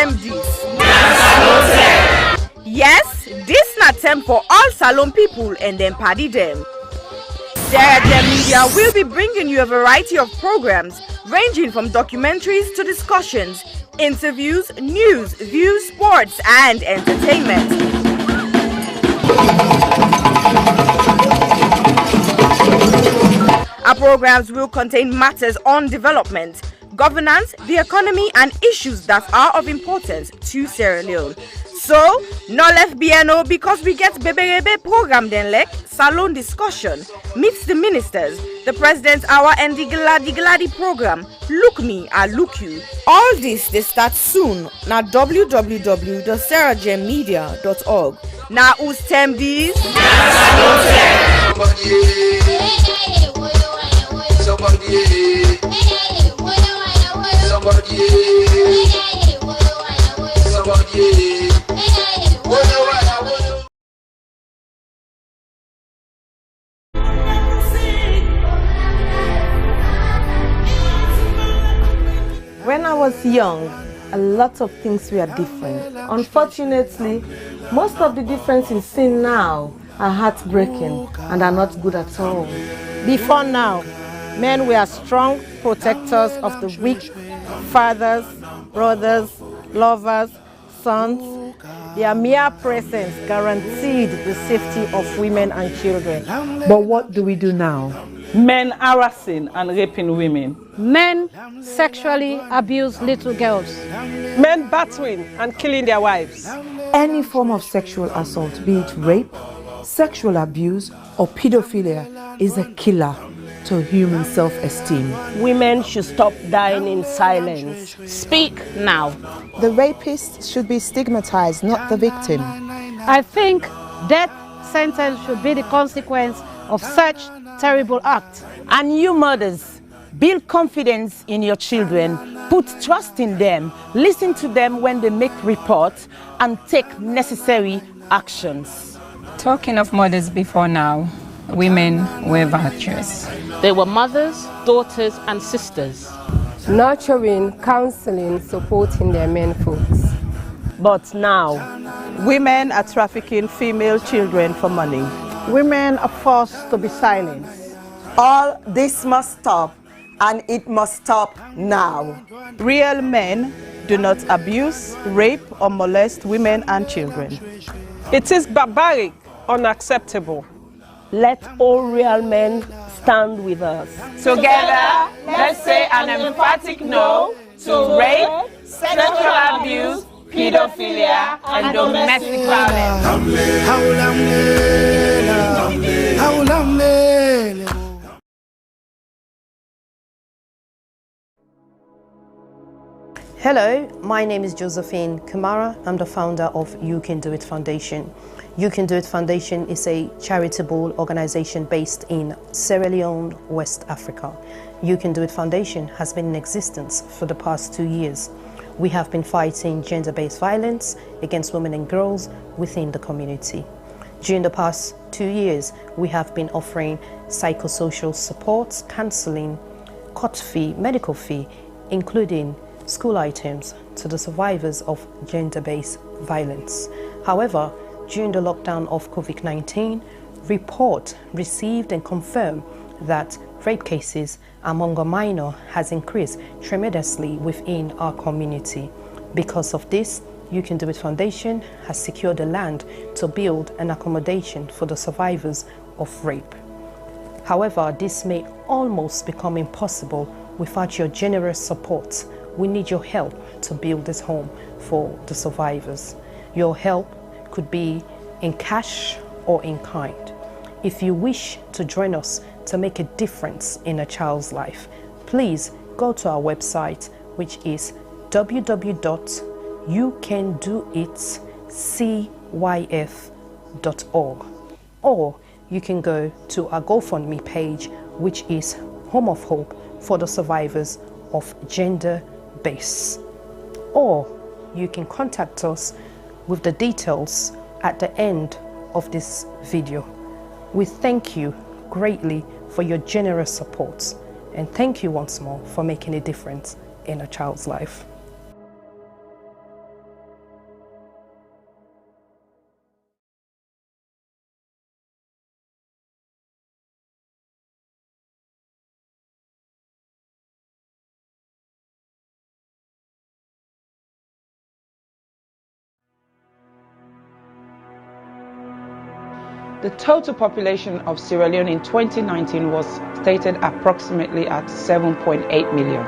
tem this. Yes, this na tem for all Salone people and them party them. Sierra Media will be bringing you a variety of programs ranging from documentaries to discussions, interviews, news, views, sports, and entertainment. Our programs will contain matters on development, governance, the economy, and issues that are of importance to Sierra Leone. So, no left BNO because we get Bebe program then like Salone discussion, meets the ministers, the president's hour, and the Gladi program. Look me, I look you. All this they start soon na www.sierragemmedia.org. Now who's tem these? When I was young, a lot of things were different. Unfortunately, most of the differences seen now are heartbreaking and are not good at all. Before now, men were strong protectors of the weak, fathers, brothers, lovers, sons. Their mere presence guaranteed the safety of women and children. But what do we do now? Men harassing and raping women. Men sexually abuse little girls. Men battering and killing their wives. Any form of sexual assault, be it rape, sexual abuse, or pedophilia, is a killer to human self-esteem. Women should stop dying in silence. Speak now. The rapist should be stigmatized, not the victim. I think death sentence should be the consequence of such terrible act. And you mothers, build confidence in your children, put trust in them, listen to them when they make reports, and take necessary actions. Talking of mothers before now, women were virtuous. They were mothers, daughters, and sisters. Nurturing, counseling, supporting their men folks. But now, women are trafficking female children for money. Women are forced to be silenced. All this must stop, and it must stop now. Real men do not abuse, rape, or molest women and children. It is barbaric, unacceptable. Let all real men stand with us. Together, let's say an emphatic no to rape, sexual abuse, pedophilia, and domestic violence. Hello, my name is Josephine Kamara. I'm the founder of You Can Do It Foundation. You Can Do It Foundation is a charitable organization based in Sierra Leone, West Africa. You Can Do It Foundation has been in existence for the past 2 years. We have been fighting gender-based violence against women and girls within the community. During the past 2 years, we have been offering psychosocial support, counseling, court fee, medical fee, including school items to the survivors of gender-based violence. However, during the lockdown of COVID-19, report received and confirmed that rape cases among a minor has increased tremendously within our community. Because of this, You Can Do It Foundation has secured the land to build an accommodation for the survivors of rape. However, this may almost become impossible without your generous support. We need your help to build this home for the survivors. Your help could be in cash or in kind. If you wish to join us to make a difference in a child's life, please go to our website, which is www.youcandoitcyf.org, or you can go to our GoFundMe page, which is Home of Hope for the survivors of gender-based, or you can contact us with the details at the end of this video. We thank you greatly for your generous support, and thank you once more for making a difference in a child's life. The total population of Sierra Leone in 2019 was stated approximately at 7.8 million.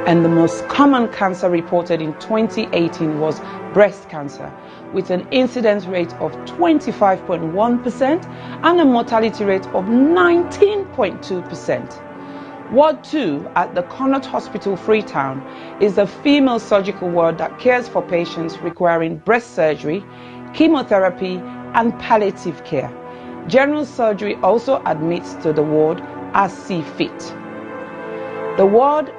And the most common cancer reported in 2018 was breast cancer, with an incidence rate of 25.1% and a mortality rate of 19.2%. Ward 2 at the Connaught Hospital, Freetown, is a female surgical ward that cares for patients requiring breast surgery, chemotherapy, and palliative care. General surgery also admits to the ward as see fit. The ward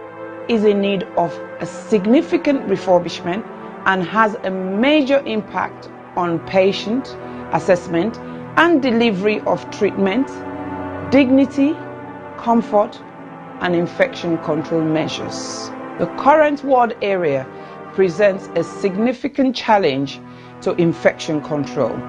is in need of a significant refurbishment and has a major impact on patient assessment and delivery of treatment, dignity, comfort, and infection control measures. The current ward area presents a significant challenge to infection control.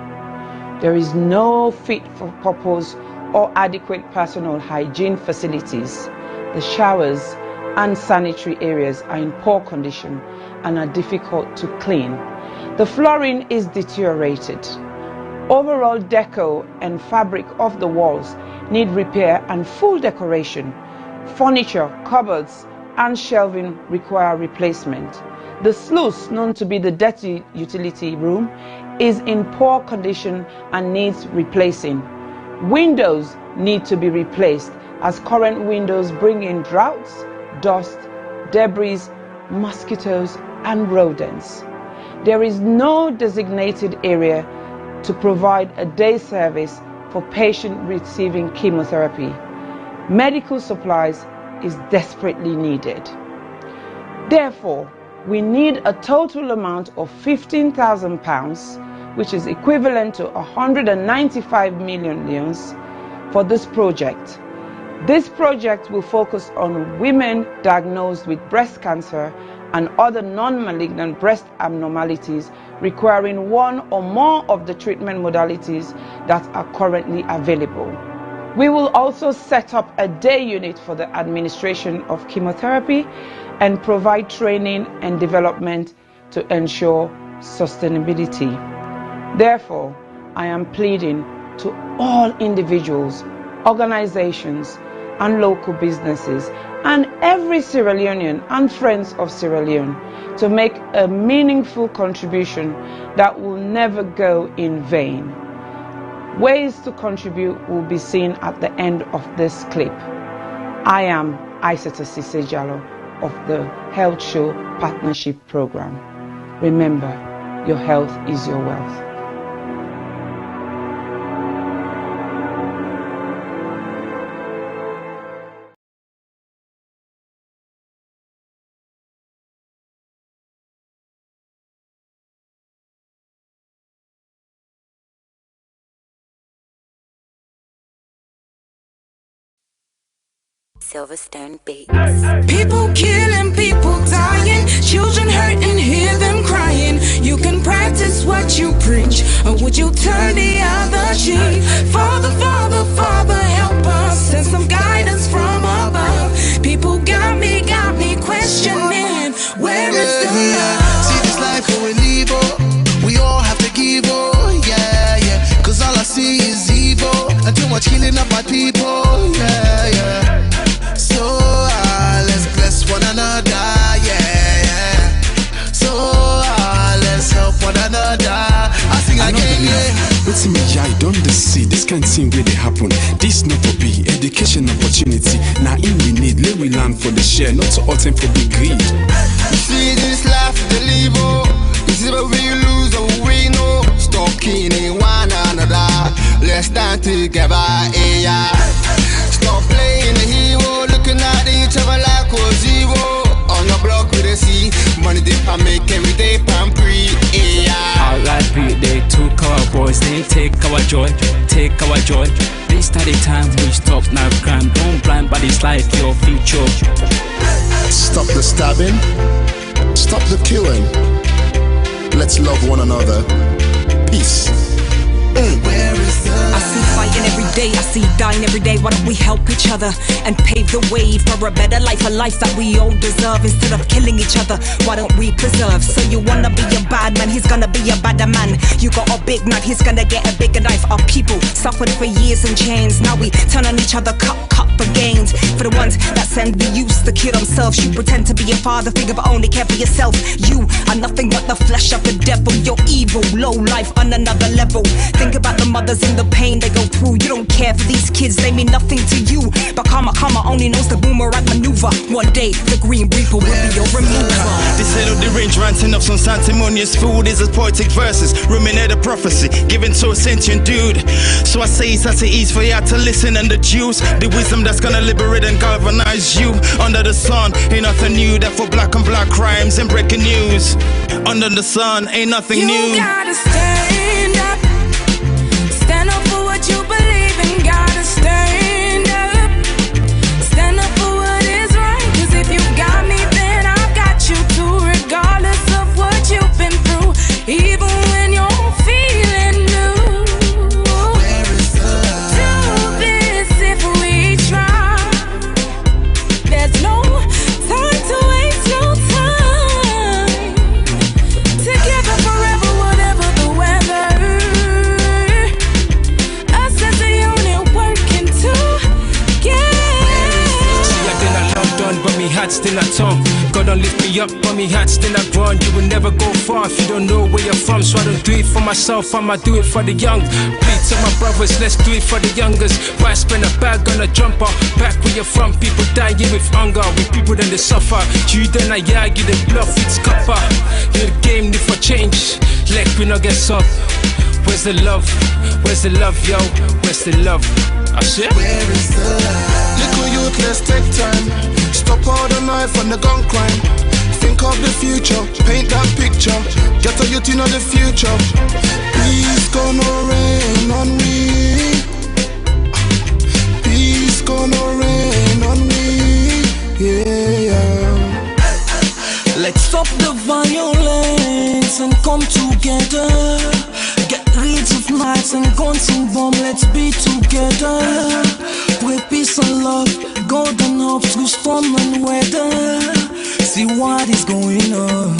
There is no fit-for-purpose or adequate personal hygiene facilities. The showers and sanitary areas are in poor condition and are difficult to clean. The flooring is deteriorated. Overall deco and fabric of the walls need repair and full decoration. Furniture, cupboards, and shelving require replacement. The sluice, known to be the dirty utility room, is in poor condition and needs replacing. Windows need to be replaced as current windows bring in draughts, dust, debris, mosquitoes, and rodents. There is no designated area to provide a day service for patients receiving chemotherapy. Medical supplies is desperately needed. Therefore, we need a total amount of £15,000, which is equivalent to 195 million leones, for this project. This project will focus on women diagnosed with breast cancer and other non-malignant breast abnormalities requiring one or more of the treatment modalities that are currently available. We will also set up a day unit for the administration of chemotherapy and provide training and development to ensure sustainability. Therefore, I am pleading to all individuals, organizations, and local businesses, and every Sierra Leonean and friends of Sierra Leone to make a meaningful contribution that will never go in vain. Ways to contribute will be seen at the end of this clip. I am Advocacy of the Health Show Partnership Program. Remember, your health is your wealth. Silverstone Beats. People killing, people dying, children hurt and hear them crying. You can practice what you preach, or would you turn the other cheek? Father, Father, Father, help us, send some guidance from above. People got me questioning, where is the love? See this life going evil, we all have to give, oh yeah, yeah. Cause all I see is evil, and too much killing of my people, yeah, yeah. So let's bless one another, yeah, yeah. So let's help one another. I sing again, yeah. What's in me, I don't see this kind of thing where they happen. This not to be education opportunity. Now in we need, let we learn for the share, not to all time for big greed. You see this life, the live, oh. You see where we lose or we know. Stop killing one another. Let's stand together, yeah. Stop playing the hero, looking at each other like a zero. On your block with a C, money they can make every day pan free, yeah. R.I.P. they took our boys, they take our joy, take our joy. This study time we stop now crime, don't blind by this life, your future. Stop the stabbing, stop the killing. Let's love one another. Peace. I see fighting every day, I see dying every day. Why don't we help each other and pave the way for a better life, a life that we all deserve? Instead of killing each other, why don't we preserve? So you wanna be a bad man, he's gonna be a badder man. You got a big knife, he's gonna get a bigger knife. Our people suffered for years in chains. Now we turn on each other, cut for gains. For the ones that send the youths to kill themselves, you pretend to be a father figure but only care for yourself. You are nothing but the flesh of the devil. You're evil, low life on another level. Think about the mothers in the pain they go through. You don't care for these kids, they mean nothing to you. But karma only knows the boomerang maneuver. One day the green reaper will be your remover. This head of the range ranting up some sanctimonious food is as poetic verses, ruminate a prophecy given to a sentient dude. So I say it's as it is for you to listen and deduce the wisdom that's gonna liberate and galvanize you. Under the sun ain't nothing new, that for black on black crimes and breaking news. Under the sun ain't nothing new. You gotta stand up. Stand up for what you believe in. Gotta stand up. Stand up for what is right. Cause if you got me, then I've got you too. Regardless of what you've been through, even when you're feeling new. Do this if we try. There's no time to waste, no time. Together forever, whatever the weather. Us as a unit working together. See, I've been a London, but me heart still at home. God don't lift me up, but me heart still at run. You will never go far if you don't know where you're from. So I don't do it for myself, I'ma do it for the young. Please tell my brothers, let's do it for the youngers. Why spend a bag on a jumper? Back where you're from, people dying with hunger. With people then they suffer. You then I yag, you the bluff, it's copper. You the game need for change, like we not get up. Where's the love? Where's the love, yo? Where's the love? I said, where is the love? Little youth, let's take time. Stop all the knife and the gun crime. Think of the future, paint that picture. Get a youth in the future. Peace gonna rain on me. Peace gonna rain on me. Yeah. Let's stop the violence and come together. Get rid of knives and guns and bombs, let's be together. Pray peace and love, golden hope through storm and weather. See what is going on.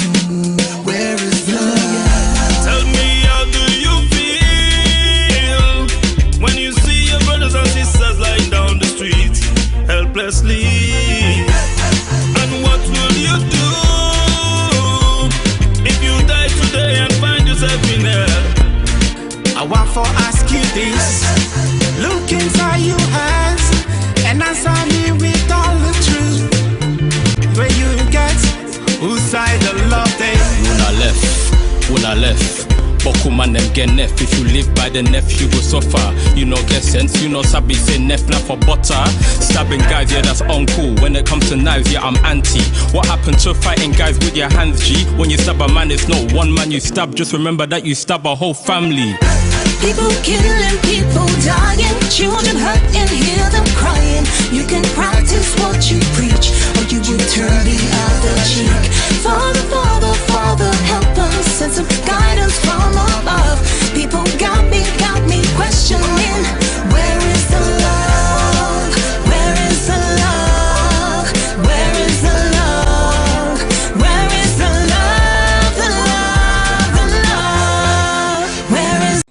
Where is the love? Tell me, how do you feel when you see your brothers and sisters lying down the street helplessly? And what will you do if you die today and find yourself in hell? I want to ask you this. Look inside your eyes and answer me with all the truth. Where you get, whose side the love they? When I left. Boku man them get nef. If you live by the nef, you go suffer. You know get sense, you know sabi say nef not for butter. Stabbing guys, yeah that's uncool. When it comes to knives, yeah I'm anti. What happened to fighting guys with your hands, G? When you stab a man, it's not one man you stab. Just remember that you stab a whole family. People killing, people dying, children hurt and hear them crying. You can practice what you preach, or you will turn the other cheek. Father, Father, Father, help us, send some guidance from above. People got me questioning, where is the love? Where is the love? Where is the love? Where is the love? The love, the love. Where is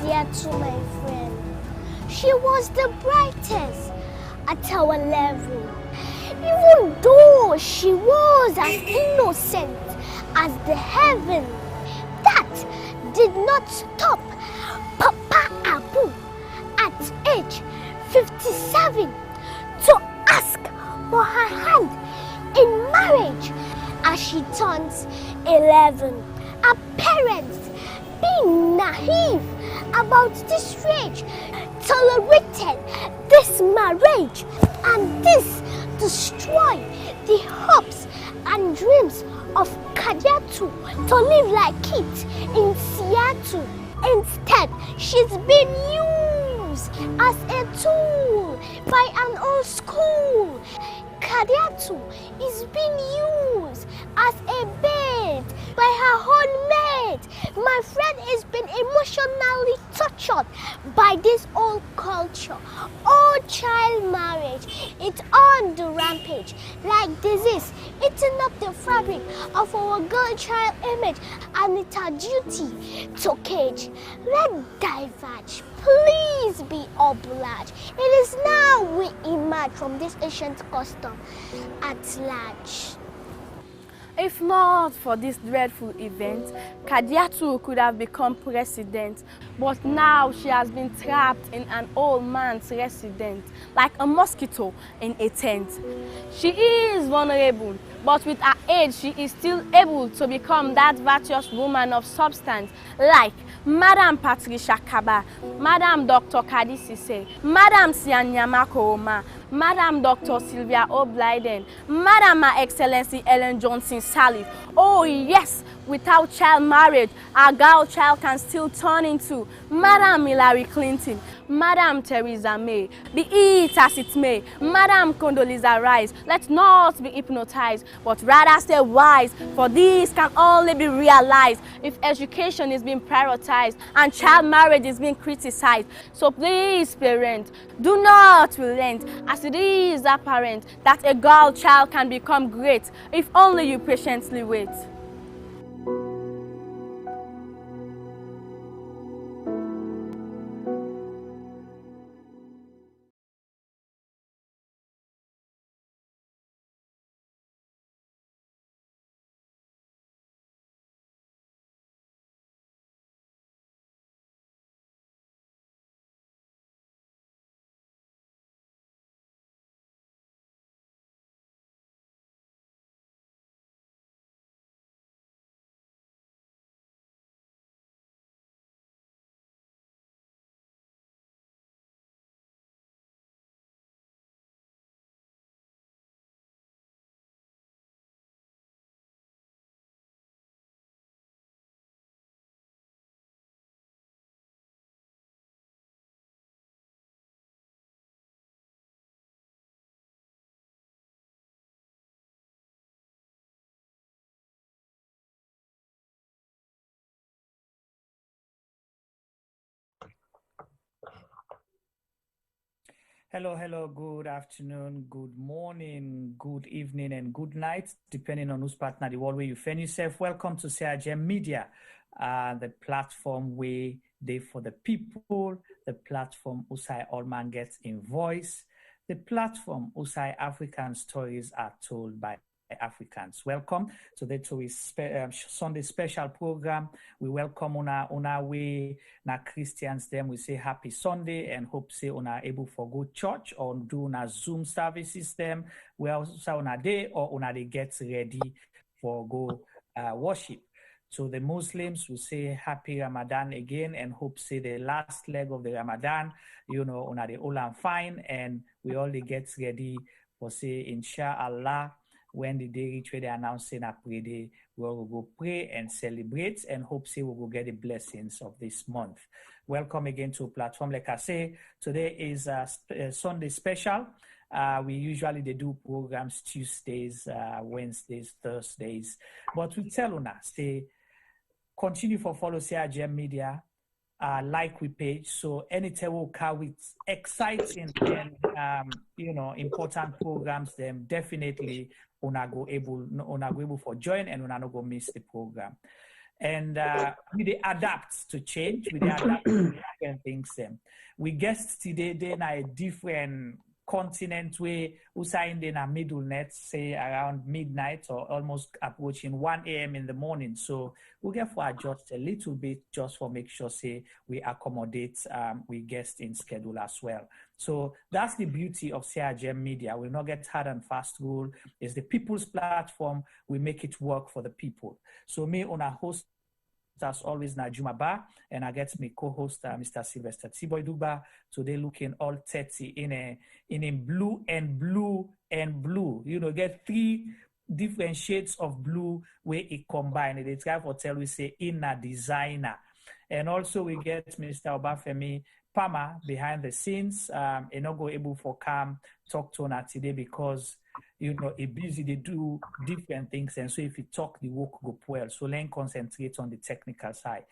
Mariatu, my friend. She was the brightest at our level. Even though she was as innocent as the heaven, that did not stop Papa Abu at age 57 to ask for her hand in marriage as she turns 11. Her parents, being naive about this rage, tolerated this marriage, and this destroyed the hopes and dreams of Mariatu to live like it in Seattle. Instead, she's been used as a tool by an old school Kadiatu is being used as a bait by her own mate. My friend is being emotionally tortured by this old culture. Old child marriage, it's on the rampage like disease, eating up the fabric of our girl-child image, and it's our duty to cage. Let diverge, please be obliged. It is now we emerge from this ancient custom at large. If not for this dreadful event, Kadiatu could have become president, but now she has been trapped in an old man's residence, like a mosquito in a tent. She is vulnerable, but with her age, she is still able to become that virtuous woman of substance, like Madam Patricia Kaba, Madam Dr. Kadisise, Madam Sianyamako Oma, Madam Dr. Sylvia O'Blyden, Madam Her Excellency Ellen Johnson Sirleaf. Oh yes, without child marriage, our girl child can still turn into Madam Hillary Clinton, Madam Theresa May. Be it as it may, Madam Condoleezza Rice, let's not be hypnotized, but rather stay wise, for this can only be realized if education is being prioritized and child marriage is being criticized. So please, parents, do not relent, as it is apparent that a girl child can become great if only you patiently wait. Hello, good afternoon, good morning, good evening, and good night, depending on whose partner the world where you find yourself. Welcome to Sierra Media, the platform where they for the people, the platform Usai all man gets in voice, the platform Usai African stories are told by Africans. Welcome to the Sunday special program. We welcome on our way na Christians them. We say happy Sunday and hope say on are able for go church or do na Zoom services them. We also on a day or on a day gets ready for go worship. So the Muslims will say happy Ramadan again and hope say the last leg of the Ramadan, on a day all and fine, and we all get ready for say inshallah. When the day reach where they announce a prayer day, we will go pray and celebrate and hope say we will get the blessings of this month. Welcome again to platform. Like I say, today is a Sunday special. We usually they do programs Tuesdays, Wednesdays, Thursdays, but we tell on us say continue for follow CRGM Media. Like we page, so anytime we'll come with exciting and important programs, then definitely una go able for join and una no go miss the program. And we adapt to change, we adapt to different things. We guessed today then a different continent where Usain in a middle net, say around midnight or almost approaching 1 a.m. in the morning. So we'll get for adjust a little bit just for make sure say we accommodate we guest in schedule as well. So that's the beauty of CRGM Media. We'll not get hard and fast rule. It's the people's platform. We make it work for the people. So me on a host as always Najuma Ba, and I get my co-host Mr. Sylvester Tiboy Duba. Today looking all 30 in a blue and blue and blue. Get 3 different shades of blue where it combine. They try for tell we say in a designer. And also we get Mr. Obafemi Pama behind the scenes. And not go able for come talk to una today because it busy, they do different things, and so if you talk, the work go well. So let's concentrate on the technical side.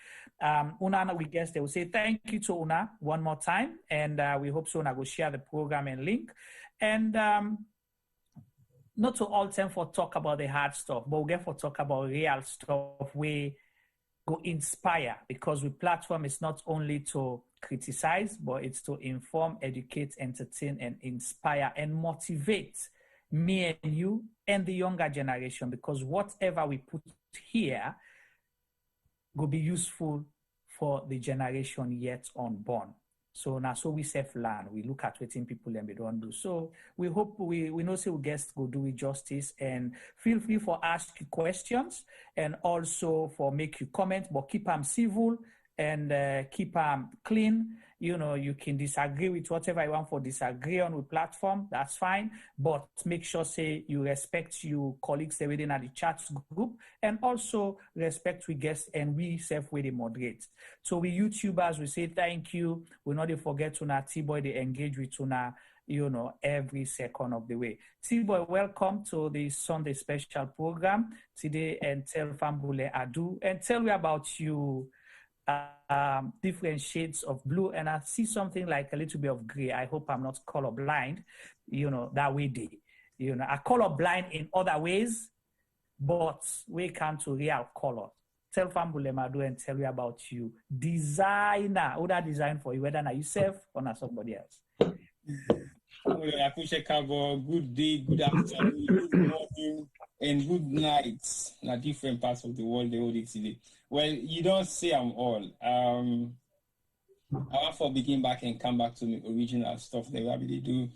Una, we guess they will say thank you to Una one more time, and we hope so Una go share the program and link. And not to all time for talk about the hard stuff, but we get for talk about real stuff we go inspire, because the platform is not only to criticize, but it's to inform, educate, entertain, and inspire and motivate me and you and the younger generation, because whatever we put here will be useful for the generation yet unborn. So now, so we self-learn, we look at what people and we don't do. So we hope we know so guests go do it justice, and feel free for ask you questions and also for make you comment, but keep them civil and keep them clean. You can disagree with whatever you want for disagree on the platform, that's fine. But make sure, say, you respect your colleagues within the chat group, and also respect we guests and we self where they moderate. So we YouTubers, we say thank you. We not forget to na T-Boy, they engage with Tuna, every second of the way. T-Boy, welcome to the Sunday special program today, and tell Fambule Adu and tell me about you. Different shades of blue, and I see something like a little bit of gray. I hope I'm not colorblind, that way I colorblind in other ways, but we come to real color. Tell Fambule Madu and tell me about you. Designer, who that design for you, whether not yourself or not somebody else. Mariatu Kargbo, good day, good afternoon, good morning, and good night in different parts of the world they hold it today. Well, you don't say I'm all. I want to begin back and come back to the original stuff that we do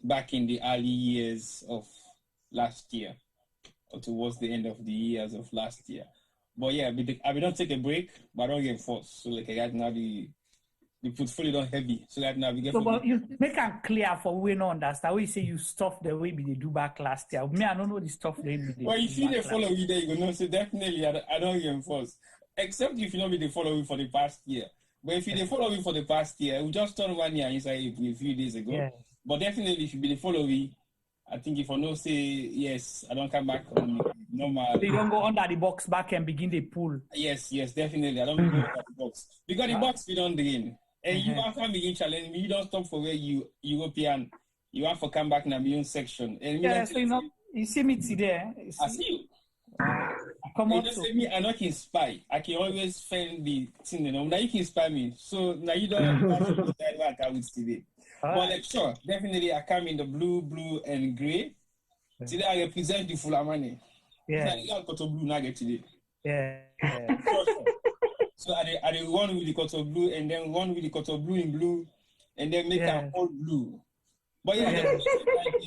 back in the early years of last year, or towards the end of the years of last year. But yeah, I will not take a break, but I don't get forced. So like I got now the portfolio don't heavy, so that now we get. So, but you make it clear for we not understand. We say you stuff the way they do back last year. Me, I don't know the stuff they do. Well, if you follow me there, you know. So definitely, I don't get forced. Except if you know me, they follow me for the past year. But if you follow me for the past year, we just turned 1 year inside a few days ago. Yeah. But definitely, if you be the follow me, I think if I know say yes, I don't come back on normal. They don't go under the box back and begin the pull. Yes, definitely. I don't go under the box because the box we don't drain. And you have to begin challenge me. You don't stop for where you European. You have to come back in a million section. And so you see me today. I see you. Come on. You don't say me. I'm not spy. I can always find the thing. Now you can spy me. So now you don't have to decide what I would today. But like, sure, definitely I come in the blue and gray. Today I represent the Fulamani. Yeah. I got blue nugget today. Yeah. Sure. So I did one with the color blue, and then one with the color blue in blue, and then make them all blue. But yeah,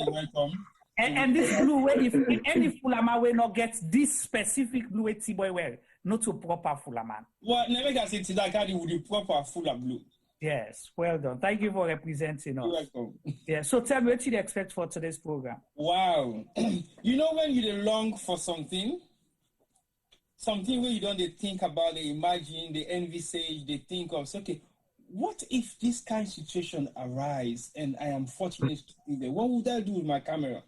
welcome. And this blue way, if any Fulama will not get this specific blue way, T-Boy wear, not to proper Fulama. Well, never can say that guy with the proper Fula blue. Yes, well done. Thank you for representing us. You're welcome. Yeah, so tell me what you expect for today's program. Wow. You know when you long for something where you don't think about, they imagine, they envisage, they think of, so, okay, what if this kind of situation arise and I am fortunate to be there? What would I do with my camera?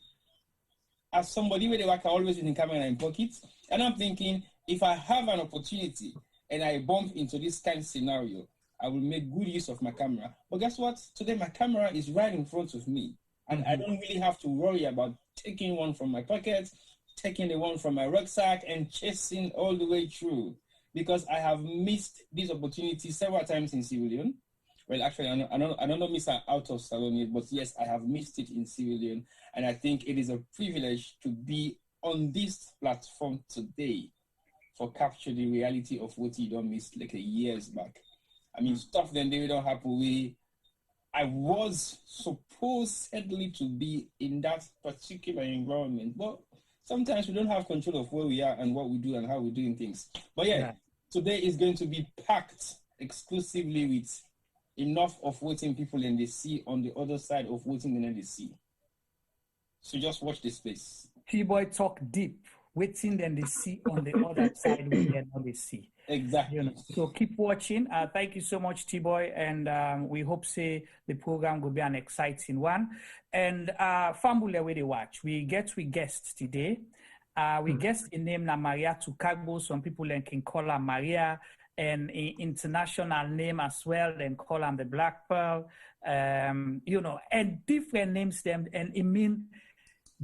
As somebody where they work always with the camera in pockets, and I'm thinking, if I have an opportunity and I bump into this kind of scenario, I will make good use of my camera. But guess what? Today my camera is right in front of me, and I don't really have to worry about taking one from my pocket, taking the one from my rucksack, and chasing all the way through, because I have missed this opportunity several times in Sierra Leone. Well, actually, I don't know miss out of Sierra Leone, but yes, I have missed it in Sierra Leone, and I think it is a privilege to be on this platform today for capture the reality of what you don't miss like a years back. I mean, stuff then they don't happen way. I was supposedly to be in that particular environment, but sometimes we don't have control of where we are and what we do and how we're doing things. But yeah, today is going to be packed exclusively with enough of waiting people in the sea on the other side of waiting in the sea. So just watch this space. T-Boy talk deep, waiting in the sea on the other side we cannot see. Exactly. So keep watching. Thank you so much, T-Boy, and we hope say the program will be an exciting one. And Fambule where they watch. We guest today. We guest in name na Mariatu Kargbo. Some people can call her Maria, and an international name as well. Then call her the Black Pearl. And different names them, and it mean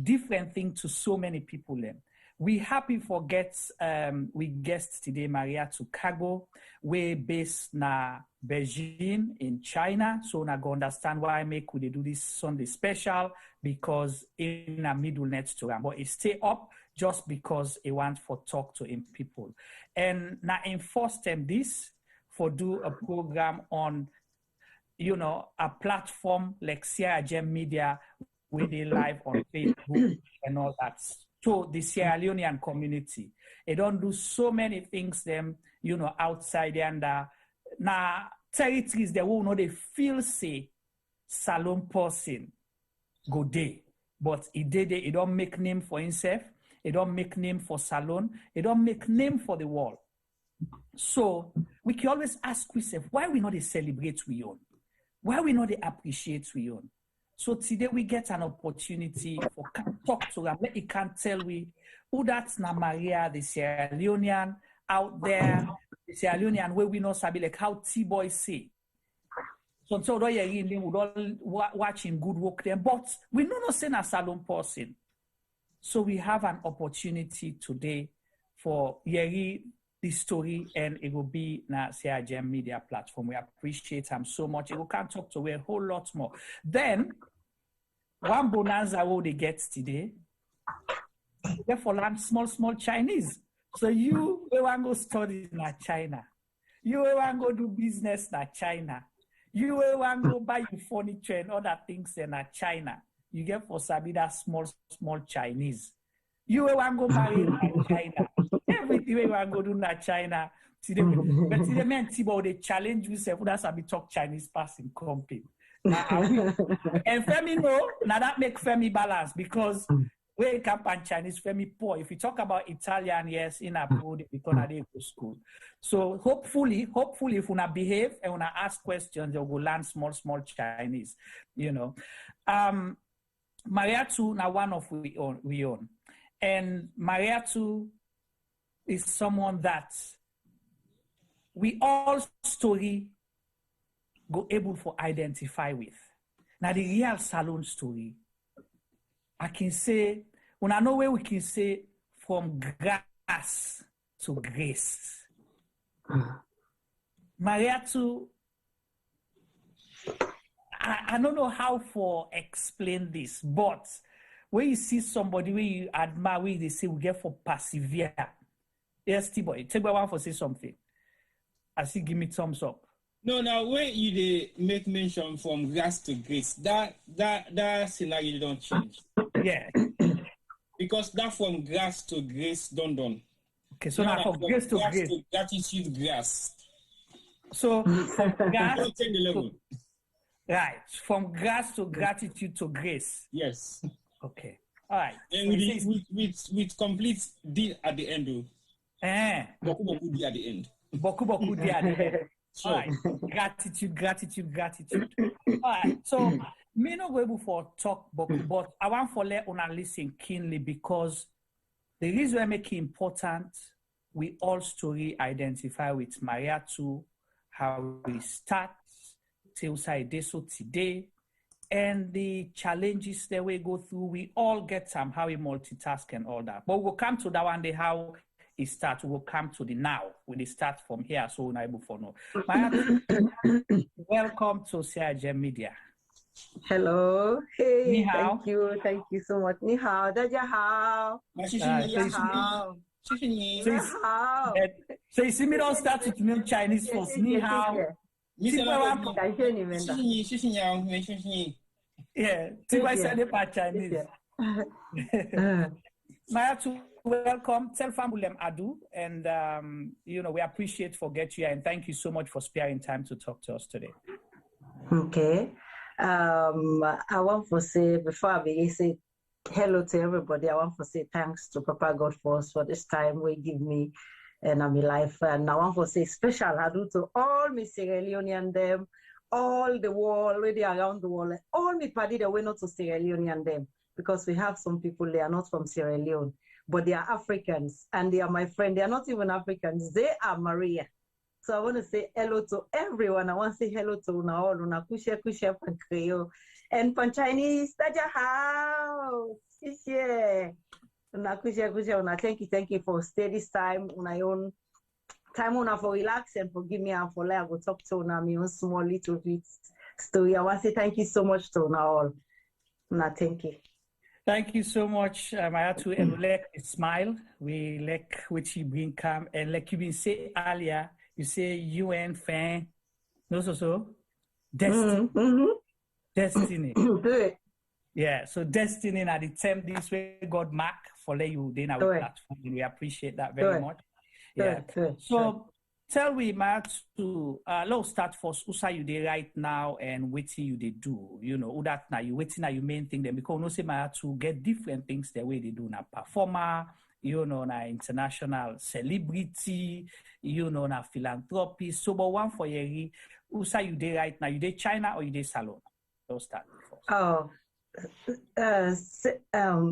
different thing to so many people then. We happy for we guest today Mariatu Kargbo. We based na Beijing in China. So na go understand why we do this Sunday special, because in a middle net to them. But it stay up just because it want for talk to him people. And na enforce them this for do a program on a platform like Sierra Gem Media where they live on Facebook and all that. To the Sierra Leonean community. They don't do so many things them, outside and now territories they will know they feel say salon person go day. But it don't make name for himself, it don't make name for salon, it don't make name for the world. So we can always ask ourselves, why we not they celebrate we own? Why we not they appreciate we own? So today we get an opportunity for talk to them. Let can tell we who that's na Maria, the Sierra Leonean out there, the Sierra Leonean where we know sabi like how T-Boy say. So though we all watching good work there, but we know not saying a salon person. So we have an opportunity today for Yeri the story, and it will be na Sierra Gem Media platform. We appreciate him so much. We can talk to a whole lot more. Then one bonanza what they get today, therefore learn small Chinese. So you want to go study in China, you want to go do business in China, you want to go buy your furniture and other things in China. You get for sabi that small Chinese. You want to go marry in China. Everything you want to go do in China. But today men T-Boy they challenge yourself. That's how we talk Chinese passing company. And Femi know now that make Femi balance, because we come and Chinese Femi poor. If you talk about Italian, yes, in abroad because they go school. So hopefully if una behave and una ask questions, they will learn small Chinese. Mariatu now one of we own. And Mariatu is someone that we all story go able to identify with. Now the real salon story, I can say, when I know where we can say from grass to grace. Mariatu, I don't know how to explain this, but when you see somebody where you admire, where they say we get for persevere. Yes, T-Boy, T-Boy want to say something. I see, give me thumbs up. No, now when you make mention from grass to grace, that scenario don't change. Yeah. Because that from grass to grace done. Okay, so now from grace to grace. To gratitude grass. So from grass to the level. Right. From grass to gratitude to grace. Yes. Okay. All right. And with complete D at the end. Boku D at the end. Boku D at the end. All right. Gratitude. All right. So me not go able for talk Boku, but I want for let una listen keenly, because the reason I make it important, we all story identify with Mariatu, how we start till side so today, and the challenges that we go through. We all get some how we multitask and all that. But we'll come to that one day how it starts. We'll come to the now when it starts from here, so we're not able for now. Welcome to Sierra Gem Media. Hello. Hey. Ni hao. Thank you so much. Ni hao. Daja hao. So you see me don't start with me Chinese first. Ni hao. Yeah, T-Boy said it by Chinese. Mariatu, welcome. Tell family Adu, and we appreciate for get you here, and thank you so much for sparing time to talk to us today. Okay. I want to say, before I begin, say hello to everybody. I want to say thanks to Papa God for this time. We give me and I'm life. And I want to say special I do to all my Sierra Leonean them, all the world, already around the world, all my party that were not to Sierra Leonean them, because we have some people, they are not from Sierra Leone, but they are Africans, and they are my friend. They are not even Africans, they are Maria. So I want to say hello to everyone. I want to say hello to una all, una kushe pan Creole, and pan Chinese, Taja house, yeah. Una kushe, una thank you for stay this time, una own time una for relax and forgive me and for like I go talk to una my own small little bit story. I want to say thank you so much to una all. Una thank you. Thank you so much, Mariatu, and we like smile. We like what you bring come, and like you been say earlier, you say UN fan, no so destiny, destiny. Yeah, so destiny at the time this way God mark for let you then our platform, and we appreciate that very much. Yeah. So tell me, Mariatu, let's start first. Who you dey right now and what you they do? You know, who that now you waiting now you main thing them because no say Mariatu get different things the way they do now performer. You know, na international celebrity, you know, na philanthropist. So, but one for you, who say you dey right now? You dey China or you dey Salon? Let's start first. Oh,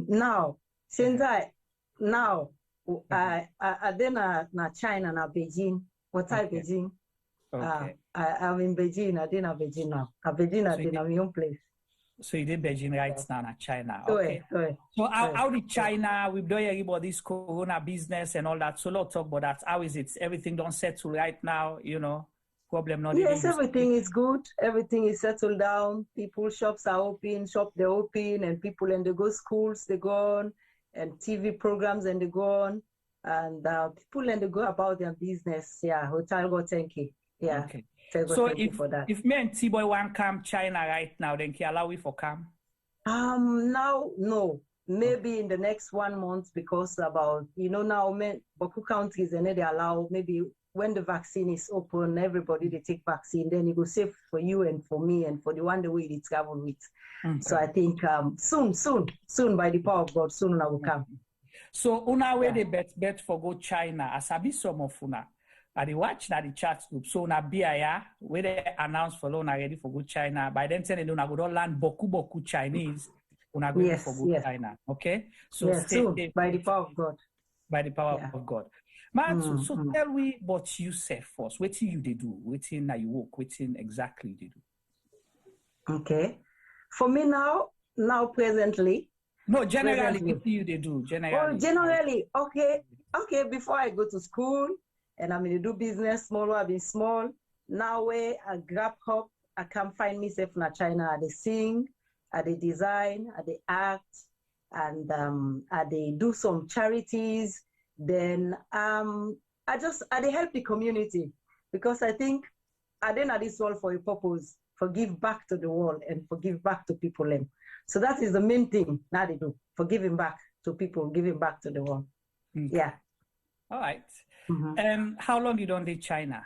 now, since I then na China, na Beijing. What type Beijing? Okay. I'm in Beijing. I didn't Beijing now. Beijing, I didn't have my own place. So you did Beijing right now, na China. Okay. So how did China, we've done everybody's corona business and all that. So let's talk about that. How is it? Everything don't settle right now, you know? Problem not. Yes, everything is good. Everything is settled down. People, shops are open, they're open, and people and they go schools, they go on, and TV programs and they go on, and people and they go about their business. Yeah, hotel go thank you. Yeah. Okay. So if me and T-Boy want come China right now, then can you allow we for come? Now, no. Maybe in the next 1 month, because about, you know, now Boku countries and they allow maybe when the vaccine is open, everybody they take vaccine, then it will safe for you and for me and for the one the way they travel with. Okay. So I think soon by the power of God, soon I will come. So una way they bet for go China, as I be some of una. I dey watch na the chat group. So na BIA where they announce for loan ready for go China. By then saying they don't go learn boku Chinese. Una go for go China. Okay? So stay by the power of God. By the power of God. So tell me what you say first. What you they do? What in you work? What in exactly they do? Okay. For me now presently. No, generally what you they do? Generally. Okay, before I go to school and I'm gonna do business small, I've been small. Now where I grab up, I can find myself in China. I sing, I design, I act, and I do some charities. Then I help the community because I think I didn't this world for a purpose, for give back to the world and for give back to people. So that is the main thing now they do, for giving back to people, giving back to the world. Okay. Yeah. All right. How long you don't do China?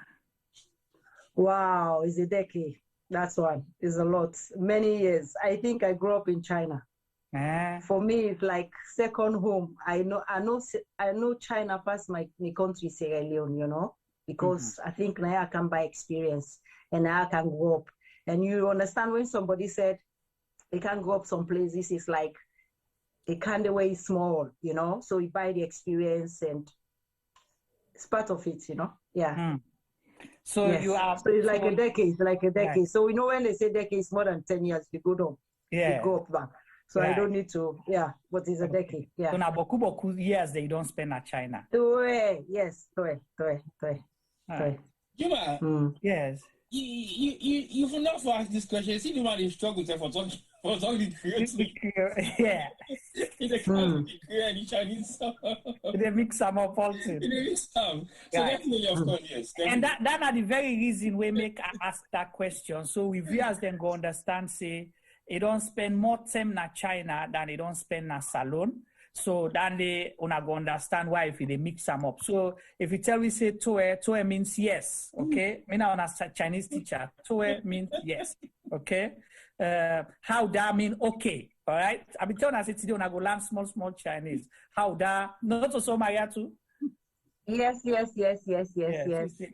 Wow, it's a decade. That's one. It's a lot. Many years. I think I grew up in China. For me, it's like second home. I know China past my country, Sierra Leone, you know, because I think now I can buy experience and now I can go up. And you understand when somebody said they can go up some places, it's like a kind of way small, you know, so you buy the experience and it's part of it, you know. Yeah. So you have. So it's like a decade. Right. So you know when they say decade, it's more than 10 years. You go down. Yeah. You go up back. So I don't need to. Yeah. But it's a decade. Yeah. So now boku years they don't spend at China. Yes. Juma. Yes. You've enough to ask this question. See the man is struggle for talking creatively. Yeah. They can't create Chinese. They mix them up also. They mix them. So definitely, of course, yes. Definitely. And that are the very reason we make ask that question. So we viewers then go understand, say, they don't spend more time in China than they don't spend in Salon. So then they go understand why if they mix them up. So if you tell me say toe means yes, okay? Me now a Chinese teacher. Toe means yes, okay? How that mean okay, all right? I be telling us today when I go learn small Chinese. How that not also Mariatu? Yes.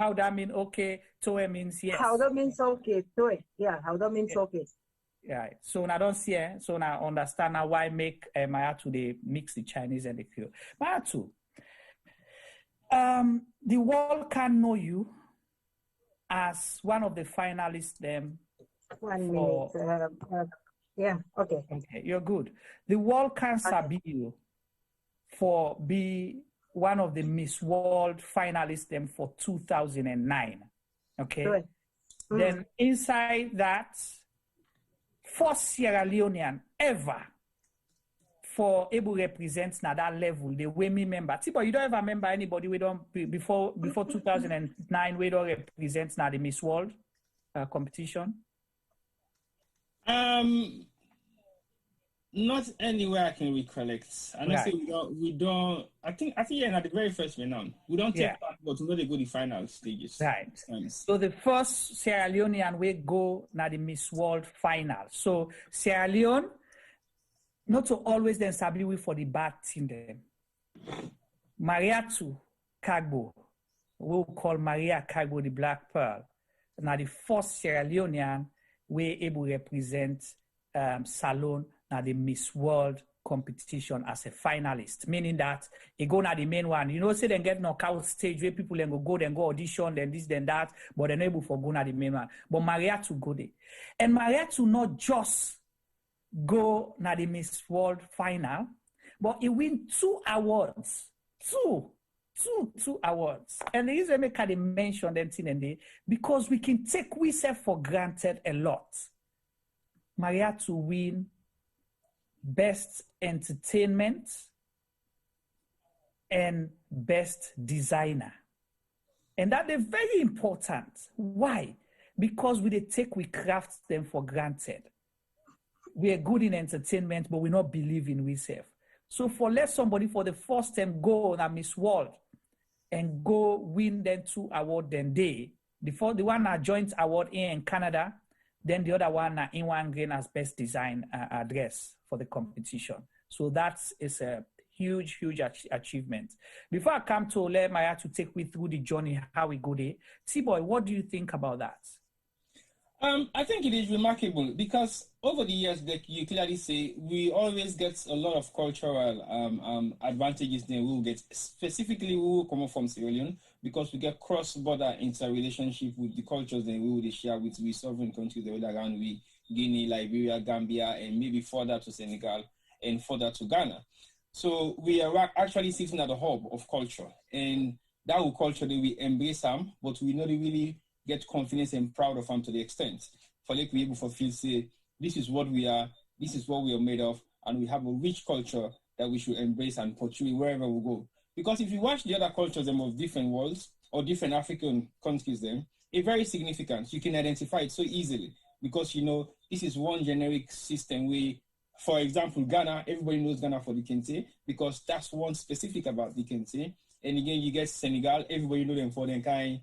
How that mean okay, toe means yes. How that means okay, toe. Yeah, how that means okay. Right. So I don't see it. So now understand now why make Mariatu they mix the Chinese and the Creole. Mariatu, the world can know you as one of the finalists. Them. 1 minute. Yeah. Okay. Okay, you're good. The world can sabi you for be one of the Miss World finalists them for 2009. Okay. Right. Then inside that, first Sierra Leonean ever for able represent na that level, the way me member. Tibo, you don't ever remember anybody we don't before 2009 we don't represent na the Miss World competition? Not anywhere I can recollect. And I say we don't. I think yeah, at the very first renown, we don't take part, but we know they go the final stages. Right. So the first Sierra Leonean we go na the Miss World final. So Sierra Leone, not to always then sabi we for the bad team them. Mariatu Kargbo, we'll call Maria Kargbo the Black Pearl. Now the first Sierra Leonean we able represent Salone na the Miss World competition as a finalist, meaning that you go na the main one. You know, say then get knockout stage where people then go audition, then this, then that, but they're not able for go na the main one. But Mariatu go there. And Mariatu not just go na the Miss World final, but he win 2 awards. Two awards. And the reason I make mention them thing and they because we can take we self for granted a lot. Mariatu win Best Entertainment and Best Designer. And that is very important. Why? Because we craft them for granted. We are good in entertainment, but we not believe in ourselves. So for let somebody for the first time go on a Miss World and go win them 2 awards, then the one a joint award in Canada, then the other one in one grain as best design dress for the competition. So that is a huge achievement. Before I come to let Maya to take me through the journey, how we go there, T-Boy, what do you think about that? I think it is remarkable because over the years, like you clearly say, we always get a lot of cultural advantages. Then we will get specifically we will come from Sierra Leone because we get cross-border interrelationship with the cultures that we will share with we sovereign countries around we Guinea, Liberia, Gambia, and maybe further to Senegal and further to Ghana. So we are actually sitting at the hub of culture, and that will culture that we embrace them, but we not really get confidence and proud of them to the extent for like we able to feel say this is what we are, this is what we are made of, and we have a rich culture that we should embrace and portray wherever we go. Because if you watch the other cultures of different worlds or different African countries, then it's very significant. You can identify it so easily because you know this is one generic system where, for example, Ghana, everybody knows Ghana for the Kente because that's one specific about the Kente. And again, you get Senegal, everybody know them for the kind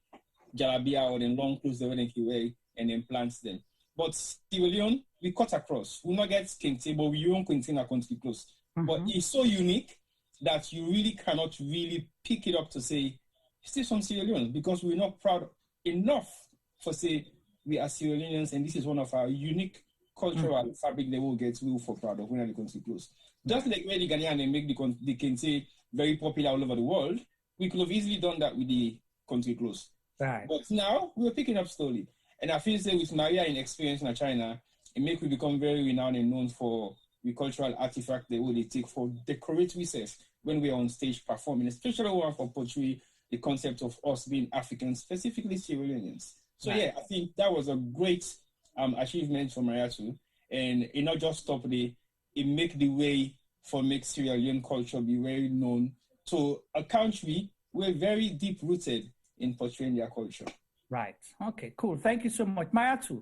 jalabia or then long clothes they wear and then plants them. But Sierra Leone, we cut across. We not get Kente, but we own Kente in our country close. But it's so unique that you really cannot really pick it up to say, still some Sierra Leone, because we're not proud enough for say we are Sierra Leoneans and this is one of our unique cultural fabric they will get we will for proud of when the country close. Just like where the Ghanaian they make the Kente very popular all over the world, we could have easily done that with the country close. Right. But now we're picking up slowly. And I feel say with Maria in experience in China, it makes we become very renowned and known for the cultural artifact they will take for decorate recess when we are on stage performing, especially one for portray the concept of us being Africans, specifically Sierra Leoneans. So yeah, I think that was a great achievement for Mariatu, and it not just stop there, it make the way for make Sierra Leone culture be very known to a country we're very deep rooted in portraying their culture. Right. Okay, cool. Thank you so much. Mariatu,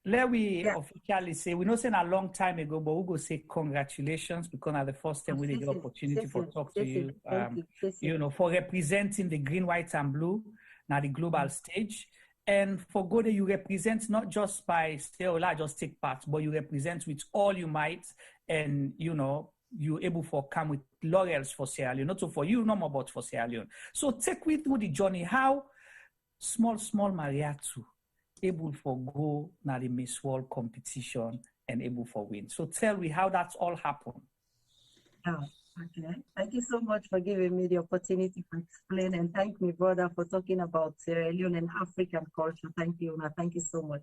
let we officially say, we know saying a long time ago, but we'll go say congratulations because at the first time we had the opportunity for talk to you, you know, for representing the green, white, and blue, now the global stage. And for God, you represent not just by say, oh, I just take part, but you represent with all you might and, you know, you able for come with laurels for Sierra Leone, not so for you, no more, but for Sierra Leone. So take me through the journey, how small Mariatu able for go na the Miss World competition and able for win. So tell me how that's all happened. Okay. Thank you so much for giving me the opportunity to explain, and thank me, brother, for talking about Sierra Leone and African culture. Thank you, Una. Thank you so much.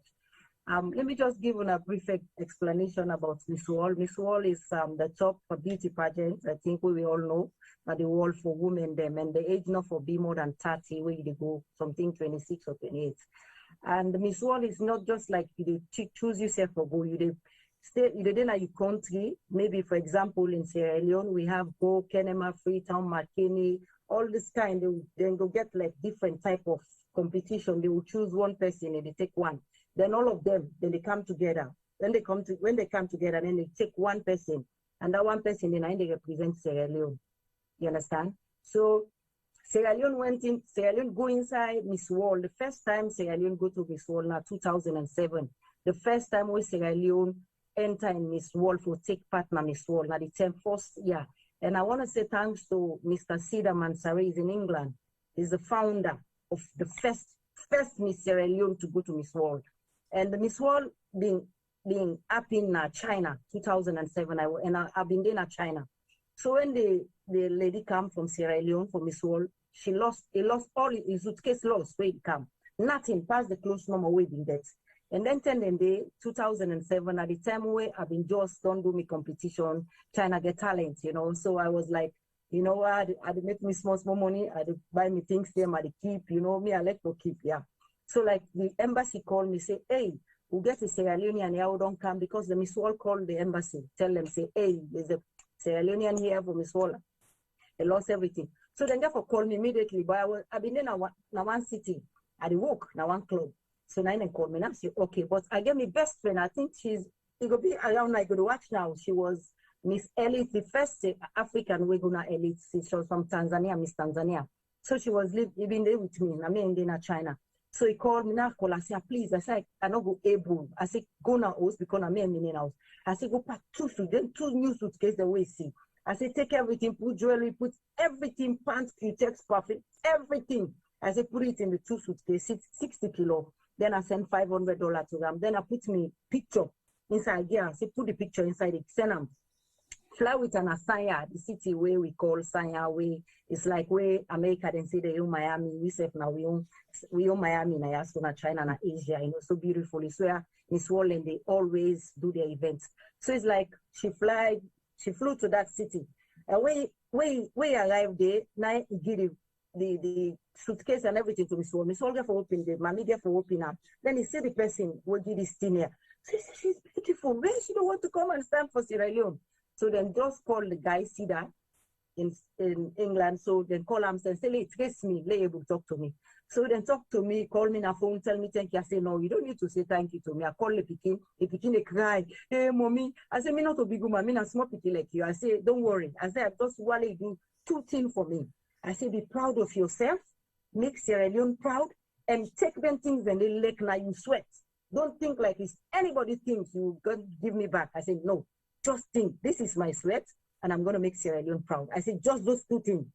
Let me just give a brief explanation about Miss World. Miss World is the top for beauty pageant. I think we all know that the world for women them, and the age not for be more than 30, where they go something 26 or 28. And Miss World is not just like you choose yourself for go, you stay in your country. Maybe for example in Sierra Leone we have Go, Kenema, Freetown, Makeni, all this kind. They go get like different type of competition. They will choose one person and they take one. Then all of them, then they come together. When they come together, then they take one person, and that one person then they represent Sierra Leone. You understand? So Sierra Leone go inside Miss World. The first time Sierra Leone go to Miss World now 2007. The first time we Sierra Leone enter in Miss World for take part in Miss World. Now the 10th year. And I want to say thanks to Mr. Sida Mansare, is in England. He's the founder of the first Miss Sierra Leone to go to Miss World. And the Miss World being up in China, 2007, I've been there in China. So when the lady come from Sierra Leone for Miss World, he lost all his suitcase, lost where he come. Nothing past the close number waiting that. And then 10 day, 2007, at the time where I've been just done do me competition, China Get Talent, you know. So I was like, you know what, I'd make me small money, I'd buy me things there, I'd keep, you know, me, I like to keep, yeah. So like the embassy called me, say, hey, we'll get a Sierra Leonean here who don't come, because the Miss World called the embassy, tell them, say, hey, there's a Sierra Leonean here for Miss World. They lost everything. So then therefore called me immediately, but I've been in one city, at the work, now one club. So now they called me and I said, okay, but I get my best friend, I think it will be around like go to watch now. She was Miss Elite, the first African Weguna Elite. She was from Tanzania, Miss Tanzania. So she was living there with me, I mean in China. So he called me now, I said, please, I said, I not go able. I said, go now house because I'm in house. I said, go pack two new suitcases the way you see. I said, take everything, put jewelry, put everything, pants, Q-Tex, perfume, everything. I said, put it in the two suitcases, 60 kilo. Then I sent $500 to them. Then I put me picture inside here. I said, put the picture inside it, send them. Fly with an Asanya, the city where we call Sanya, where it's like where America then say they own Miami. We say now we own Miami, na China, na Asia, you know, so beautiful. It's where Miss World and they always do their events. So it's like she flew to that city. And when we arrived there, now he give the suitcase and everything to Miss World. Miss World get for open the mommy get for open up. Then he see the person will give this thing here. So he said, she's beautiful. Man, she don't want to come and stand for Sierra Leone. So then just call the guy, see that in England. So then call him and say, hey, trace me, let able to talk to me. So then talk to me, call me on a phone, tell me thank you. I say, no, you don't need to say thank you to me. I call the Pekin they cry. Hey, mommy. I say, me not a big woman, me not small Pekin like you. I say, don't worry. I say, I just want to do two things for me. I say, be proud of yourself, make Sierra Leone proud, and take them things and they like now you sweat. Don't think like it's anybody thinks you gonna give me back. I say, no. Just think, this is my sweat, and I'm going to make Sierra Leone proud. I said, just those two things.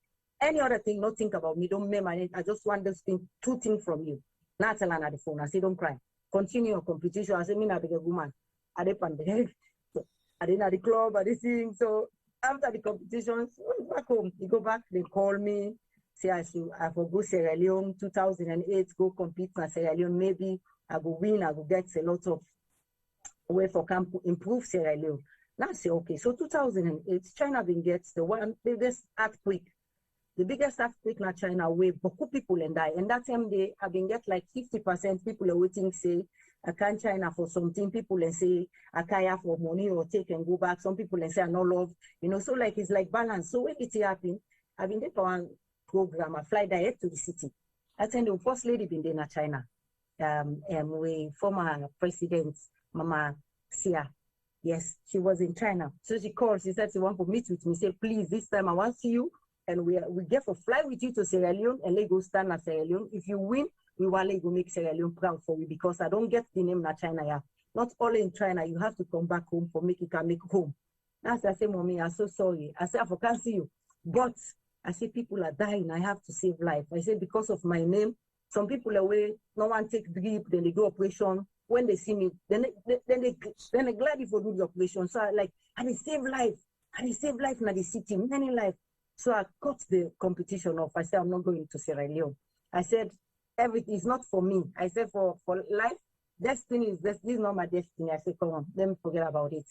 Any other thing, not think about me, don't remember it. I just want those things, two things from you. Not tell her at the phone. I said, don't cry. Continue your competition. I said, me not be a woman. I did at the club, I did sing. So after the competition, back home. You go back, they call me, say I for go Sierra Leone, 2008, go compete in Sierra Leone. Maybe I go win, I go get a lot of way for camp improve Sierra Leone. Now I say, okay, so 2008, China been gets the biggest earthquake. The biggest earthquake in China where beaucoup people and die. And that time they have been get like 50% people are waiting, say, I can't China for something. People and say, I can't have for money or take and go back. Some people and say, I no love, you know, so like it's like balance. So when it happened, I've been there for one program, I fly direct to the city. I think the first lady been there in China. We former president, Mama Xia. Yes, she was in China. So she called, she said she want to meet with me. Say, please, this time I want to see you. And we get for fly with you to Sierra Leone and let go stand at Sierra Leone. If you win, we want to go make Sierra Leone proud for you because I don't get the name in China. Yeah. Not only in China, you have to come back home for make you can make home. Now I say, Mommy, I'm so sorry. I say, I can't see you. But I say, people are dying. I have to save life. I say, because of my name, some people away, no one take drip, then they do operation. When they see me, then they gladly for do the operation. So I save life. I save life in the city, many life. So I cut the competition off. I said, I'm not going to Sierra Leone. I said, everything is not for me. I said, for life, destiny this is not my destiny. I said, come on, let me forget about it.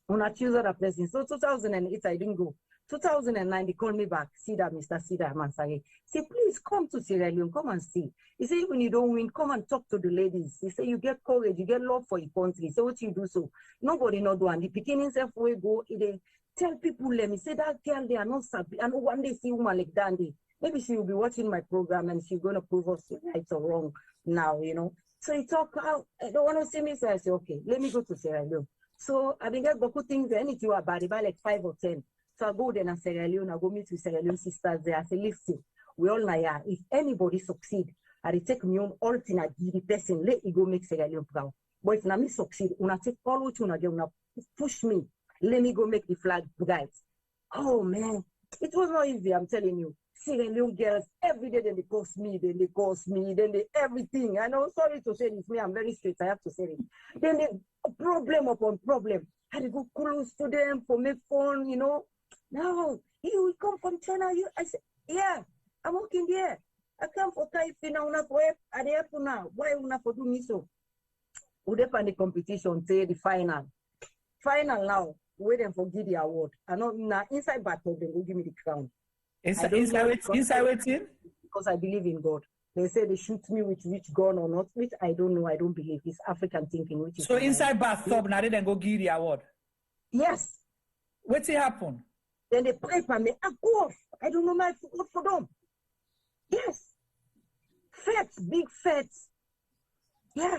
When I choose other places. So 2008, I didn't go. 2009, they called me back. Sida, Mr. Sida Mansari. Say, please come to Sierra Leone, come and see. He said, when you don't win, come and talk to the ladies. He said, you get courage, you get love for your country. So what you do so? Nobody not do. And the beginning self way go, they tell people, let me say that girl, they are not sabi. And one day see woman like Dandy. Maybe she will be watching my program and she's going to prove us right or wrong now, you know. So he talk out, I don't want to see me. So I say, okay, let me go to Sierra Leone. So I think I've got things, anything about it, by like 5 or 10. So I go there in Sierra Leone, I go meet with Sierra Leone sisters there. I say, listen, we all know, yeah, if anybody succeed, I take me on all thing I give the person, let me go make Sierra Leone proud. But if me succeed, when I take all what you know, push me, let me go make the flag bright. Oh man, it was not easy, I'm telling you. Sierra Leone girls, every day then they cost me, then they everything. I know, sorry to say this, me, I'm very straight, I have to say it. Then they problem upon problem. I had to go close to them for make fun, you know. No, you come from China. I said, yeah, I'm working there. I come for Taipei now, I there for now. Why una for do me so? We dey on the competition, say the final. Final now, waiting for give the award. I know now inside battle, they will give me the crown. Inside waiting? Because I believe in God. They say they shoot me with which gun or not, which I don't know, I don't believe. It's African thinking, which is so inside bathtub, now they then go give the award. Yes. What's it happen? Then they pray for me. I go off. I don't know my food for them. Yes. Fets, big fets. Yeah.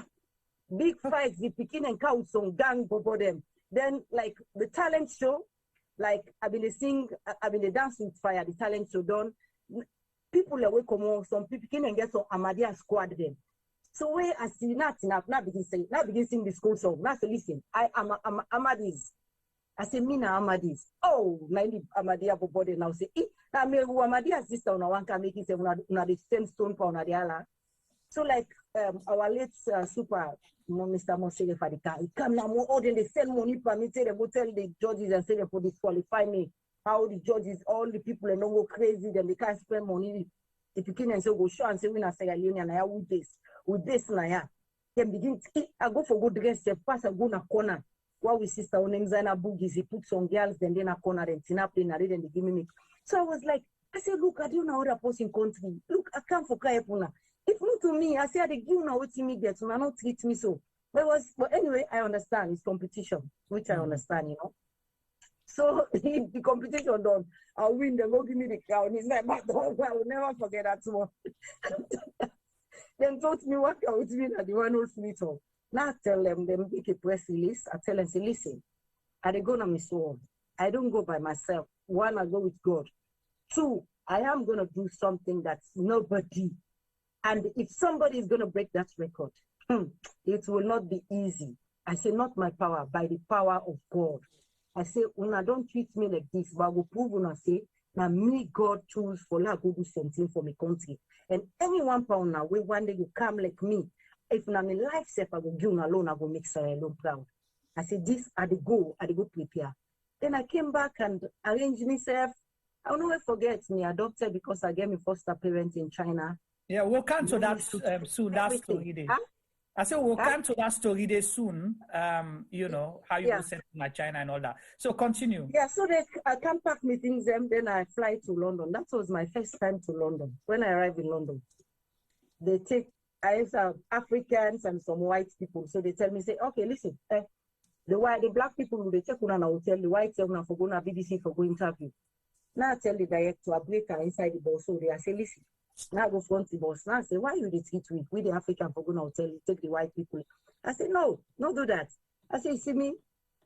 Big fights. The Pekin and cow song gang before them. Then like the talent show, like I've been the dance with fire, the talent show done. People away come on, some people can get some Amadia squad them. So where I see not begin sing the school song. Now say listen, I am Amadis. I say, Mina Amadis. Oh, my Amadia body now say, I mean, Amadia sister on one can make it una the same stone for una. So like our late super, Mr. Monsere Fadika, he come now more order they send money for me, say they go tell the judges and say they for disqualify me. How the judges, all the people and don't go crazy, then they can't spend money. The Pekin and so go show and say we na Sierra Leone and I with this na ya. Then begin I go for good dress, pass I go na corner. While we sister on Zana boogies, he put some girls, then a corner and Tina play and they give me. So I was like, I said, look, I don't know how posting country. Look, I come for Kayapuna. If not to me, I said, they give now what me get, so not treat me so. But anyway, I understand it's competition, which I understand, you know. So the competition done, I'll win, they go give me the crown. It's like, I will never forget that one. Then taught me what I was doing at the one whole fleet of. Now I tell them, they make a press release. I tell them, say, listen, I go to my soul. I don't go by myself. One, I go with God. Two, I am going to do something that's nobody. And if somebody is going to break that record, it will not be easy. I say, not my power, by the power of God. I say, Una, don't treat me like this, but I will prove Una say, now me, God choose for la go do something for my country. And any 1 pound now, one day you come like me. If na my life self, I go give alone, I go make Sierra Leone proud. I said, this, I go prepare. Then I came back and arranged myself. I will never forget me adopted because I gave my foster parent in China. Yeah, we'll come to that soon, that story day. Huh? I said we'll come to that story day soon, you know, how you sent my China and all that. So continue. Yeah, so I come back meeting them, then I fly to London. That was my first time to London. When I arrived in London, I have some Africans and some white people. So they tell me, say, okay, listen, the black people, they check on an hotel, the white tell for going to BBC for going interview. Now I tell the director, I break her inside the bus. So I say, listen, now I go front the bus. Now I say, why you they treat we the African for going to hotel, you take the white people. I say, no, don't do that. I say, see me,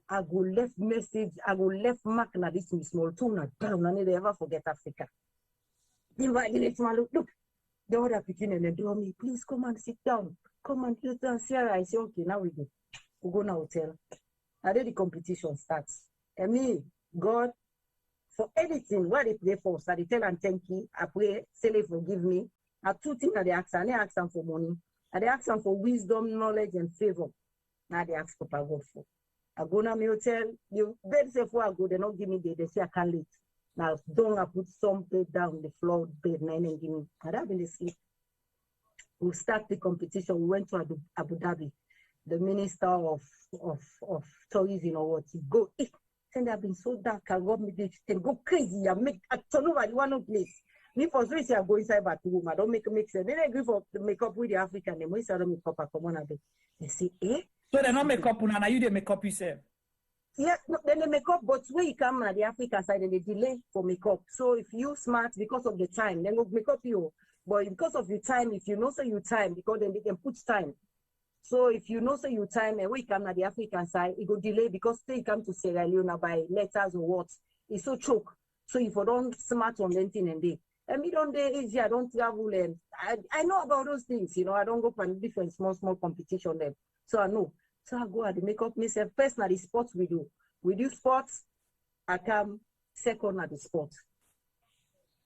I go left message, I go left mark na this small tune down, and they ever forget Africa. Then why did look. The other picking and they draw me, please come and sit down. Come and sit down, Sarah. I say, okay, now we go. We go to hotel. And then the competition starts. And me, God, for anything, what they pray for, so they tell and thank you, I pray, say they forgive me. I two things that they ask, and they ask them for money. And they ask them for wisdom, knowledge, and favor. Now they ask for God for. I go to my hotel, you bed say for I go, they don't give me they say I can't leave. Now don't I put some bed down the floor, bed, and give me. And I've been asleep. We start the competition. We went to Abu Dhabi. The minister of tourism or what, he go, and I've been so dark, I got me they go crazy. I turn over the one place. Me for three I go inside bathroom. I don't make sense. Then I agree for the makeup with the African. They most don't make up. I come on a bit. They say, eh? So they not make up, and you they make up yourself. Yes, no, then they make up, but when you come at the African side, then they delay for makeup. So if you smart because of the time, then go make up you. But because of the time, if you know so you time, because then they can put time. So if you know so you time, and when you come at the African side, it go delay because they come to Sierra Leone by letters or what. It's so choke. So if you don't smart on anything and they. And me don't day easy, I don't travel and I know about those things, you know, I don't go for different small competition then. So I know. So I go at the makeup myself. Personally, sports we do. We do sports, I come second at the sport.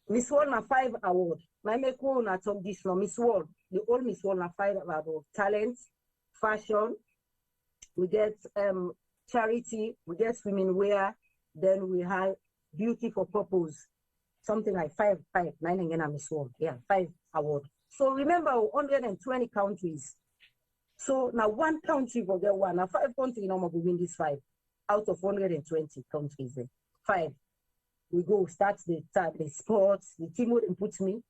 Miss World na 5 awards. My make one at top this now. Miss World. The old Miss World na 5 awards. Talent, fashion, we get charity, we get women wear, then we have beauty for purpose. Something like 5, 9 again at Miss World. Yeah, 5 awards. So remember 120 countries. So now one country will get one. Now 5 countries will win this 5 out of 120 countries. 5. We go start the sports, the team would put me.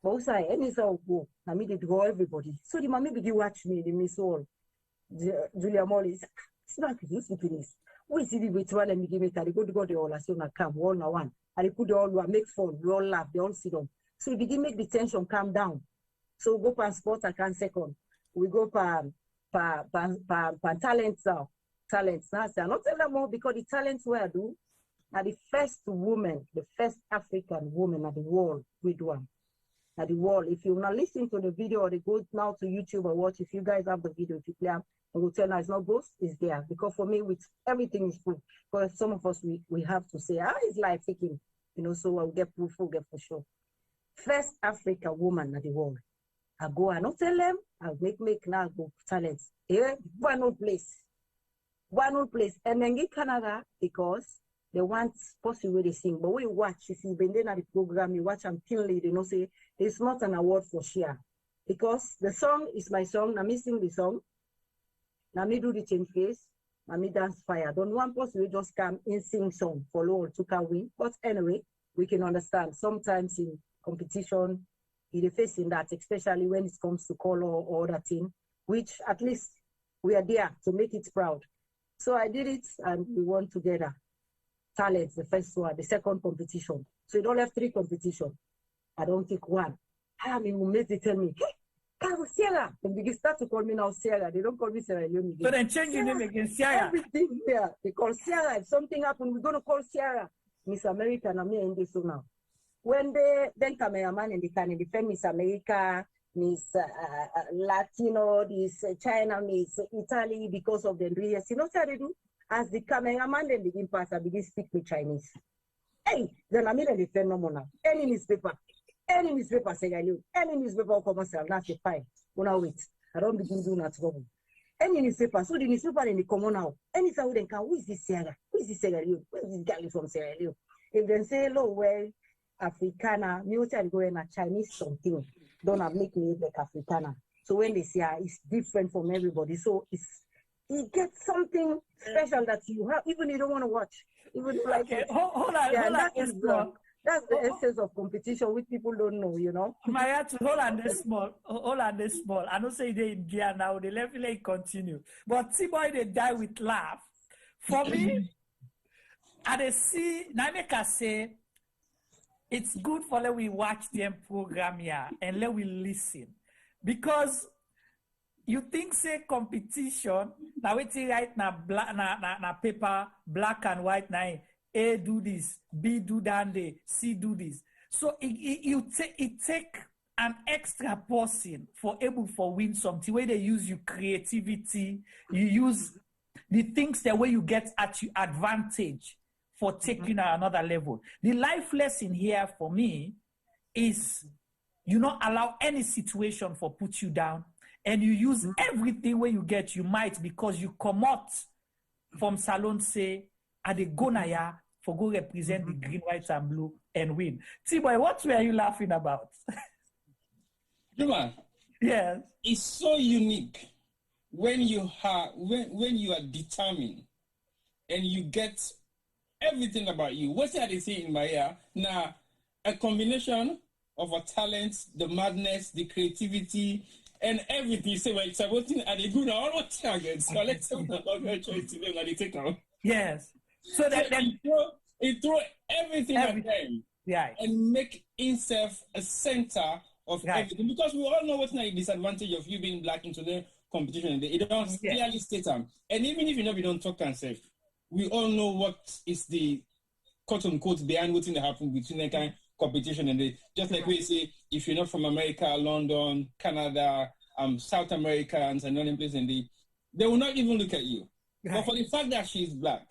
But also any so go. Now me they draw everybody. So the mommy begin watch me, the Miss World. Julia Molly, it's not this this. We see the virtual and give it they go to the all as soon as come one on one. And they put the all make fun, we all laugh, they all sit down. So we begin make the tension calm down. So we go for sports, I can second. We go for talents now. Talents now. So I'm not telling them more because the talents where I do are the first woman, the first African woman at the world with one. At the world. If you're not listening to the video or they go now to YouTube or watch, if you guys have the video, if you play, I will tell you it's not ghost, it's there. Because for me, with everything is proof. Because some of us we have to say, it's life taking, you know, so I'll get proof, we'll get for sure. First African woman at the world. I go and not tell them, I'll make now go talents. Yeah, one old place. And then get Canada because they want possibly they sing. But when you watch, if you've been there at the program, you watch and keenly, they know say it's not an award for share. Because the song is my song, I'm missing the song. Now me do the change face, now me dance fire. Don't one person will just come and sing song for Lord to can win. But anyway, we can understand sometimes in competition, you're facing that, especially when it comes to color or other thing, which at least we are there to make it proud. So I did it and we won together. Talents, the first one, the second competition. So you don't have 3 competitions. I don't take 1. I mean, they tell me, hey, Cargbo Sierra. And they start to call me now Sierra. They don't call me Sierra Leone again. So then change your name again, Sierra. Everything there. They call Sierra. If something happens, we're going to call Sierra. Miss America, and I'm here in this so now. When they then cameraman and they can defend Miss America, Miss Latino, this China, Miss Italy, because of the reasons. You know what they do? As the cameraman then begin pass, I begin speak with Chinese. Hey, then I mean they defend no more now. Any newspaper Sierra Leone, any newspaper commercial, that's the fine. Una wait. I don't begin doing that trouble. Any newspaper, so the newspaper then they come on now. Any time they can, who is this Sierra? Who is this Sierra Leone? Where is this guy from Sierra Leone? If they say, hello, well, Africana, me also go in a Chinese something. Don't have make me like Africana. So when they say it's different from everybody, so you get something special that you have, even you don't want to watch. Even like okay, hold on, that's the essence of competition, which people don't know, you know. Mariatu, hold on this small. I don't say they in gear now, they let me continue. But see boy, they die with laugh. For me, and they see, now make us say, it's good for let we watch them program here and let we listen. Because you think say competition, now we see right now na paper, black and white now, A do this, B do that day, C do this. So it take an extra person for able for win something where they use your creativity, you use the things that way you get at your advantage. for taking another level. The life lesson here for me is you not allow any situation for put you down, and you use everything where you get, you might, because you come out from Salon say, at the go naya for go represent the green, white, and blue and win. T-Boy, what were you laughing about? Juma, yes. It's so unique when you are determined and you get everything about you. What's that they say in my ear? Now, a combination of a talent, the madness, the creativity, and everything. You say, well, it's about thing and they do now all targets. So let's say we're choice to them and they take out. Yes. So that then it throw everything at them. Yeah. And make himself a center of everything. Because we all know what's the disadvantage of you being black into the competition. It don't clearly state them. And even if you know we don't talk and say, we all know what is the quote unquote behind what's going to happen between the kind of competition and just like we say, if you're not from America, London, Canada, South Americans and other places, and they will not even look at you. But for the fact that she's black,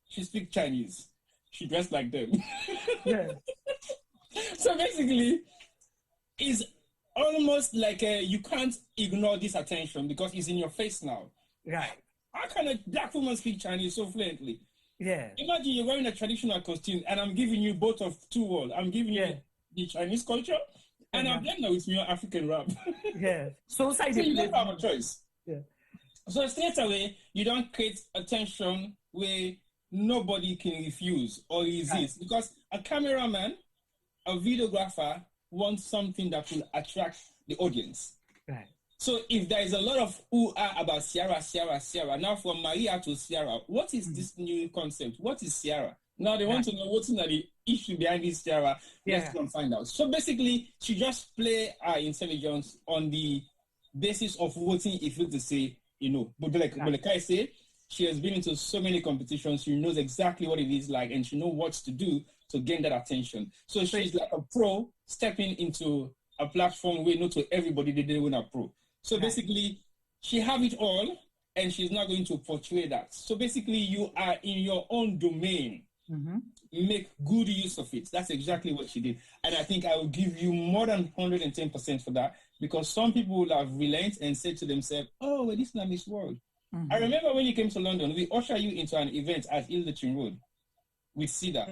she speaks Chinese, she dressed like them. Yeah. So basically, it's almost like you can't ignore this attention because it's in your face now. Right. How can a black woman speak Chinese so fluently? Yeah. Imagine you're wearing a traditional costume and I'm giving you both of two worlds. I'm giving you the Chinese culture and I'm blending with your African rap. Yeah. So you don't have a choice. Yeah. So straight away, you don't create attention where nobody can refuse or resist. Because a cameraman, a videographer wants something that will attract the audience. Right. So if there is a lot of ooh-ah about Sierra, now from Maria to Sierra, what is this new concept? What is Sierra? Now they want to know what's the issue behind this Sierra. Let's go and find out. So basically, she just play her intelligence on the basis of voting if you to say, you know. But like I say, she has been into so many competitions. She knows exactly what it is like and she knows what to do to gain that attention. So she's like a pro stepping into a platform where not to everybody they win a pro. So basically, she have it all, and she's not going to portray that. So basically, you are in your own domain. Make good use of it. That's exactly what she did. And I think I will give you more than 110% for that, because some people will have relented and said to themselves, oh, well, this is not Miss World. I remember when you came to London, we ushered you into an event at Ilderton Road with Cedar.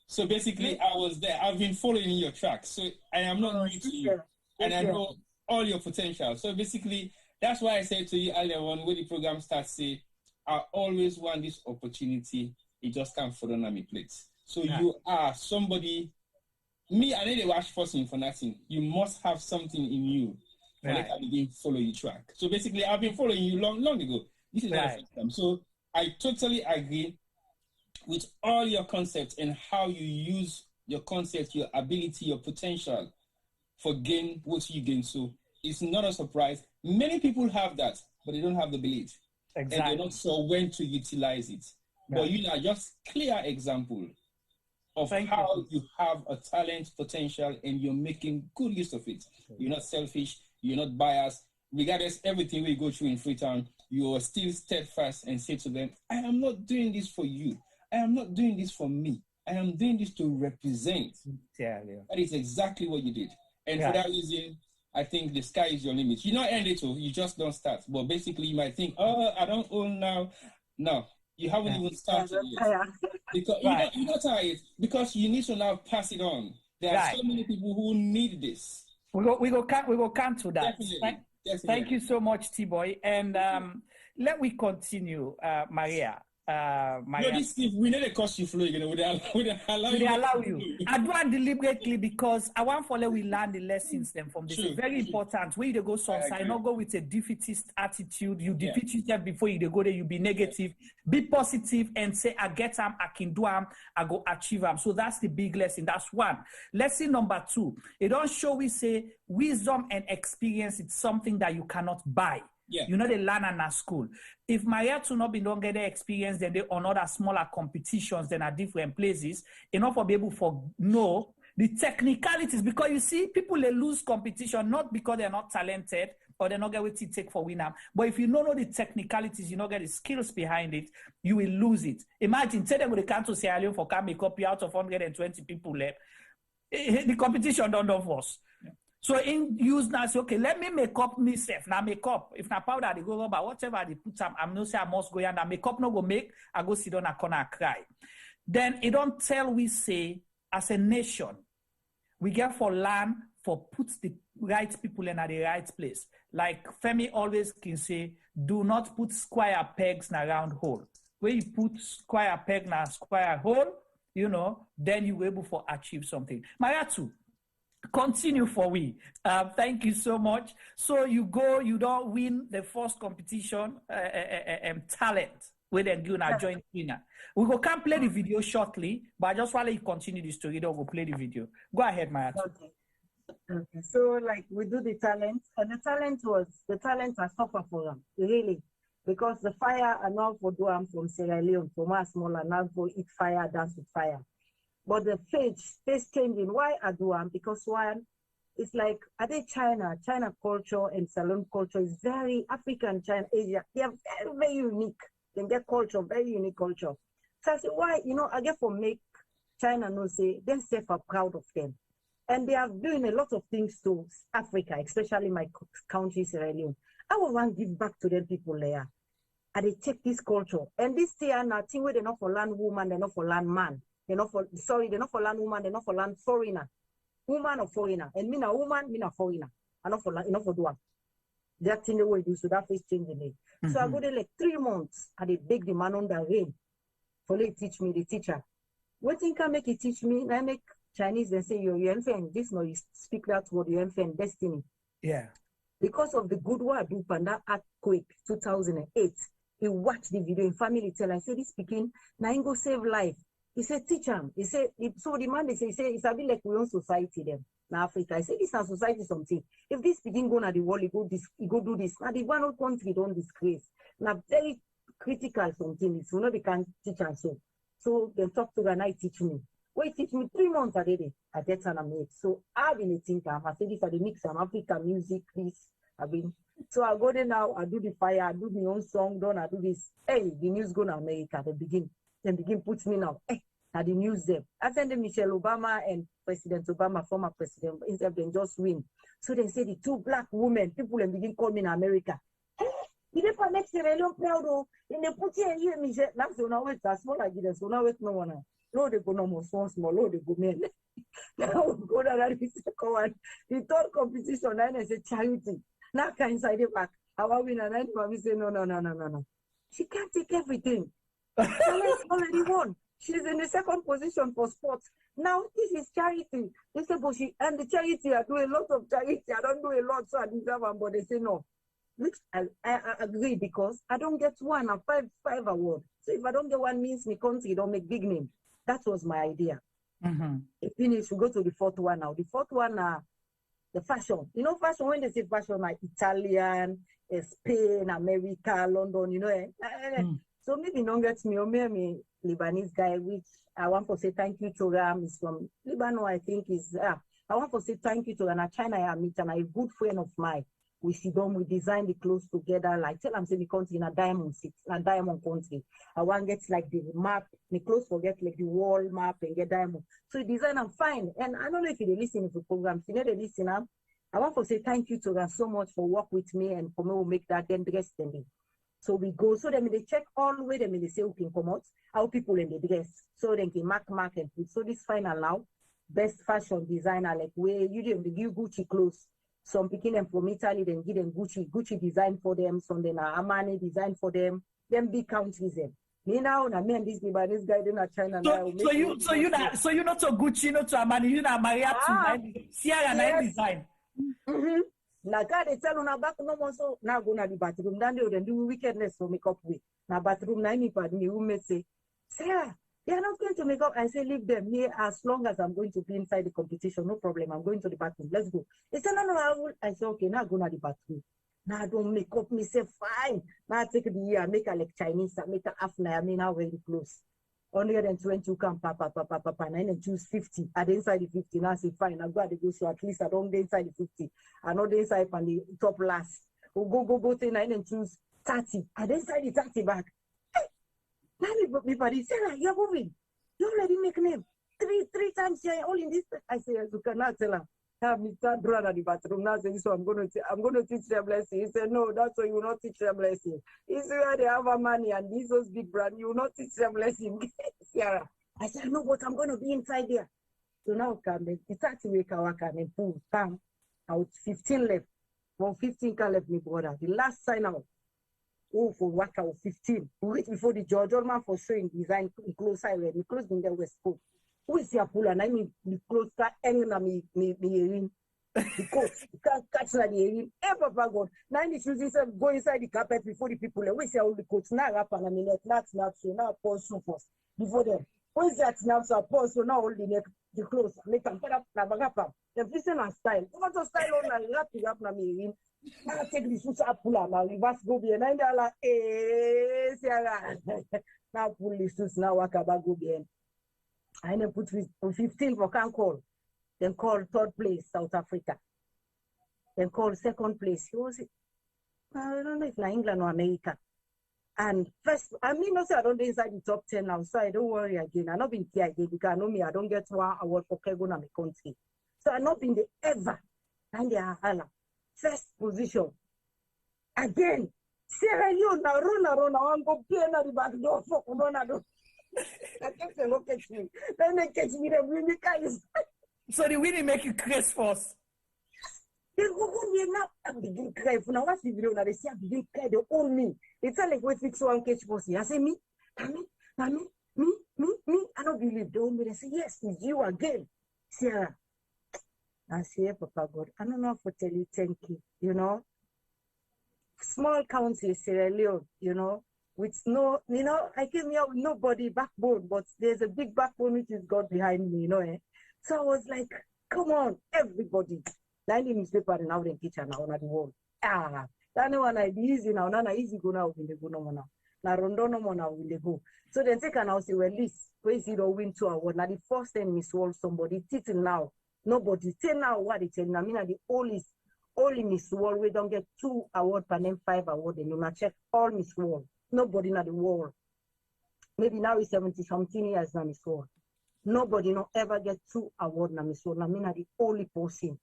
So basically, I was there. I've been following your track. So I am not new to you. And I know all your potential. So basically, that's why I said to you earlier on when the program starts, say, I always want this opportunity. It just can't fall on my plate. So you are somebody, me, I need to watch person for nothing. You must have something in you. And I begin to follow your track. So basically, I've been following you long ago. This is not the first time. So I totally agree with all your concepts and how you use your concept, your ability, your potential for gain what you gain. So it's not a surprise. Many people have that, but they don't have the belief. Exactly. And they're not sure when to utilize it. But you are just clear example of how you have a talent, potential, and you're making good use of it. You're not selfish, you're not biased. Regardless everything we go through in Freetown, you are still steadfast and say to them, I am not doing this for you. I am not doing this for me. I am doing this to represent. That is exactly what you did. And for that reason, I think the sky is your limit. You not end it, you just don't start. But basically, you might think, oh, I don't own now. No, you haven't even started yet. Because you're not tired, because you need to now pass it on. There are so many people who need this. We go come to that. Definitely. Thank you so much, T-Boy. And let me continue, Maria. We need a cost you flow, we allow you. I do it deliberately because I want for we learn the lessons then from this. It's very important. Where you go sometimes, not go with a defeatist attitude. You defeat yourself before you go there, you be negative. Be positive and say, I get them, I can do them, I go achieve them. So that's the big lesson. That's one. Lesson number two, it don't show we say wisdom and experience, it's something that you cannot buy. You know, they learn in school. If Mariatu not be don't get the experience, then they on other smaller competitions, then at different places, enough for be able to know the technicalities. Because you see, people they lose competition not because they're not talented, or they not get what it take for win. But if you don't know the technicalities, you don't get the skills behind it, you will lose it. Imagine, say them with the come to Sierra Leone for can make up out of 120 people left. The competition don't know us. So in use now, say, okay, let me make up myself. Now make up. If na powder they go rubber, whatever they put some, I'm not say I must go and that make up no go make, I go sit down a corner and cry. Then it don't tell we say as a nation, we get for land for put the right people in at the right place. Like Femi always can say, do not put square pegs in a round hole. When you put square peg in a square hole, you know, then you will able to achieve something. Mariatu, continue for we. Thank you so much. So you go, you don't win the first competition, talent, where they do not join winner. We go can play the video shortly, but just while you continue the story, don't go play the video. Go ahead, Mariatu. Okay. So like we do the talent, and the talent are suffer for them, really. Because the fire are now for do from Sierra Leone, from us smaller, now for eat fire, dance with fire. But the face changing. Why I do them? Because one, it's like I think China culture and Salon culture is very African, China, Asia. They are very, very unique. They get culture, very unique culture. So I say, why, you know, I get for make China know say themselves are proud of them. And they are doing a lot of things to Africa, especially my country, Sierra Leone. I will want to give back to them people there. And they take this culture. And this thing where they're not for land woman, they're not for land man. They're not for land woman, they're not for land foreigner. Woman or foreigner. And me na woman, me na foreigner. I'm not for land, not for doing. That thing the way do, so that face changing it. So I go there like 3 months and they beg the man on the rain. For they teach me, the teacher. What thing can make it teach me? I make Chinese and say you're infant. This no, you speak that word, your infant destiny. Yeah. Because of the good work do and that earthquake 2008. He watched the video in family tell. I said, this speaking, now he go save life. He said, teach him. He said, so the man, he said, it's a bit like we own society them. Now Africa. I said, this is society something. If this begin going at the world, he go do this. Now the one whole country don't disgrace. Now very critical something. It's they can teach and so. So they talk to and I teach me. Wait, teach me 3 months a day. I get an amazing. So I've been a thinker. I say this are the mix of African music, this. So I go there now, I do the fire, I do my own song, done, I do this. Hey, the news go to America, they begin put me now. Hey, the news them. I send them Michelle Obama and President Obama, former president, instead of them just win. So they say the 2 black women, people and begin call me in America. Hey, you never make Sierra Leone proud though. And they put you here, Michelle. Now so now wait, that's small like this. So now wait no one. No, they go no more small, no, they go men. Now go down the second one. The third competition, then I say charity. Now can inside the back. I want win and then mommy say no. She can't take everything. Charlotte's already won. She's in the second position for sports. Now this is charity. They say, but and the charity, I do a lot of charity. I don't do a lot, so I deserve one. But they say no. Which I agree because I don't get one and five award. So if I don't get one, means my country don't make big name. That was my idea. If finish, we go to the 4th one now. The 4th one the fashion. You know, fashion, when they say fashion, like Italian, Spain, America, London, you know. So maybe don't get me, or me Lebanese guy, which I want to say thank you to him. He's from Lebanon, I think is. I want to say thank you to him. China, I meet and a good friend of mine. We sit down, we design the clothes together. Like tell them, say the country in a diamond country. I want get like the map, the clothes forget like the wall map and get diamond. So you design them fine. And I don't know if you listen to the program. If you know they listen, I want to say thank you to them so much for work with me and for me to make that then dress them. So we go, so then they check all the way, then they say who can come out, how people in the dress. So they can mark and put. So this final now, best fashion designer, like where you give Gucci clothes. Some picking them from Italy, then give them Gucci design for them, some then Armani design for them big countries them. Me now, me and this guy then at China now. So you not to Gucci, not to Armani, you not Mariatu, Sierra Leone design. Like they tell on back no more so now go na the bathroom. Then they do wickedness for makeup with. Na bathroom na me pad me roommate say, Sarah, they are not going to make up. I say, leave them here as long as I'm going to be inside the competition. No problem. I'm going to the bathroom. Let's go. They said, no. I said, okay, now go to the bathroom. Now I don't make up. Me say, fine. Now I take the year, make her like Chinese. I make her half now. I mean, now very close. 120 you come, papa, and then choose 50. At the inside the 50, now I say, fine, I got to go, so at least I don't get inside the 50. I know the inside on the top last. We'll go, say, and then choose 30. At the inside the 30 back. Hey, now me buddy, Sarah, you're moving. You already make name. Three times here, all in this. I say, you cannot tell her. Have me start run at the bathroom now, saying, so I'm going to teach them blessing. He said, no, that's why you will not teach them blessing. He said, where they have a money and these those big brand, you will not teach them blessing. Sierra. I said, no, but I'm going to be inside there. So now come the 30 week I work and boom, bam, out 15 left. From 15 can left me brother. The last sign out. Oh, for work out 15. We wait before the judge, all man for showing design close I read. Me close in the West Coast. Who is your pool and I mean the close car hanging on me earring. The coat, you can't catch that earring. Hey, Papa God. Now the shoes inside, go inside the carpet before the people. We say all the coats now wrap on a minute, not so now pause so first. Before them. When is that now so pause so now all the neck, the clothes, make them put up na bagapa. The listen and style. What to style on and wrap na me earring. Now take the shoes up pull up now reverse go behind and like Sierra. Now pull the shoes now walk about go behind. I then put 15 for can call. Then call third place, South Africa. Then call second place. Who was it? I don't know if it's England or America. And first, I mean, I don't do inside the top 10 now, so I don't worry again. I've not been here again because I know me, I don't get one award for Kargbo in my country. So I've not been there ever. And they are first position. Again, Sierra Leone, now run, I want to go play at the back door for Ronaldo. I kept saying, look catch me. Then they catch me, they bring the guys. So the winning make you crazy first. They go now. I begin cry. For now, what's the video? Now they say I begin cry. They own me. They tell like wait fix one catch pussy. I say me. I don't believe they own me. They say yes, it's you again, Sierra. I say, Papa God, I don't know how to tell you thank you. You know, small country Sierra Leone. You know. With no, you know, I came here with nobody backbone, but there's a big backbone which is God behind me, you know. So I was like, come on, everybody. Now the newspaper now in the kitchen now on the wall. That one I be easy now. Now easy go now when they go no more now. Now rondo no more now when they go. So then take an house well list. Where is it or win 2 awards? Now the first time Miss World somebody till now. Nobody tell now what they tell. I mean the only Miss World we don't get 2 awards and then 5 awards. Then you must check all Miss World. Nobody in the world. Maybe now it's 70-something years now, Miss World. Nobody no ever get 2 awards now, Miss World. I mean, the only person.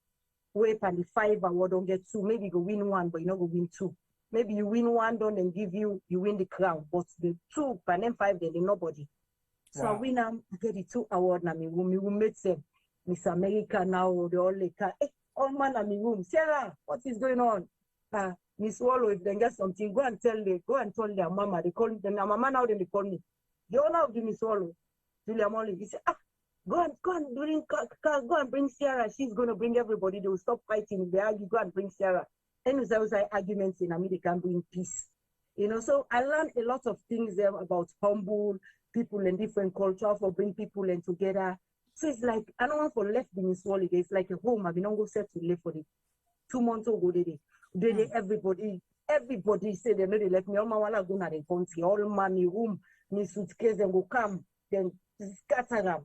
Wait and the 5 award don't get 2. Maybe you go win 1, but you not go win 2. Maybe you win 1, don't then give you win the crown. But the 2 and then 5, then nobody. So I win I get the 2 awards now. Me will make them Miss America now. The only car. Hey, all man in my room. Sarah, what is going on? Miss Wallow, if they get something, go and tell their mama. They call them. Their mama now, then they call me. The owner of the Miss Wallow, Julia Molly, he said, go and bring Sierra. She's going to bring everybody. They will stop fighting. They argue, go and bring Sierra. And there was arguments in America, they can bring peace. You know, so I learned a lot of things there about humble people and different culture for bring people in together. So it's like, I don't want to left the Miss Wallow. It's like a home. I've been on go set to live for the 2 months ago. Everybody say they know they let me. All my wala go na the country. All my room, me suitcase and go come. Then scatter them.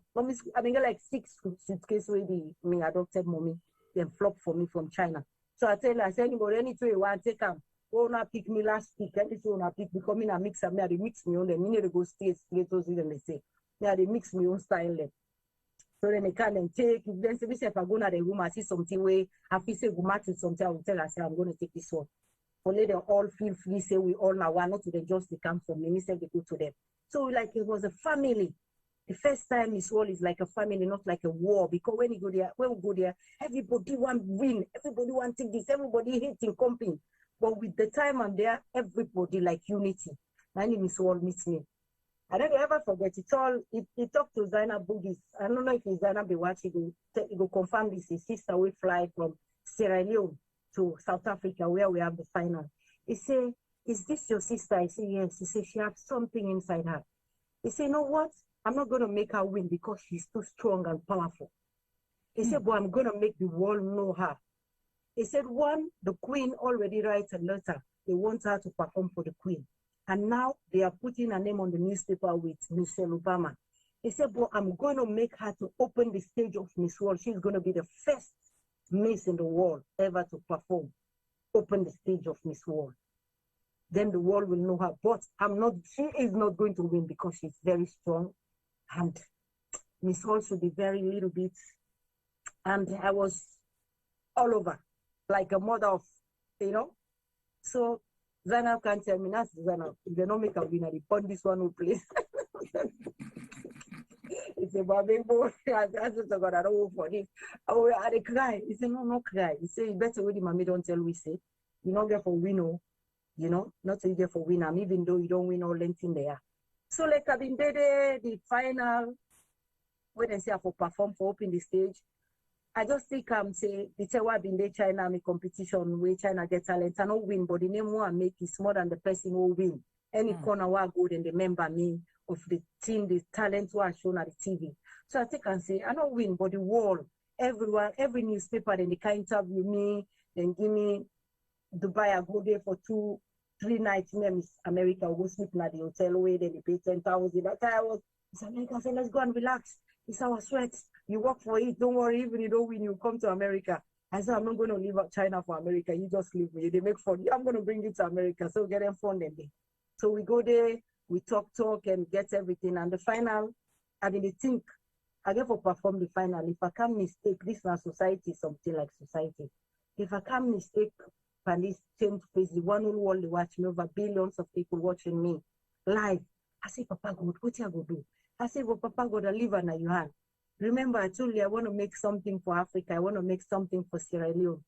I mean, like 6 suitcases with me adopted mommy. Then flop for me from China. So I tell her, I say anybody, anything you want take them. Oh, na pick me last week. Anything you want pick because me na mix them. Me they mix me on them. Me need to go straight to them. They say, me they mix me on style them. So then they can then take. Then say, if I go to the room, I see something where I feel say go match with something. I will tell her, I say I'm going to take this one. For let them all feel free. Say we all now want not to them just they come from me. Me say they go to them. So like it was a family. The first time Miss World is like a family, not like a war. Because when we go there, everybody want win. Everybody want take this. Everybody hating company. But with the time I'm there, everybody like unity. My name Miss World meets me. I never ever forget it. He talked to Zainab Bugis. I don't know if it's Zainab Bewatch. He go confirm this. His sister will fly from Sierra Leone to South Africa where we have the final. He say, "Is this your sister?" I say, "Yes." He say, "She has something inside her." He say, "You know what? I'm not going to make her win because she's too strong and powerful." He said, "But I'm going to make the world know her." He said, "One, the queen already writes a letter. They want her to perform for the queen. And now they are putting her name on the newspaper with Michelle Obama. He said, but I'm going to make her to open the stage of Miss World. She's going to be the first Miss in the world ever to perform, open the stage of Miss World. Then the world will know her. But she is not going to win because she's very strong. And Miss World should be very little bit. And I was all over, like a mother of, So Zainab can't tell me, that's Zainab. If they don't make a winner, they put this one who plays. It's a baby boy. I just got a roll for this. Oh, I cry. He said, no cry. He said, you better with the mommy don't tell we say. You don't get for win, not so you get for win. Even though you don't win all length in there. So like I've been there, the final, when I say I for perform for open the stage, I just think say the tell I've been there China me competition where China get talent and not win, but the name one make is more than the person who win. Any corner where I go, then they remember me of the team, the talent who are shown at the TV. So I think I say I don't win, but the world, everyone, every newspaper, then they can interview me, then give me Dubai. I go there for 2-3 nights. Miss America, I go sleep in the hotel away, then they pay 10,000. That time I was America. I said, let's go and relax. It's our sweat. You work for it. Don't worry. Even if you don't win, you come to America. I said, I'm not going to leave China for America. You just leave me. They make fun. I'm going to bring you to America. So get them fun then. So we go there, we talk, and get everything. And the final, I mean, I get to perform the final. If I can't mistake, this is society, something like society. If I can't mistake, and this change face, the one who want to watch me, over billions of people watching me live. I say, Papa God, what you going to do? I say, well, Papa God, I live under your hand. Remember, I told you I want to make something for Africa. I want to make something for Sierra Leone.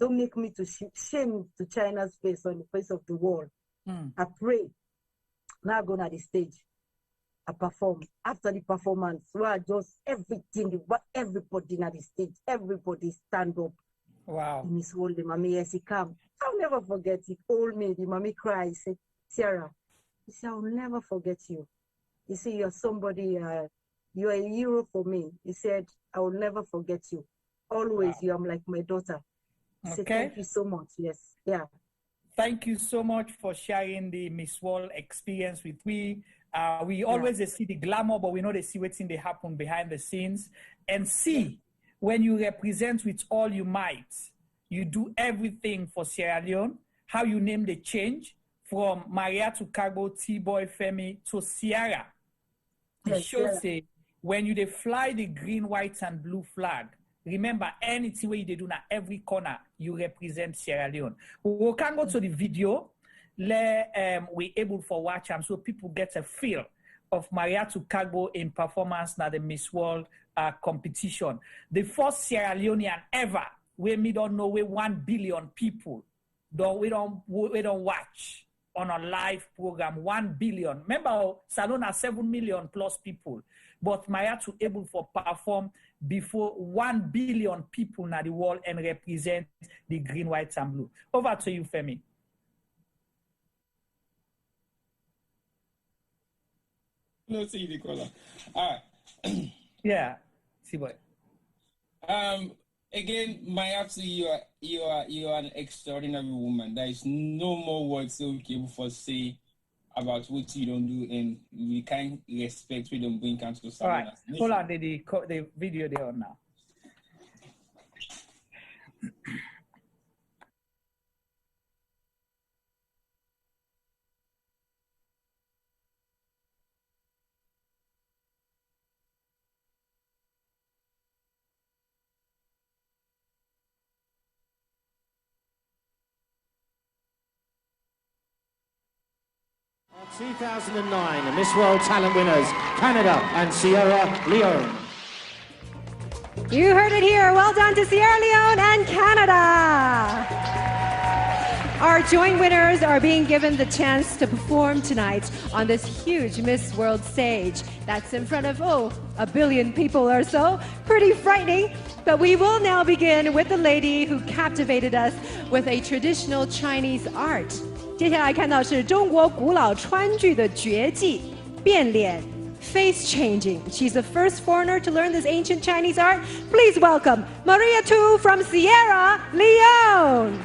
Don't make me to shame to China's face on the face of the world. I pray. Now I go to the stage. I perform. After the performance, where just everything, everybody at the stage, everybody stand up. Wow. Miss World, the mommy, yes, he come. I'll never forget it. Hold me, the mommy cry. He said, Sierra, he said, I'll never forget you. He said, you're somebody, you're a hero for me. He said, I will never forget you. Always, you are like my daughter. He said, thank you so much. Yes, yeah. Thank you so much for sharing the Miss World experience with me. We always see the glamour, but we know they see what's in the happen behind the scenes. And see, when you represent with all your might, you do everything for Sierra Leone, how you name the change from Mariatu Kargbo, T-Boy, Femi to Sierra. It shows when you fly the green, white, and blue flag, remember anything where you do now, every corner, you represent Sierra Leone. We can go to the video, we're able for watch them so people get a feel of Mariatu Kargbo in performance now the Miss World competition. The first Sierra Leonean ever, where we don't know where 1 billion people, we don't watch on a live program, 1 billion. Remember, Salon has 7 million plus people, but Mariatu able for perform before 1 billion people in the world and represent the green, white, and blue. Over to you, Femi. No, see the color. All right. Yeah, see boy. Again, Mariatu, you are an extraordinary woman. There is no more words so we can for say about what you don't do, and we can't respect we don't bring country to someone. All right, hold on the video there on now. Our 2009 Miss World Talent winners, Canada and Sierra Leone. You heard it here. Well done to Sierra Leone and Canada. Our joint winners are being given the chance to perform tonight on this huge Miss World stage. That's in front of, 1 billion people or so. Pretty frightening. But we will now begin with the lady who captivated us with a traditional Chinese art. 接下来看到是中国古老川剧的绝技变脸 face changing. She's the first foreigner to learn this ancient Chinese art. Please welcome Mariatu from Sierra Leone.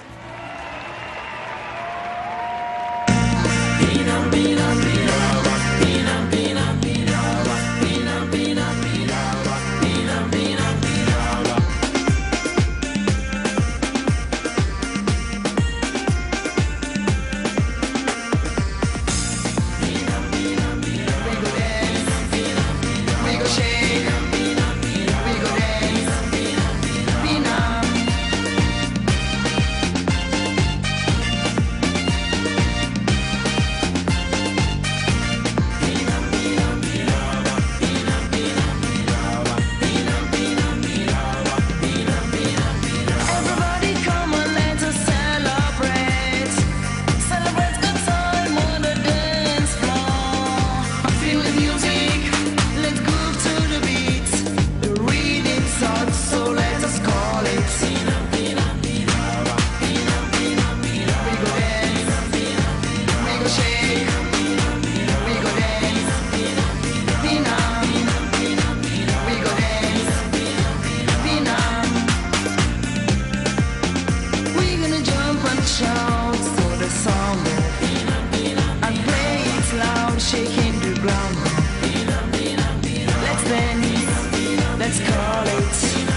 it.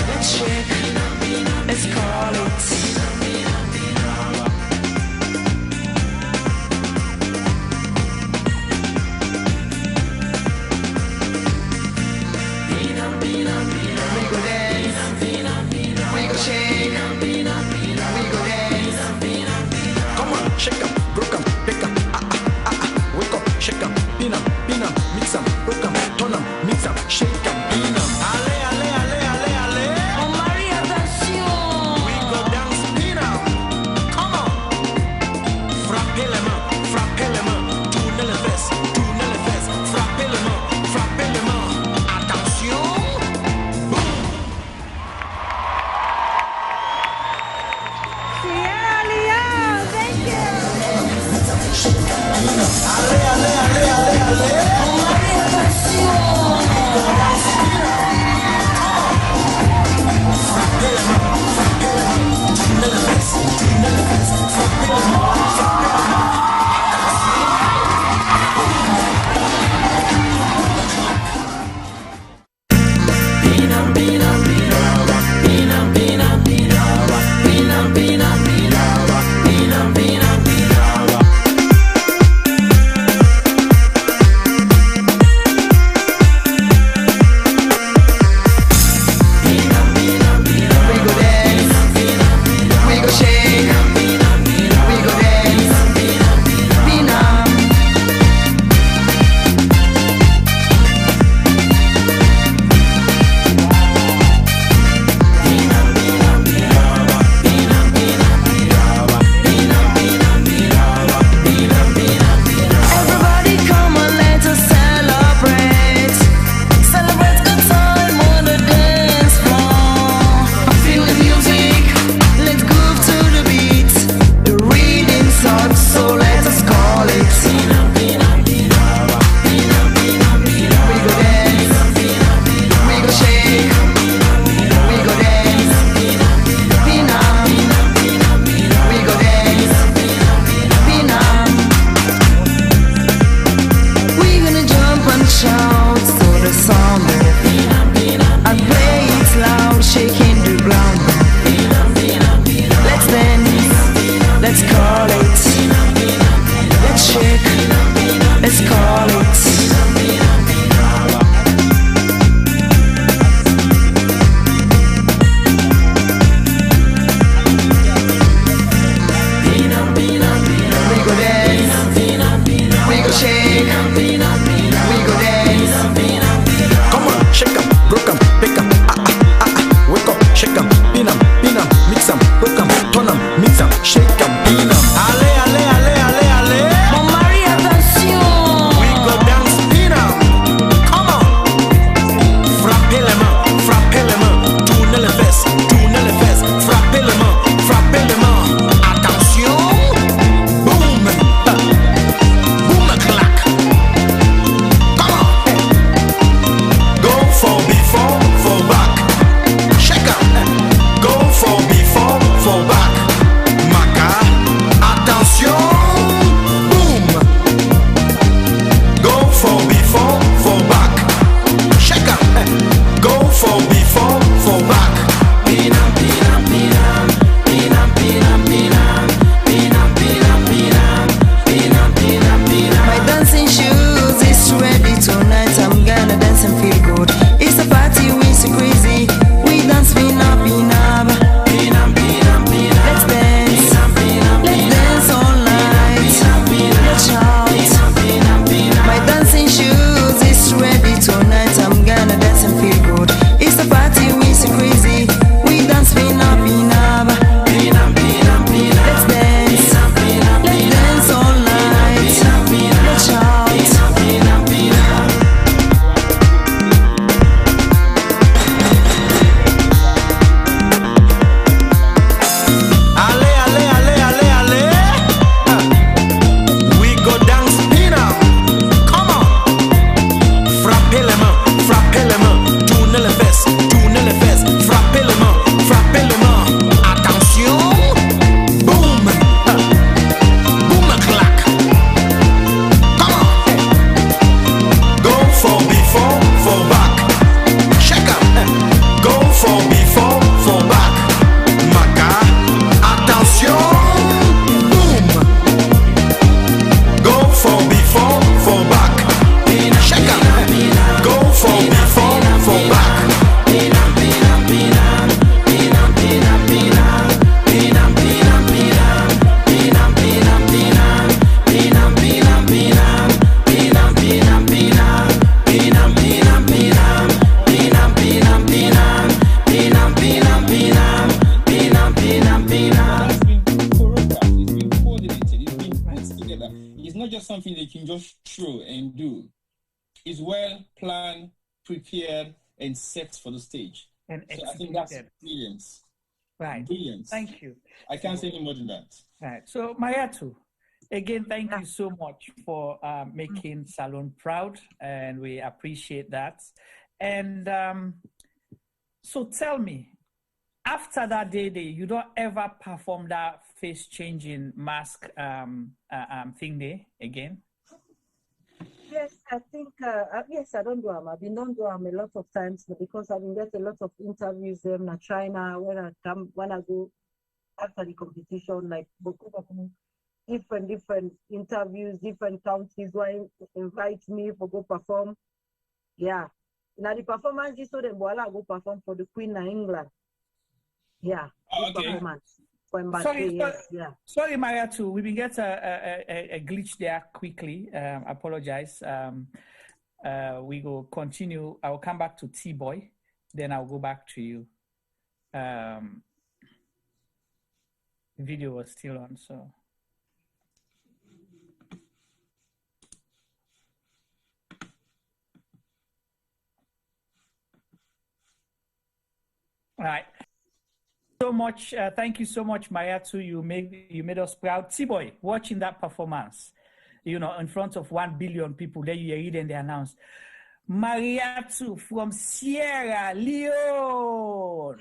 Let's shake. Let's call it. We go dance. We go shake. We go dance. Come on, shake 'em, broke 'em, pick 'em, wake up, shake 'em, pin 'em, mix 'em, broke 'em, turn 'em, mix 'em, shake 'em, pin 'em. Ale, ale, ale, ale, ale. Oh Maria, attention. We go dance, pin 'em. Come on. Frappez les mains, tournez les fesses, frappez les mains. Attention. Sierra Leone, thank you. Ale, ale, ale, ale, ale. Oh Maria, attention. Frappez les mains, tournez les fesses, frappez les mains. It's the can just throw and do. It's well planned, prepared, and set for the stage. And so I think that's brilliance. Right. Brilliance. Thank you. I can't say any more than that. Right. So Mariatu, again, thank you so much for making Salone proud, and we appreciate that. And so tell me, after that day, you don't ever perform that face-changing mask thing there again? Yes, I think, yes, I don't do them. I've been done do them a lot of times because I've been getting a lot of interviews in China when I go after the competition, like different interviews, different countries where invite me for go perform. Yeah. Now the performance is so the Bola go perform for the Queen of England. Yeah. Performance. Sorry, Mariatu, we will get a glitch there quickly. Apologize. We will continue. I will come back to T-Boy, then I'll go back to you. Video was still on, so. All right. So much. Thank you so much, Mariatu. You made us proud. T-Boy, watching that performance, you know, in front of 1 billion people, then you read and they announce, Mariatu from Sierra Leone.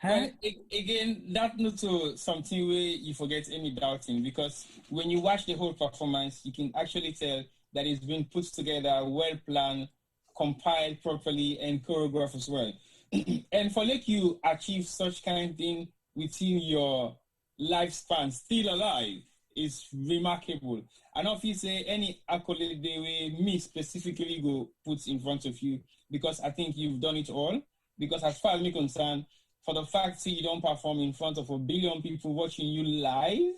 Huh? Again, that's not something where you forget any doubting, because when you watch the whole performance, you can actually tell that it's been put together, well planned, compiled properly, and choreographed as well. And for like you achieve such kind of thing within your lifespan, still alive, is remarkable. I don't know if you say any accolade they will me specifically go put in front of you, because I think you've done it all. Because as far as me concerned, for the fact that you don't perform in front of 1 billion people watching you live,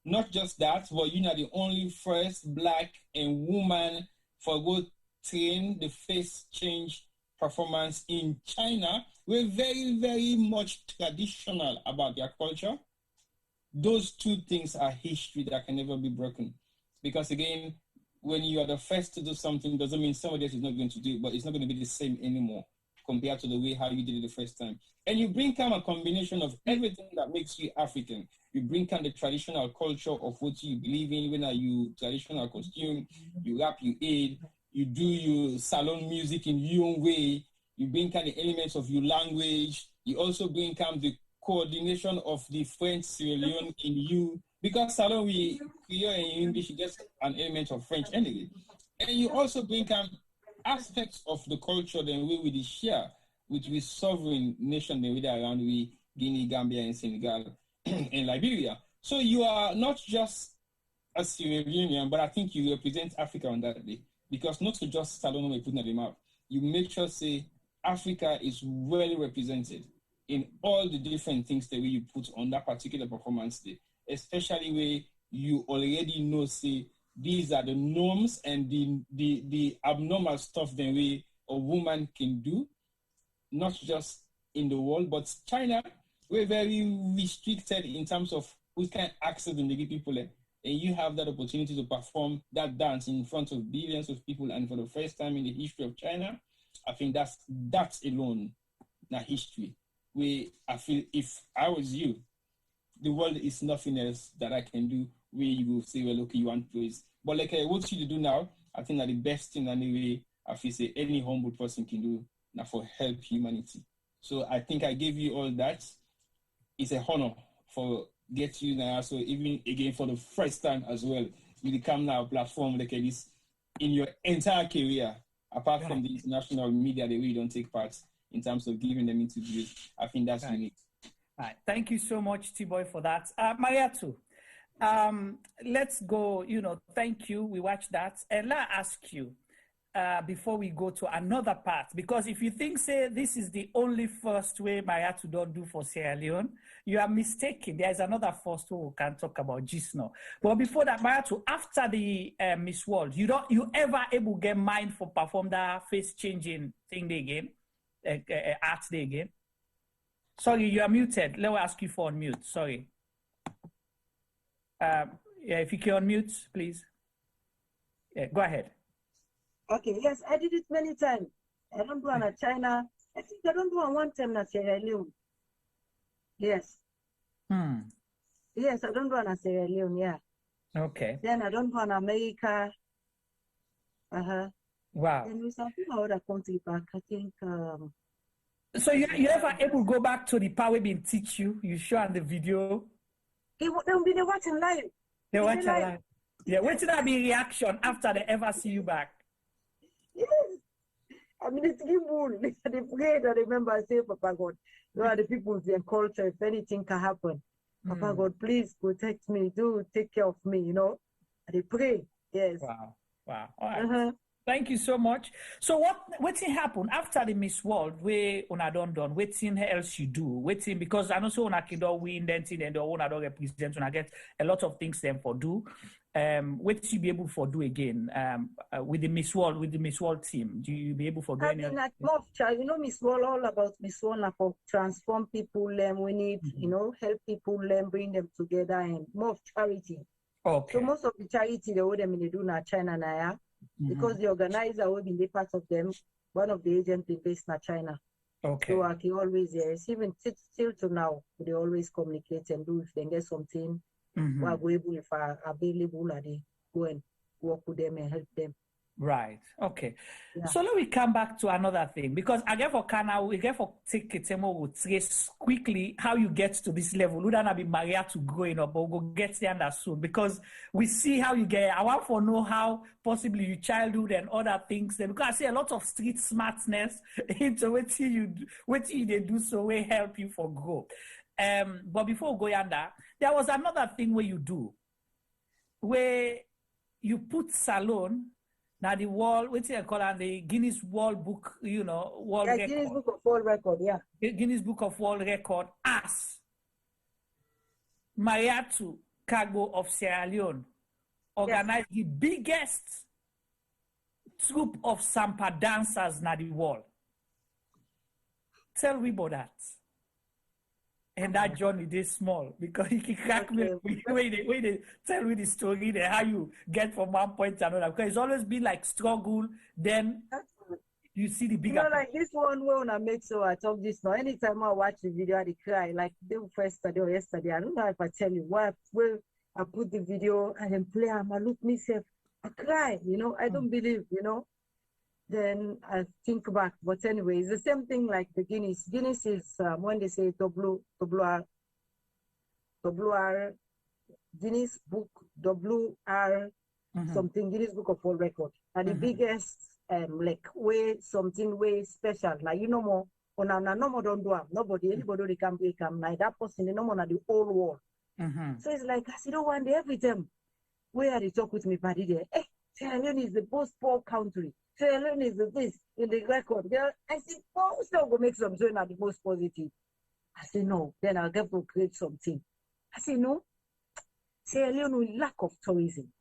not just that, but you're not the only first Black and woman for go train the face change performance in China. We're very, very much traditional about their culture. Those two things are history that can never be broken. Because again, when you are the first to do something, doesn't mean somebody else is not going to do it, but it's not going to be the same anymore compared to the way how you did it the first time. And you bring kind of a combination of everything that makes you African. You bring kind of the traditional culture of what you believe in, when are you traditional costume, you rap, you aid, you do your salon music in your own way, you bring kind of elements of your language, you also bring kind of the coordination of the French Sierra Leone in you, because salon we hear in English, just an element of French anyway. And you also bring kind of aspects of the culture the way we share, which we sovereign nation the way around we Guinea, Gambia, and Senegal, and Liberia. So you are not just a Sierra Leonean, but I think you represent Africa on that day. Because not to just salon we put in the map, you make sure say Africa is well represented in all the different things that you put on that particular performance day, especially where you already know say these are the norms and the abnormal stuff the way a woman can do, not just in the world, but China, we're very restricted in terms of who can access the Negi people. And you have that opportunity to perform that dance in front of billions of people, and for the first time in the history of China, I think that's alone not history. I feel if I was you, the world is nothing else that I can do where you will say, well, okay, you want praise. But like what you do now, I think that the best thing anyway, I feel say any humble person can do now for help humanity. So I think I gave you all that. It's a honor for get you now. So even again for the first time as well, you come now a platform like this in your entire career, apart from the international media, the way you don't take part in terms of giving them interviews. I think that's unique. All right. Thank you so much, T-Boy, for that. Mariatu, let's go, thank you. We watched that. And let me ask you, before we go to another part, because if you think, say, this is the only first way Mariatu don't do for Sierra Leone, you are mistaken. There is another first way we can talk about just now. But before that, Mariatu, after the Miss World, you ever able get mind for perform that face-changing thing again, art day again? Sorry, you are muted. Let me ask you for unmute. Sorry. Yeah, if you can unmute, please. Yeah, go ahead. Okay, yes, I did it many times. I don't do one at China. I think I don't do one time at Sierra Leone. Yes. Yes, I don't do one at Sierra Leone, yeah. Okay. Then I don't do one America. Wow. Then we something other country back, I think. So you ever able to go back to the power being teach you? You show on the video? They'll be watching live. They watch live. Yeah, wait till that be reaction after they ever see you back. Yes. I mean, it's evil. They pray that remember I say, Papa God, you are the people's their culture. If anything can happen, Papa God, please protect me. Do take care of me, you know. They pray. Yes. Wow. Wow. All right. Thank you so much. So what happened after the Miss World? Where una done? What else you do? Waiting because I know so una can do win then and the una don't represent una get a lot of things them for do. What you be able for do again with the Miss World team? Do you be able for do any? Like more child, you know, Miss World all about Miss World for transform people. We need you know help people. Bring them together and more of charity. Okay. So most of the charity they would them in do na China na because the organizer will be part of them. One of the agents is based in China. Okay. So he always even still to now they always communicate and do if they get something. We are able if are available and they go and work with them and help them. Right. Okay. Yeah. So let me come back to another thing because I get for Kana, we get for take it will trace quickly how you get to this level. We don't have be Mariatu growing up, but we'll get there soon because we see how you get. I want to know how possibly your childhood and other things. Then because I see a lot of street smartness into what you do so we help you for grow. But before we go yonder, there was another thing where you do where you put salon. Now the wall, what's it called? And the Guinness World Book, you know, World Record. Guinness Book of World Record, yeah. Guinness Book of World Record as Mariatu Kargbo of Sierra Leone organized the biggest troupe of Sampa dancers in the world. Tell me about that. And that journey is small because he can crack me when they tell me the story, the how you get from one point to another. Because it's always been like struggle, then you see the bigger. You know, like this one when I make so I talk this now. Anytime I watch the video, I cry. Like the first day or yesterday, I don't know if I tell you where I put the video and then play. I look myself, I cry. You know, I don't believe. You know. Then I think back, but anyway, it's the same thing like the Guinness. Guinness is when they say WR, Guinness Book, WR, something, Guinness Book of World Record. And the biggest, like, way, something way special. Like, you know more, no more don't do it. Anybody can be like that person, no more the whole world. So it's like, I see, one day, every time, where they talk with me, buddy, there, hey, Sierra Leone is the most poor country. Sierra Leone is this in the record. I said, oh, still go make some zone at the most positive. I said, no, then I'll get to create something. I said, no, Sierra Leone will lack of tourism.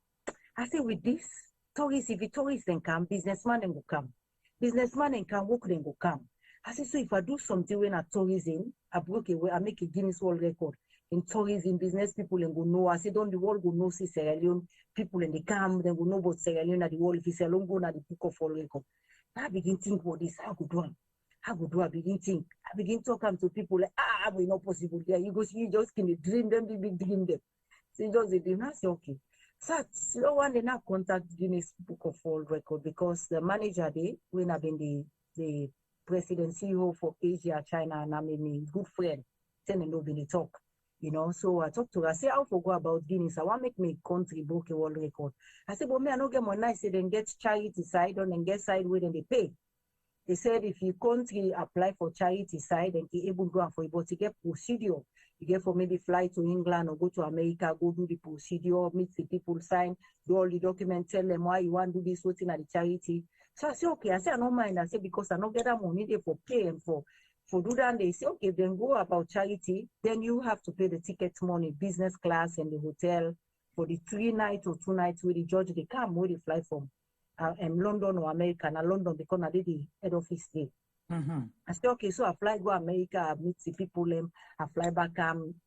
I said, with this, tourists, if the tourists then come, businessmen then will come. Businessmen then can work, then will come. I said, so if I do something when I tourism, I broke away, I make a Guinness World Record. In tourism, business people and go know. I said, don't the world go know see Sierra Leone people and they come, then go know about Sierra Leone at the world. If it's Sierra Leone, go na the Book of World Record. I begin think about this. How go do I begin think? I begin talking to people like, we're not possible there. You go see, you just can dream them, big dream them. So you just a dream. I say, okay. So one day now contact Guinness Book of World Record because the manager there, when I've been the president CEO for Asia, China, and I'm a good friend, telling nobody talk. You know, so I talked to her. I said, I'll forget about Guinness. I want to make me country book a world record. I said, but me, I don't get money. I said, then get charity side on and get side where then they pay. They said, if you country apply for charity side and be able to go for it, but you get procedure. You get for maybe fly to England or go to America, go do the procedure, meet the people, sign, do all the documents, tell them why you want to do this, what's in at the charity. So I said, okay. I said, I don't mind. I said, because I don't get that money there for pay and for do that, they say, okay, then go about charity, then you have to pay the ticket money, business class and the hotel for the 3 nights or 2 nights where the judge, they come, where they fly from London or America, and London, because I did the head office there. I said, okay, so I fly go America, I meet the people, I fly back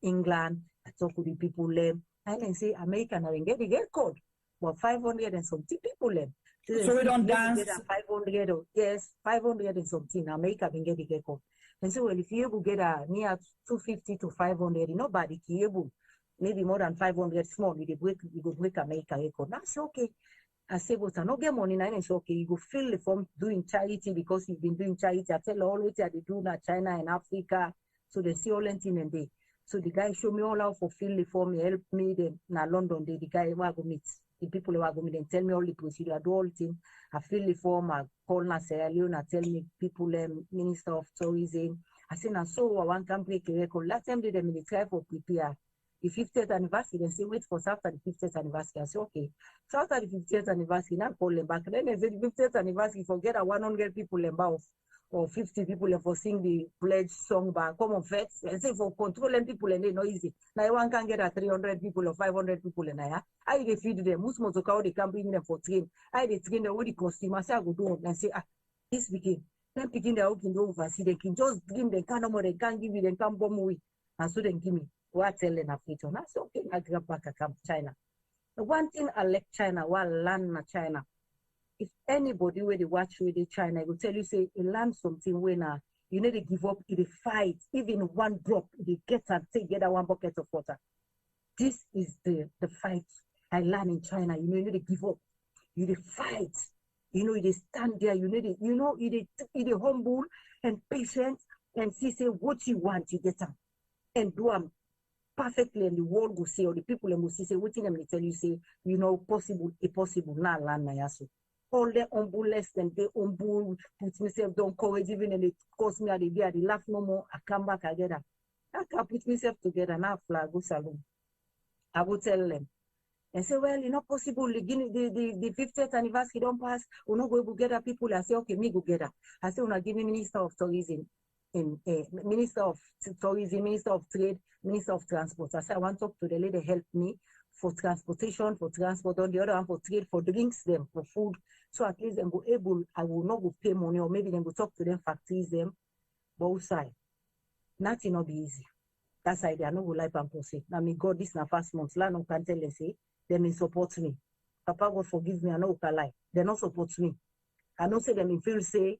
England, I talk with the people, and then say, American, I then get the record. Well, 500 and something people them. So we don't dance. 500, yes, 500 and something. America can get the record. And so, well, if you able get a near 250 to 500, nobody can able, maybe more than 500 small, you go break America record. That's okay. I say, but I not get money now, it's okay. You go fill the form doing charity because you've been doing charity. I tell all what they do now, China and Africa. So they see all anything and they. So the guy show me all how to fill the form, he help me. Then now London, the guy who I go meet. The people who are going to tell me all the procedure, I do all the thing. I fill the form, I call na Sierra Leone, I tell me people, Minister of Tourism. I say, now so I want to break a record. Last time they try for prepare the 50th anniversary, they say, wait for after the 50th anniversary. I say, okay. So after the 50th anniversary, now call them back. Then they say, the 50th anniversary, forget 100 people about or 50 people for sing the pledge song back. Come on, first. And say for controlling people and they know easy. Now one can get 300 people or 500 people and I they feed them. Most motocar they can bring them for train. I they train them with the costume. I say I go do and say this begin. Then begin their open over. See they can just give them kind of more. They can't give you. They can't bomb away. And so then give me what tell them after. I say okay. I grab back. I come to China. The one thing I like China. While land na China. If anybody where they watch with the China, I will tell you, say, you learn something when you need to give up, you fight, even one drop, you get and take get one bucket of water. This is the fight I learned in China. You need to give up, you fight, you stand there, you need humble and patient and see, say, what you want, you get them. And do them perfectly, and the world will say, or the people will say, what thing I'm going to tell you, say, possible, impossible, now learn my ass. All the humbleness and they humble, put myself down, courage, even and it cost me at the day, I laugh no more, I come back together. I can put myself together now, flag, go salon. I will tell them. And say, well, possible, the 50th anniversary don't pass, we're not going to get people. I say, okay, me go get her. I say, we're give me Minister of Tourism, Minister of Tourism, Minister of Trade, Minister of Transport. I say, I want to talk to the lady, help me for transportation, for transport, on the other hand for trade, for drinks, them, for food. So at least them go able, I will not go pay money, or maybe them go talk to them, factories them, both sides. Nothing not be easy. That's why they are not go like and say. Now me God, this na first month. La no can tell them say, they may support me. Papa God forgive me, I know can lie. They not support me. I don't say them in feel say,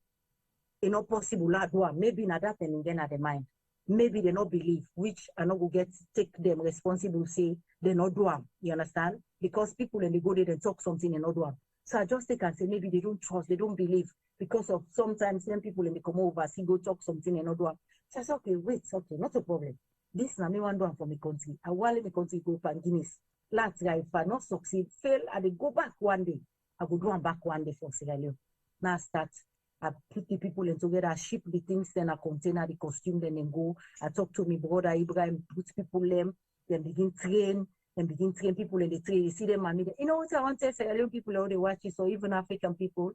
it's not possible, la do. Maybe not that and then at the mind. Maybe they not believe, which I not go take them responsible, say they not do them. You understand? Because people and they go there and talk something and not do them. So I just take and say maybe they don't trust, they don't believe because of sometimes when people and they come over, see go talk something and not do them. So I say okay, wait, okay, not a problem. This is me one do for my country. I want my country go for Guinness. Last try if I not succeed, fail, I they go back one day. I go do them back one day for Sierra Leone. Now start. I put the people in together, I ship the things, then I container the costume, then go. I talk to my brother Ibrahim, put people them, then begin train people in the train. You see them and me. You know what I want to say? Sierra Leone people how they watch it, so even African people,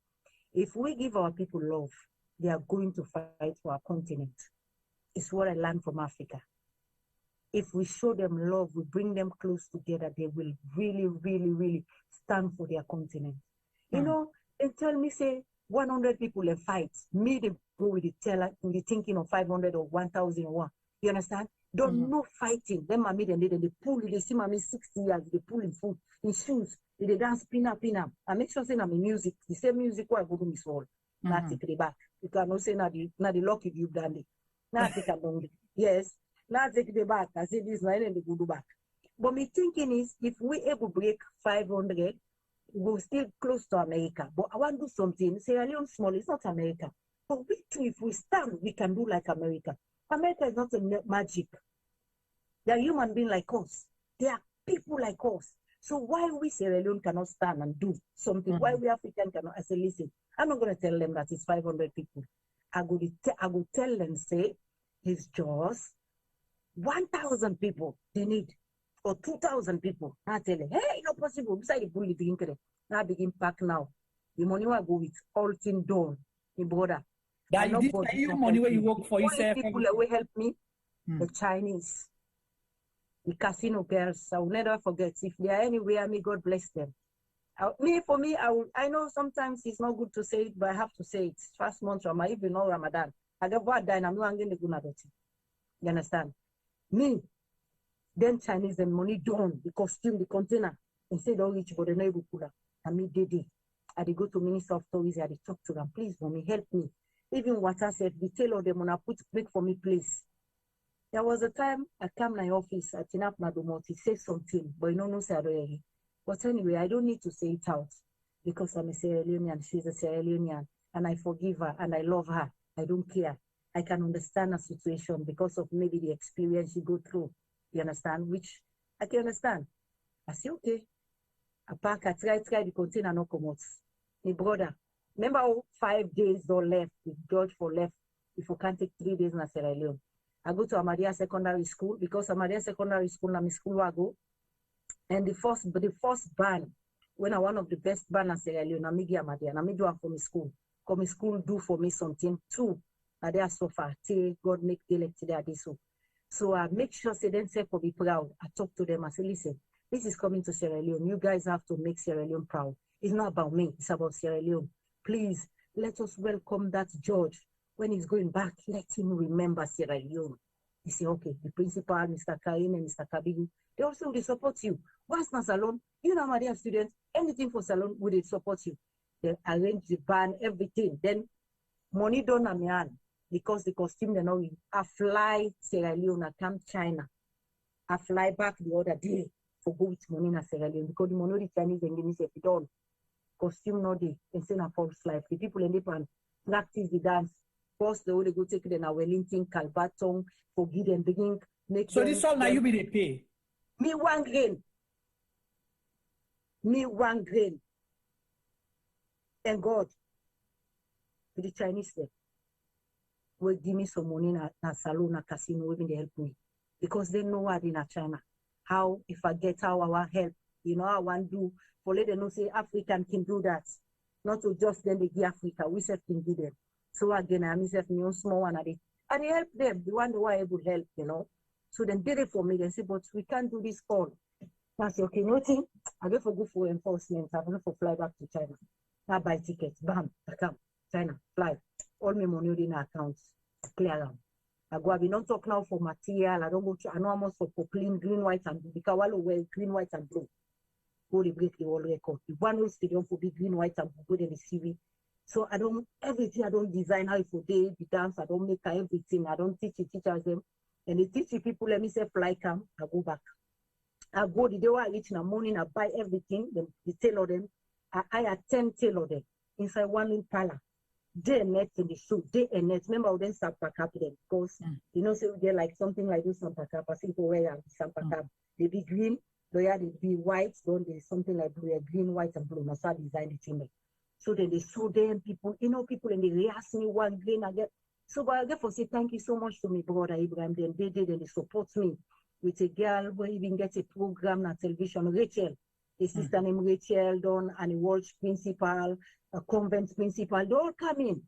if we give our people love, they are going to fight for our continent. It's what I learned from Africa. If we show them love, we bring them close together, they will really, really, really stand for their continent. You know, they tell me, say, 100 people in fight. Me, they go with the thinking of 500 or 1,000 or 1. You understand? Don't no fighting. Them mommy, they pull. They see mommy 60 years. They pull in food, in shoes. They dance pin up. I make sure say I'm in music. The same music where I go to Miss Hall. Now take it back. You cannot say now the lucky you've done it. Now take it back. Yes. Now take it back. I say this now and they go do back. But my thinking is if we able break 500. We're still close to America, but I want to do something. Sierra Leone small, it's not America. But we too, if we stand, we can do like America. America is not a magic. They are human beings like us. They are people like us. So why we Sierra Leone cannot stand and do something? Why we African cannot? I say, listen, I'm not going to tell them that it's 500 people. I go tell them, say, it's just 1,000 people they need. Or 2,000 people. I tell them, hey, not possible. Besides, you pull the drink. Now begin pack now. The money will go with all thing done. My brother. That you money where you work for yourself. People that will help me. The Chinese. The casino girls. I will never forget. If they are anywhere, may God bless them. I know sometimes it's not good to say it, but I have to say it. First month of even know Ramadan. I got bad dine. I'm not going to go. You understand? Me. Then Chinese and money done, the costume, the container. And say don't reach, but they no able pull. And me did. I did go to Minister of Tourism, I did talk to them, please, mommy, help me. Even what I said, the tailor them when I put make for me place. There was a time I come to my office, I turn up my domoti, say something, but you know, say I don't hear. But anyway, I don't need to say it out because I'm a Sierra Leonean, she's a Sierra Leonean, and I forgive her and I love her. I don't care. I can understand her situation because of maybe the experience she go through. You understand? Which I can understand. I say, okay. I pack, I try the container, no come out. My brother, remember how 5 days or left, the judge for left, if you can't take 3 days in Sierra Leone. I go to Amadia Secondary School because Amadia Secondary School, na my school I go. And the first band, when I one of the best band in Sierra Leone, I make Amadia, I make do one for my school. Because my school do for me something too. And they are so far, till God make the elect today, so I make sure say them say for be proud. I talk to them, I say, listen, this is coming to Sierra Leone. You guys have to make Sierra Leone proud. It's not about me, it's about Sierra Leone. Please, let us welcome that judge. When he's going back, let him remember Sierra Leone. He say, okay, the principal, Mr. Karim and Mr. Kabigu, they also will support you. Once na salon, you know, my dear students, anything for salon, would they support you? They arrange the band, everything. Then money done on my hand because the costume, they know, I fly Sierra Leone, I come China. I fly back the other day for go with money in Sierra Leone because the money the Chinese and Guinness if it all costume no day and send a false life. The people in the pan practice the dance. First the way they go take them a Wellington, Calbaton, forgive them, begin make. So this all now you be the pay. Me 1 grain. Me 1 grain. And God, with the Chinese there, will give me some money na salon, na casino, even they help me. Because they know what in China. How, if I get how I want help, you know, I want to do, for let them know, say, African can do that. Not to just then they give Africa, we self can give them. So again, I myself, me own small one, and they help them, the one who are able to help, you know. So then did it for me, they say, but we can't do this all. I say, okay, nothing, I go for go for enforcement, I go for fly back to China. I buy tickets, bam, I come, China, fly. All my money in accounts, clear them. I go, I be not talk now for material. I don't go to, I know how much for clean, green, white, and blue. Because while wear green, white, and blue, go they break the whole record. The one who stadium for be green, white, and blue, go then the CV. So I don't, everything, I don't design how it for day, the dance, I don't make everything. I don't teach the teachers them. And they teach the people, let me say, fly camp, I go back. I go the day where I reach in the morning, I buy everything, the tailor them. I attend tailor them inside one in parlor. Day and night in the show, day and night. Remember, then start pack up them because you know, say they're like something like this, some pack up. I think where some pack up. They be green, they be white, then there's something like blue, green, white, and blue. That's how design the thing. So then they show them people, you know, people, and they ask me one green again. So but I therefore say thank you so much to me, brother Ibrahim. Then they did, and they support me with a girl who even gets a program on television, Rachel. A sister named Rachel, done, and a Walsh principal, a convent principal, they all come in.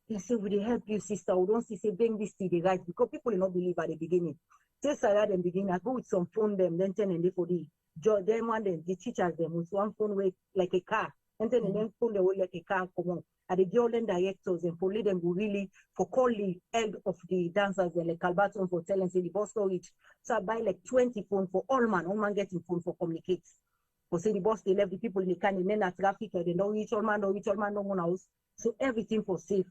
They say, will they help you, sister? We don't see, say, bring this to the right, because people do not believe at the beginning. Say, Sarah, them beginning, I go with some phone, them, then turn and they for the judge, them one, them, the teachers, them, with one phone way, like a car, and then and then phone the way like a car, come on. And the girl and directors, and for them who really, for call the head of the dancers, they like Calbaton for telling, say, the boss storage. So I buy like 20 phone for all man getting phone for communicate. For say the boss, they left the people in the can, and then at traffic, they don't reach all man, no one house. So everything for safe.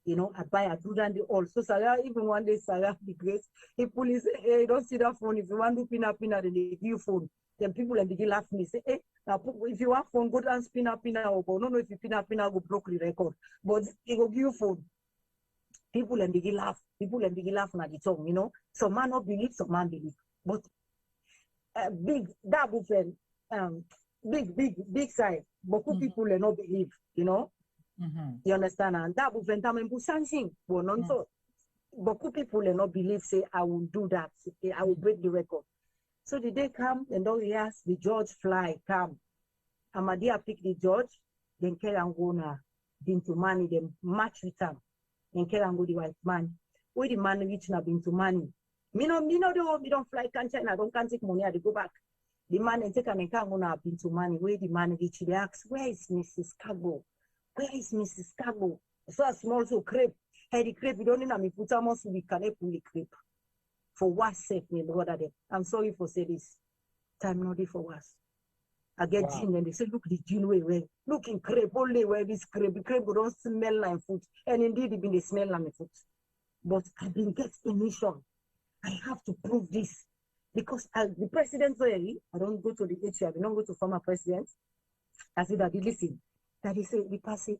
You know, I buy, I do that, they all. So Sarah, even one day, Sarah, the grace, if police say, hey, don't see that phone. If you want to pin up, then they give you phone. Then people and begin laughing. They say, hey, now if you want phone, go down, spin up, or no, if you pin up, go block the record. But they go give you phone. People and begin laugh. People and begin laughing at the tongue, you know. Some man not believe, some man believe. But big, that friend. Big side. Beaucoup people will not believe, you know. You understand? And that will vent something. Well, not so. Beaucoup people will not believe, say, I will do that. I will break the record. So the day come, and all he asked, the judge fly, come. Amadia pick the judge, then Kerangona, Bintu Mani, then match with him. Then Kerango the white man. Where the man reach na Bintu Mani. Me don't fly, can't take money, I go back. The man and take an account on our Bintu Mani. Where the man reach, they ask, where is Mrs. Kargbo? Where is Mrs. Kargbo? So a small so crepe. Hey, the crepe, we don't need to put almost we can pull the crepe. For what's sake, me brother. I'm sorry for say this. Time not for us. I get Wow. gin, and they say, look, the gin way. Look in crepe, only where this crepe. The crepe don't smell like food. And indeed, it been they smell like food. But I've been get emission. I have to prove this. Because the president already, I don't go to the HR, I don't go to former president. I said, Daddy, listen. Daddy said, the person,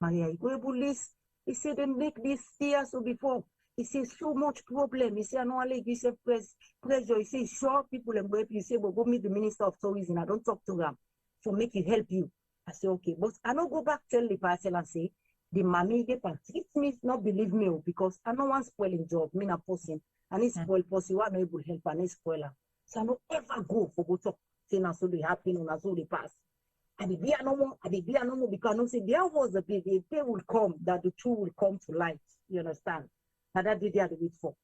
Maria, you go able this. He said, they make this year so before. He says, so much problem. He said, I know I like this pressure. He says, sure, people and help you. He said, well, go meet the Minister of Tourism. I don't talk to them. So make it help you. I say, okay. But I don't go back tell the person and say, the mommy, they can treat me, not believe me, because I know one spoiling job, me not person. And it's spoil person, one able help and it's spoiler. So I don't ever go for go talk. Say, now so they happen, or so they pass. And the beer no more, because I know say there was the day will come, that the truth will come to light. You understand? And that day they had to wait for.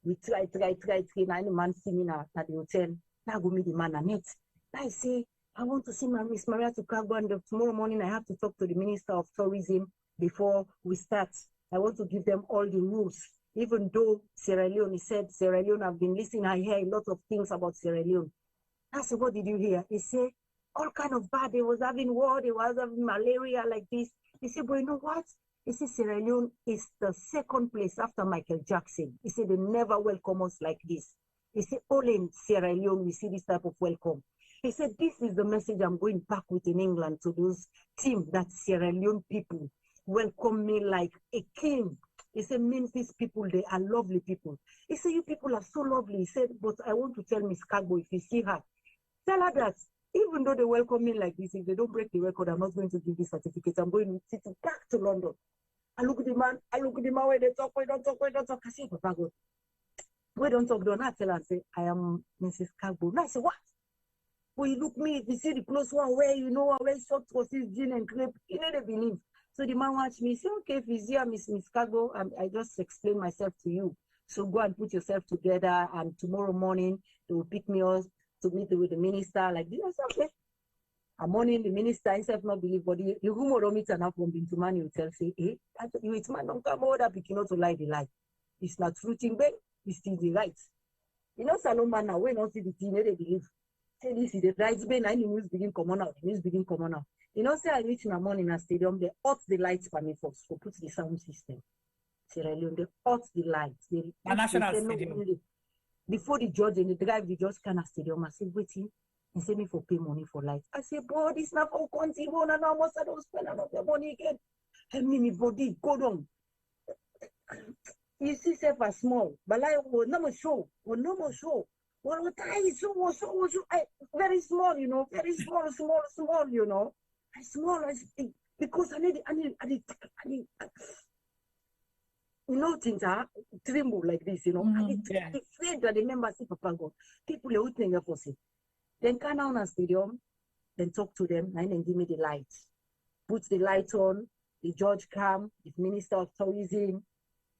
We try, 9 months seminar at the hotel. Now go meet the man and meet. I say, I want to see my Miss Mariatu Kargbo, and tomorrow morning I have to talk to the Minister of Tourism before we start. I want to give them all the rules. Even though Sierra Leone, he said, Sierra Leone, I've been listening, I hear a lot of things about Sierra Leone. I said, what did you hear? He said, all kind of bad. They was having war, they was having malaria like this. He said, but you know what? He said, Sierra Leone is the second place after Michael Jackson. He said, they never welcome us like this. He said, only in Sierra Leone we see this type of welcome. He said, this is the message I'm going back with in England to those team that Sierra Leone people welcome me like a king. He said, Memphis people, they are lovely people. He said, you people are so lovely. He said, but I want to tell Miss Kargbo, if you see her, tell her that even though they welcome me like this, if they don't break the record, I'm not going to give this certificate. I'm going to take it back to London. I look at the man where they talk, we don't talk. I say, Papa God, we don't talk, don't I tell her, I say, I am Mrs. Kargbo. Now I say, what? When you look me, if you see the close one where you know, where short was his gin and crepe, you know they believe. So the man watch me, say, okay, if he's here, Miss Kargbo, I just explain myself to you. So go and put yourself together, and tomorrow morning, they will pick me up to meet with the minister, like this. I said, okay. I'm morning, the minister himself not believe, but the rumor don't meet enough from into man, you tell, say, hey, it's man, don't come over, picking out to lie the lie. It's not true thing, but it's still the right. You know, Salomon now, when not see the thing, they believe. Say this is the right, and the news begin come on out, the news begin come on out. You know, say I reach in the morning in a stadium, they hot the lights for me first, for put the sound system. Sierra Leone, they hot the lights. They national say, stadium. No, before the judge and the drive, the judge kind of stadium. I said, waiting. He said me for pay money for light. I said, boy, this not for country, and I must have spend another money again. Help me, body, go down. You see, self as small, but like, no more show. Well, what I so very small, you know, very small, you know. Small, because I need, you know, things are tremble like this, you know. I need afraid that the members say, Papa God, people are waiting for say. Then come down a stadium, then talk to them, and then give me the light. Put the light on, the judge come, the Minister of Tourism,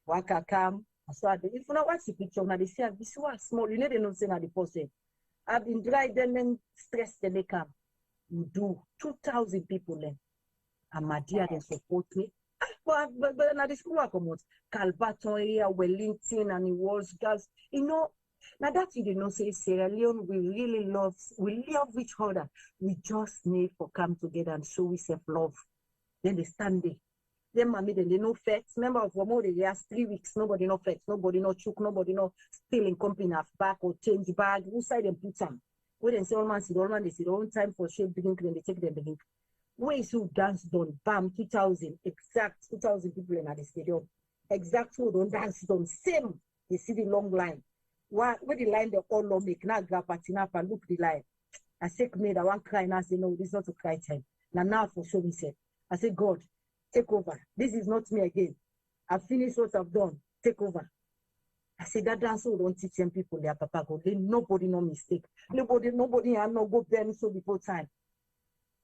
Waka come. So if you not watch the picture, now they say, this was small, you know, they don't say now the person. I've been dry, then stressed, then they come. You do 2,000 people then. And my dear, they support me. But now the school come out. Calvaton area, Wellington, and the Walls girls. You know, now that you did not say Sierra Leone, we love each other. We just need to come together and show we self-love. Then they stand there. Then mommy, then they no facts. Remember of one more they last 3 weeks, nobody no facts, nobody no chook, nobody no stealing company half back or change bag. Who side them put some? When they say all man see all man, they see all time for shape begin, then they take them begin. Where is who dance done? Bam, 2,000, exact 2,000 people in the stadium. Exact who don't dance done. Same. They see the long line. Where the line they all long make now grab patina and look the line. I say me that one cry now say no, this is not a cry time. Now for sure me said. I say God, take over. This is not me again. I've finished what I've done. Take over. I say that dance don't teach them people their Papa God. Nobody no mistake. Nobody and no go bend so before time.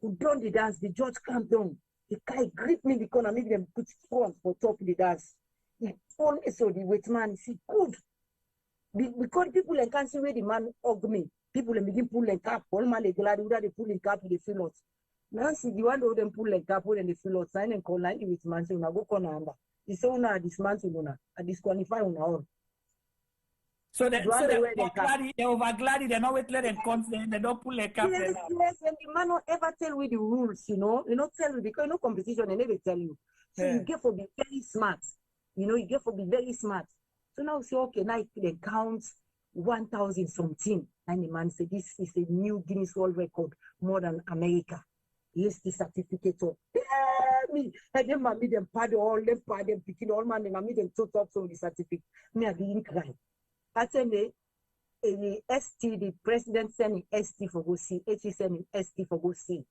Who done the dance, the judge calm down. The guy grip me because I make them put front for top of the dance. He only so the wait man, he see good. Because people can't see where the man hug me. People begin pulling cap. All man they glad they pulling cap, they feel out. Now see the one of them pulling cap when they feel out. Sign and call 90 with man, so now go corner under. It's so now this man to go now. I disqualify on all. So they over-glad, they not wait let them come, they don't pull their cap. Yes, and the man don't ever tell you the rules, you know. You don't tell you because no competition, they never tell you. So you get to be very smart. You know, you get to be very smart. So now say, okay, now they count 1,000 something. And the man said, this is a new Guinness World Record, more than America. Here's the certificate of me. And then I made them pad all them picking all man, and I made them total up some the certificate. Me, I didn't cry. I tell me, ST, the president sending ST for go see, HE sending ST for go see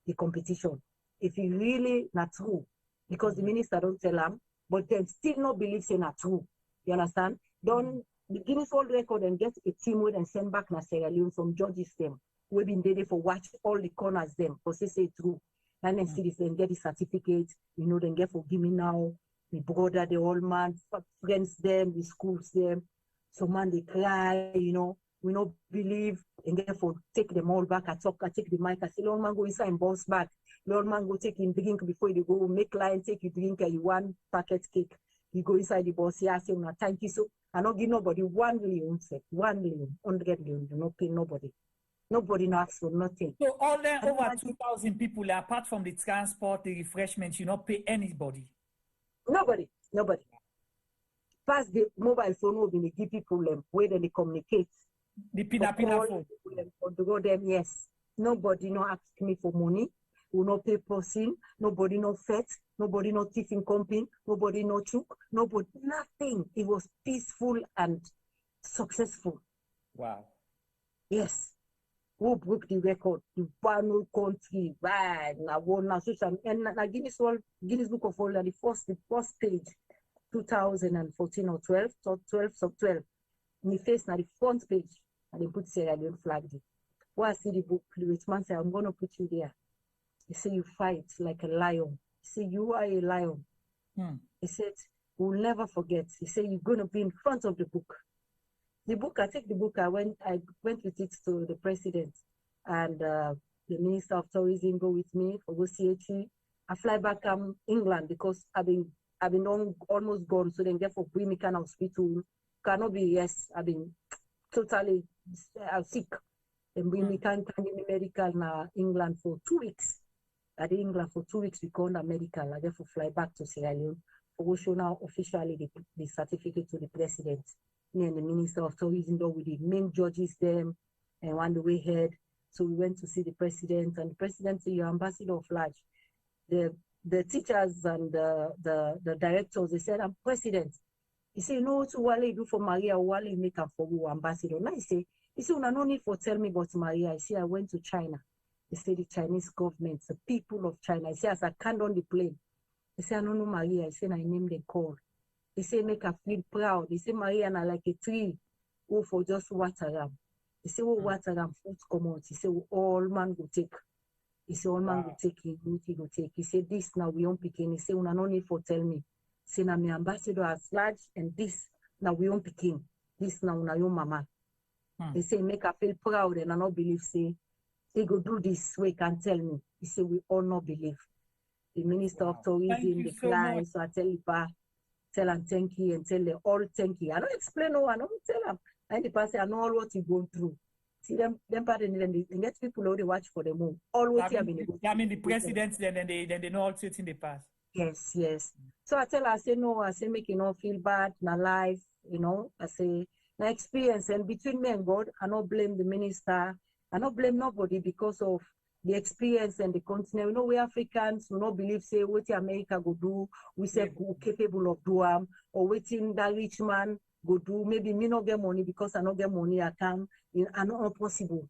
the competition. If it really not true, because the minister don't tell them, but they still not believe say not true. You understand? Don't the Guinness World Record and get a team with and send back na Sierra Leone from judges them. We've been there for watch all the corners them, because they say true. And then see this, then get the certificate, you know, then get for give me now, the brother, the old man, friends them, the schools them. So man, they cry, you know, we don't believe, and therefore take them all back. I take the mic, I say, Lord man, go inside and bounce back. Lord man, go take him drink before you go, make line, take you drink, and you one packet cake. You go inside the boss, here, I say, no, thank you. So I don't give nobody 1 million, 1 million, 100 million, you don't pay nobody. Nobody asks for nothing. So all them over 2,000 people, apart from the transport, the refreshments, you not pay anybody? Nobody. Pass the mobile phone will be the give people where they communicate. The pina phone. For to go them, yes. Nobody no ask me for money. We no pay person. Nobody no fet. Nobody no tiffin comping. Nobody no chook. Nobody nothing. It was peaceful and successful. Wow. Yes. Who broke the record? The one country, right? Now one now social and na Guinness Book of World, the first page, 2014 or 12, so 12 sub 12. In the face now the front page, and they put Sierra Leone flag there. When I see the book, the rich man say, I'm gonna put you there. He say you fight like a lion. He say you are a lion. He said, we'll never forget. He said you're gonna be in front of the book. The book, I take the book, I went with it to the president and the Minister of Tourism go with me for go CHE. I fly back England because I've been almost gone, so then therefore bring me kind of hospital. Cannot be, yes, I've been totally sick. Then bring me kind of medical in England for 2 weeks. I did England for 2 weeks, we called medical. I therefore fly back to Sierra Leone for go show now officially the certificate to the president. Me and the Minister of Tourism, though, with the main judges them and on the way ahead. So we went to see the president, and the president said, "You're ambassador of Lodge." The teachers and the directors, they said, "I'm president." He said, "You know what Wale do for Maria, Wale make her for you ambassador." Now he said, no need for tell me about Maria. I say, I went to China. He said, the Chinese government, the people of China. I say, as I can't on the plane. He said, I don't know Maria. I said, I named the call. He say make her feel proud. He say Maria na like a tree who for just water am. He say water am fruit come out. He say all man go take. He say all man go take him, he go take. He say this now we don't pick in. He say una no need for tell me. Say na me ambassador as large and this now we don't pick in. This now una your mama. He say make her feel proud and I not believe say he go do this way can tell me. He say we all not believe. The Minister of Tourism, the client, so I tell you tell them thank you and tell them all thank you. I don't explain no, I don't tell them. And the person I know all what you going through. See them part and they get people who they watch for them all what you have been able to. I mean the presidents then they know all it in the past. Yes. So I tell her, I say no, I say make you not feel bad, na life, you know. I say na experience and between me and God, I don't blame the minister, I don't blame nobody because of the experience and the continent. We know we Africans, we don't believe say what America go do, we say who capable of do or waiting that rich man go do. Maybe me not get money because I not get money, I can. I know not possible.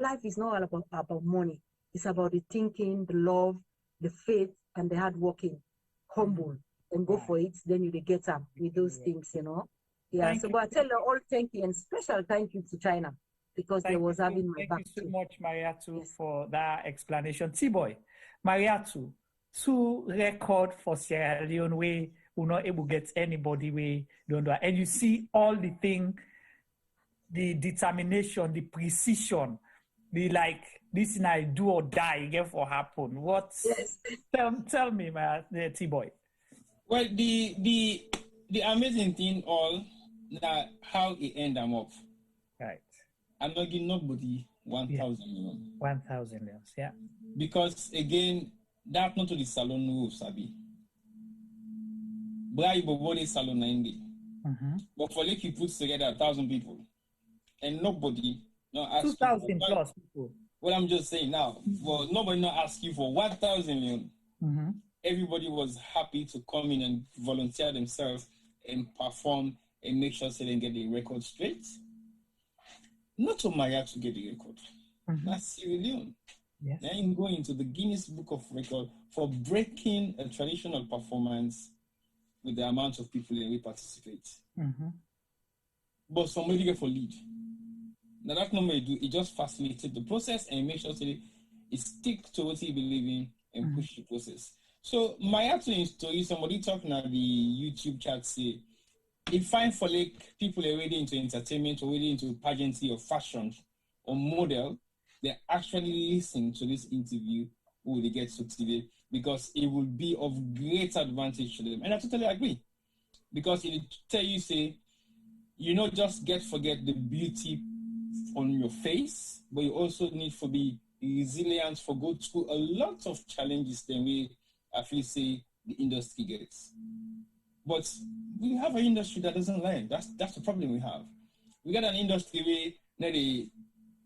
Life is not all about money. It's about the thinking, the love, the faith, and the hard working, humble, and go for it. Then you get up with those things, you know. Yeah. But I tell you all thank you and special thank you to China. Because they was having my back. Thank you so much, Mariatu, for that explanation. T-Boy, Mariatu, 2 record for Sierra Leone where we're not able to get anybody we don't do. And you see all the thing, the determination, the precision, the like, this thing I do or die, get for happen. What? Yes. Tell me, T-Boy. Well, the amazing thing all Now, how it end them up? Right. I'm not giving nobody 1,000 million. 1,000 million, yeah. Because again, that's not to the salon rule, Sabi. Bribe body salon 90. But for like you put together 1,000 people, and nobody not ask 2,000 plus people. What I'm just saying now, well, nobody not ask you for 1,000 million. Everybody was happy to come in and volunteer themselves and perform and make sure so they get the record straight. Not to Mariatu to get the record. That's Sierra Leone. Yes. Then go into the Guinness Book of Record for breaking a traditional performance with the amount of people that will participate. But somebody get for lead. Now that's not what you do. It just facilitates the process and make sure that it stick to what you believe in and push the process. So Mariatu story, somebody talking at the YouTube chat say, it's fine for like people already into entertainment, already into pageantry or fashion or model, they actually listen to this interview who they get to today because it will be of great advantage to them. And I totally agree. Because it tell you, say, you not just forget the beauty on your face, but you also need to be resilient for go through a lot of challenges than we actually say the industry gets. But we have an industry that doesn't learn. That's the problem we have. We got an industry where they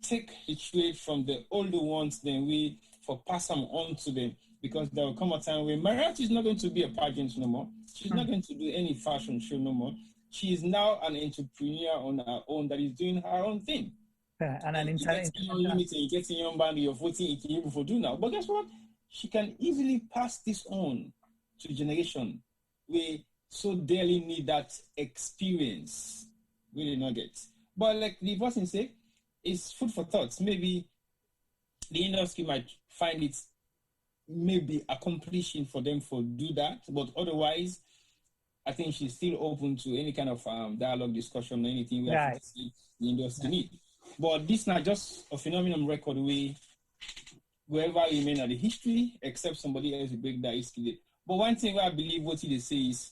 take the trade from the older ones, then we for pass them on to them, because there will come a time where Mariatu is not going to be a pageant no more. She's not going to do any fashion show no more. She is now an entrepreneur on her own that is doing her own thing. And an internet. You're getting your band, you're voting, it can even for do now. But guess what? She can easily pass this on to the generation. We so dearly need that experience. We did not get. But like the person say, it's food for thoughts. Maybe the industry might find it maybe accomplishing for them for do that, but otherwise, I think she's still open to any kind of dialogue, discussion, or anything we have to see the industry need. But this is not just a phenomenon record way wherever you remain at the history, except somebody else will break that history. But one thing where I believe what they say is,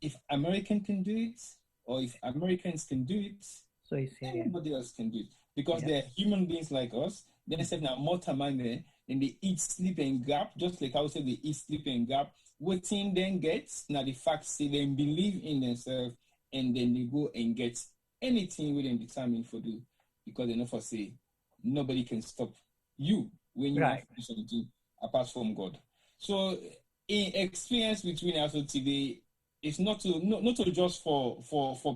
if American can do it, or if Americans can do it, so everybody else can do it. Because they're human beings like us. They say now more time there, and they eat, sleep, and gap, just like I would say they eat, sleep, and gap. What thing then gets, now the fact say they believe in themselves, and then they go and get anything within determined for do. Because they know for say, nobody can stop you when you have something apart from God. So in experience between us today, it's not to just for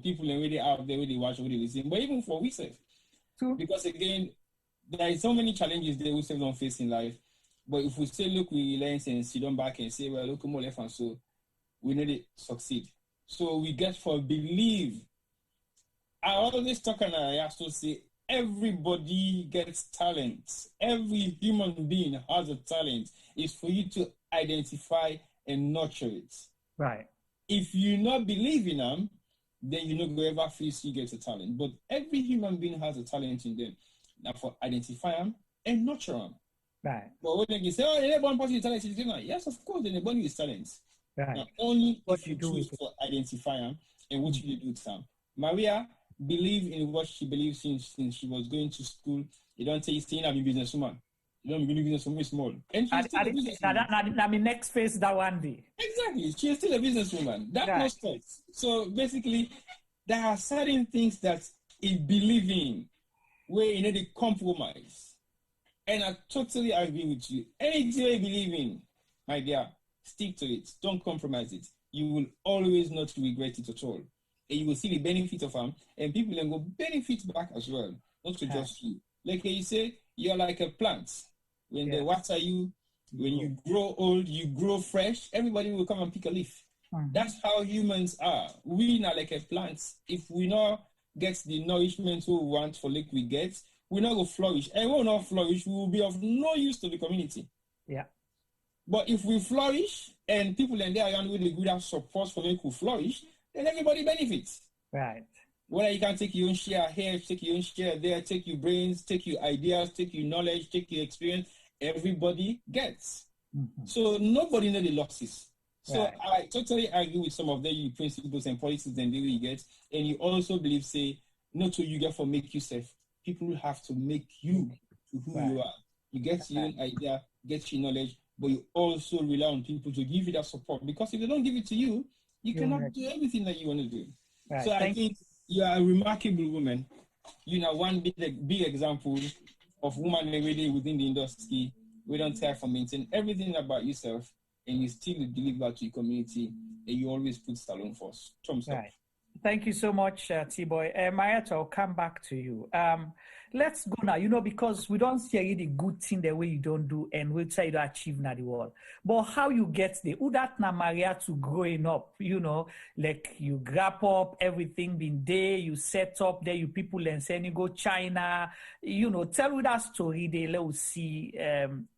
people and really out there, where they watch, where they listen, but even for we self. Because again, there is so many challenges that we self don't face in life. But if we say, look, we learn and sit down back and say, well, look, more left and so we need to succeed. So we get for believe. I always talk and I also say, everybody gets talent. Every human being has a talent. It's for you to identify and nurture it. Right. If you not believe in them, then you not go ever feel you get a talent. But every human being has a talent in them. Now for identify them and nurture them. Right. But when you say, oh, they one person is talent, yes, of course, then everybody is talent. Right. Now, only what if you choose to identify them and what you do to them. Maria believe in what she believes since she was going to school. You don't say, staying as a businesswoman. You don't be a businesswoman small. And she's still a businesswoman. That's my next phase that one day. Exactly. She is still a businesswoman. That's no stress. So basically, there are certain things that you believe in where you need to compromise. And I totally agree with you. Anything you believe in, my dear, stick to it. Don't compromise it. You will always not regret it at all. And you will see the benefit of them, and people then go benefit back as well, not to just you. Like you say, you're like a plant. When they water you, when you grow old, you grow fresh, everybody will come and pick a leaf. That's how humans are. We not like a plant. If we not get the nourishment we want for like we get, we not go flourish. And we will not flourish, we will be of no use to the community. Yeah. But if we flourish, and people in there around with the good support for make we flourish, then everybody benefits. Right. Whether you can take your own share here, take your own share there, take your brains, take your ideas, take your knowledge, take your experience, everybody gets. So nobody knows the losses. So Right. I totally agree with some of the principles and policies and the way you get. And you also believe, say, not who you get for make yourself. People have to make you to who you are. You get your own idea, get your knowledge, but you also rely on people to give you that support. Because if they don't give it to you, you You're cannot right. do everything that you want to do. Right. So I Thank think you are a remarkable woman. You know, one big example of woman already within the industry. We don't try for maintain everything about yourself, and you still deliver to your community, and you always put salon first. Thumbs up. Right. Thank you so much, T-Boy. Mariatu, I'll come back to you. Let's go now, because we don't see the good thing the way you don't do, and we'll try to achieve na the world. But how you get there, who that na Mariatu growing up, like you grab up, everything been there, you set up there, you people and say you go China, tell us that story there, let's see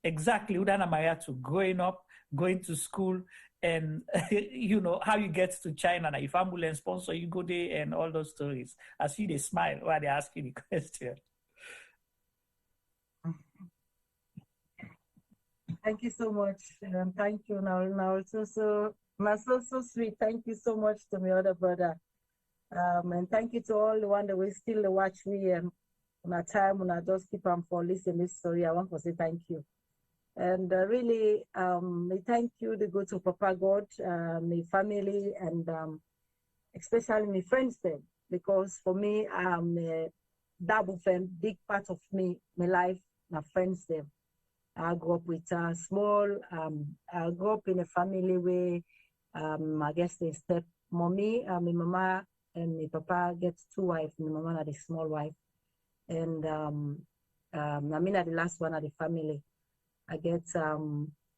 exactly who that na Mariatu growing up, going to school, and how you get to China. Now, if ambulance sponsor, you go there and all those stories. I see they smile while they ask you the question. Thank you so much. Thank you. Now, so sweet. Thank you so much to my other brother. And thank you to all the one that will still watch me and on a time when I just keep on for listening this story. I want to say thank you. And really, I thank you, the good to Papa God, my family, and especially my friends then, because for me, double friend, big part of me, my life, my friends them. I grew up with a small, I grew up in a family where, I guess they step mommy, my mama and my papa get 2 wives, my mama are the small wife. And I mean, the last one of the family. I get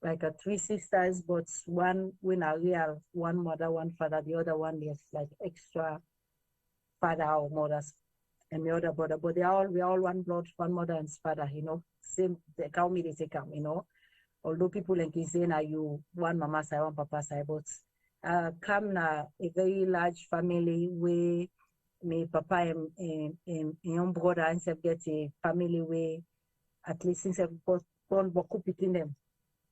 like 3 sisters, but one when are real, one mother, one father, the other one is like extra father or mothers, and the other brother. But we all one blood, one mother and father, same, they call me, they say come, although people like say now you one mama side, one papa side, but come na a very large family where my papa and young brother and get a family where at least since I've born between them.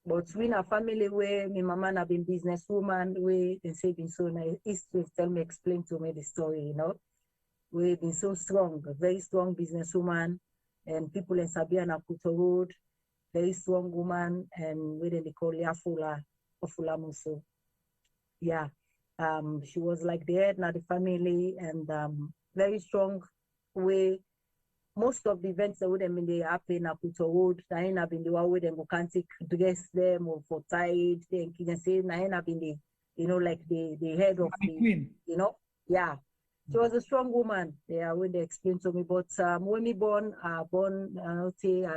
But we in a family where my mama have been businesswoman, where they say been so nice. History tell me, explain to me the story, We've been so strong, a very strong businesswoman, and people in Sabiana Kuto Road, very strong woman, and where they call Yafula, Ofula Muso. Yeah. She was like the head of the family, and very strong way. Most of the events that would have been there happen at Kuto Road, I have been the one where they can't take dress them or for tied, they can say, I have been the, like the head of the queen. Yeah. She was a strong woman, when they explained to me. But when me born, I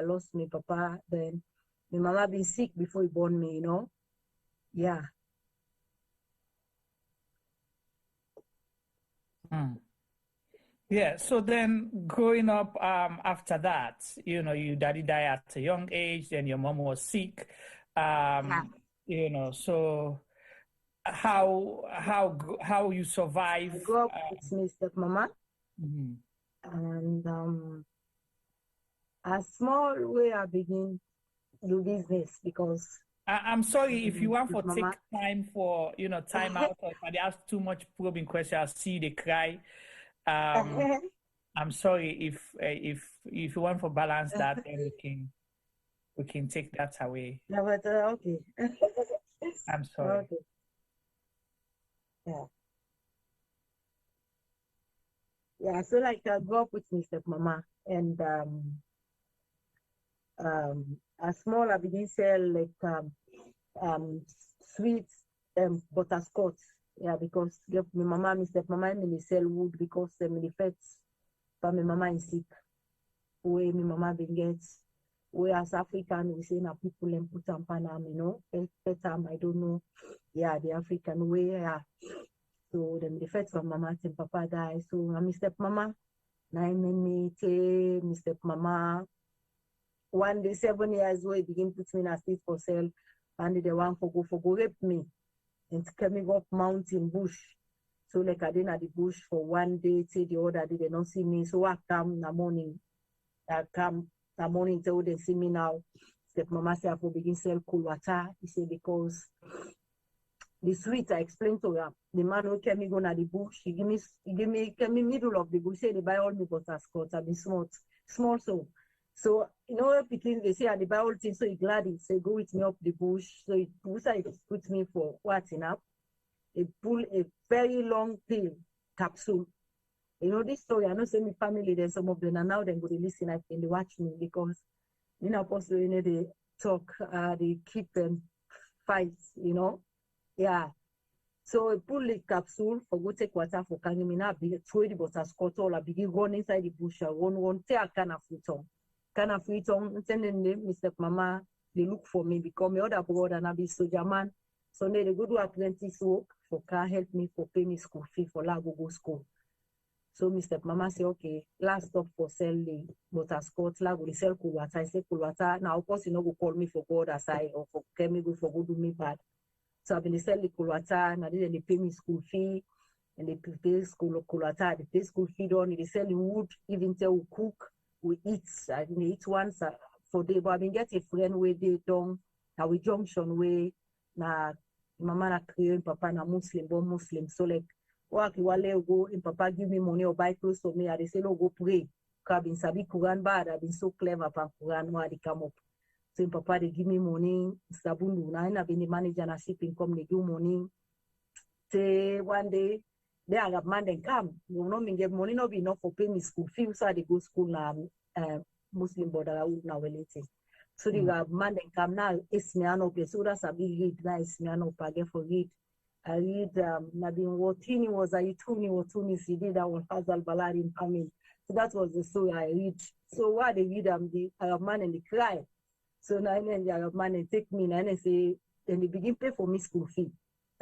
lost my papa, then my mama been sick before he born me, Yeah. Yeah, so then growing up after that, your daddy died at a young age, then your mom was sick. So how you survive? I grew up with my stepmama. And a small way I begin do business because I'm sorry if you want to take time for time out, or if I ask too much probing questions, I'll see they cry. I'm sorry if you want to balance that, then we can take that away. No, but okay. I'm sorry. Okay. Yeah. Yeah, so like I grew up with my stepmama, and as small I begin sell like sweets and butterscotch. Yeah, because my mama, my stepmama, me sell wood because me fets, but my mama is sick. Where my mama been gets, where as African we say na people and put on panam, I don't know. Yeah, the African way. Yeah. So them the feds from mama and papa die. So my stepmama, me stepmama. One day 7 years old, begin put me in a state for sale, and they want for go rape me. And coming up mountain bush. So like I didn't at the bush for one day, till the other day they don't see me. So I come in the morning. Till they see me now. Step mama say I for begin sell cool water. He say because The sweet, I explained to her. The man who came me go na the bush, he came me middle of the bush, say they buy all me butterscotch. I be small so. So, you know, because they say I buy all things, so he glad he say go with me up the bush. So he put me for what's enough. He pull a very long pill capsule. You know, this story, I know say me family, there's some of them, and now they go to listen and they watch me because you know, possibly, you know, they talk, they keep them fights, you know. Yeah. So I pull the capsule for go take water for can me now big throw the butterscotch all I begin run inside the bush. One take a can of fruit on. Can of fruit on, sending them, Mr. Mama, they look for me because my other brother and I be soldier man. So they go do apprentice work for can help me for pay me school fee for la go school. So Mr. Mama say, okay, last stop for sell the butterscotch, la go sell cool water. I say cool water. Now of course you know go call me for God aside or for me go for go do me bad. So I've been selling the kulwata, and then they pay me school fee, and they pay school kulwata, they pay school fee on, they sell the wood, even till we cook, we eat, I mean, eat once for day. But I've been get a friend where they done, now we junction way, na mama na Korean, papa na Muslim, born Muslim. So like, waki wale go, and papa give me money or buy clothes for me, and they say, no, go pray. Because I've been sabi Quran bad, I've been so clever pan Quran, why they come up. So papa they give me money, sabundu na I've been the manager na shipping come they give money. Say one day they have man then come. You know me get money not be enough for pay me school fee. So they go school na Muslim border now Wellington. So they have man then come now. It's me an open. So that's a big read. Now it's me an open again for read. I read na been Watini was a Ituni Watuni CD that was Hazal Balari coming. So that was the story I read. So what they read the Arab man and they cry. So now the Arab man and take me and they say, then they begin pay for me school fee.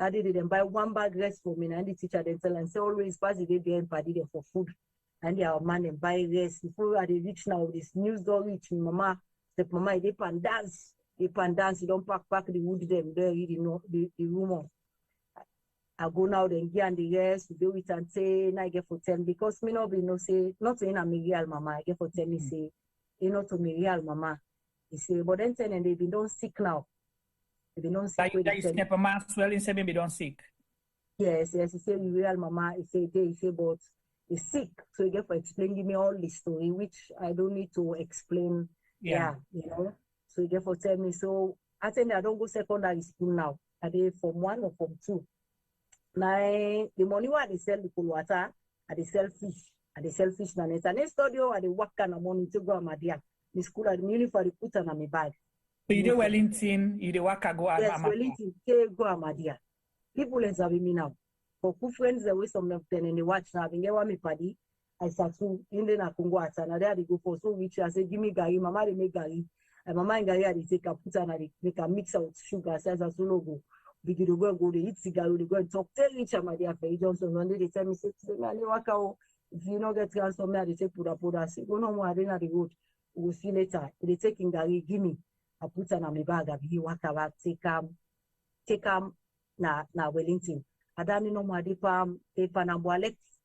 I did them buy one bag rest for me and the teacher then tell and say always pass the day behind party them for food. And the Arab man and buy rest. Before they reach now, this news don't reach me, mama. Step mama, they pan dance. They pan dance, you don't pack the wood them there, you know, the rumor. I go now then get and the rest, do it and say, I get for 10 because me no be no say, not to in a real mama, I get for 10 me say, you know to me real mama. He say, but then 10 and they been don't sick now. They been don't sick. That you step a man swell and say maybe don't sick. Yes, he say real mama, he say but he's sick. So he get for explain, give me all the story, which I don't need to explain. Yeah, you know. So he get for tell me, so I think I don't go secondary school now. I did Form 1 or Form 2. Now the money where they sell the cool water, and they sell fish, and they sell fish na net. And they studio and they work kind of money to go to Madia. The school and the for the put on my bag. So you do Wellington, you do Waka go and yes, Wellington, go Amadia. People in Sabi me now. For two friends the way some of them and they watch now, and get one me paddy. I start to in the Nakungo at and they go for so rich. I say, give me gari, mama they make gari. And mama and gari they take a put and they make a mix out sugar, says a solo go. Begin to go, they eat cigar, they go and talk, tell each Amadia for Johnson. One day they tell me, say, man, you walk out. If you don't get transformed, they take put I say, go no more, I didn't the road. We'll see later. They taking gari, give me. I put on my bag, I be walk about, take na Wellington. I don't know my paper na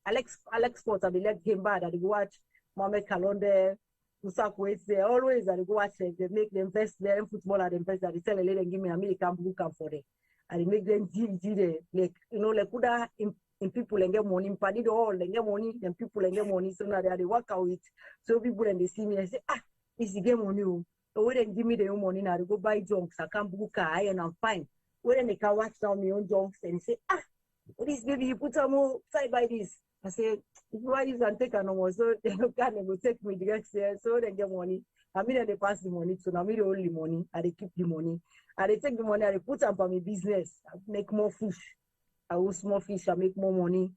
Alex Port, I be let game bad, I go watch Mohamed Kalonde, Musa Kuwait there, always I go watch them, they make them invest there in football at them invest, they tell a lady and give me a American book for them. And they make them deal like, you know, like Kuda in people and get money, in Paddy all, they get money, and people and get money, so now they work out it. So people and they see me and say, this is game on you. So when they give me their own money now, they go buy junks. I can't book a high and I'm fine. When they can watch down my own junks and say, this baby, you put some more side by this. I say, if you want this and take no more, so they can't go take me direct there. So they get money. I mean, they pass the money to now me the only money. And they keep the money. And they take the money and they put up on my business. I make more fish. I will small fish. I make more money.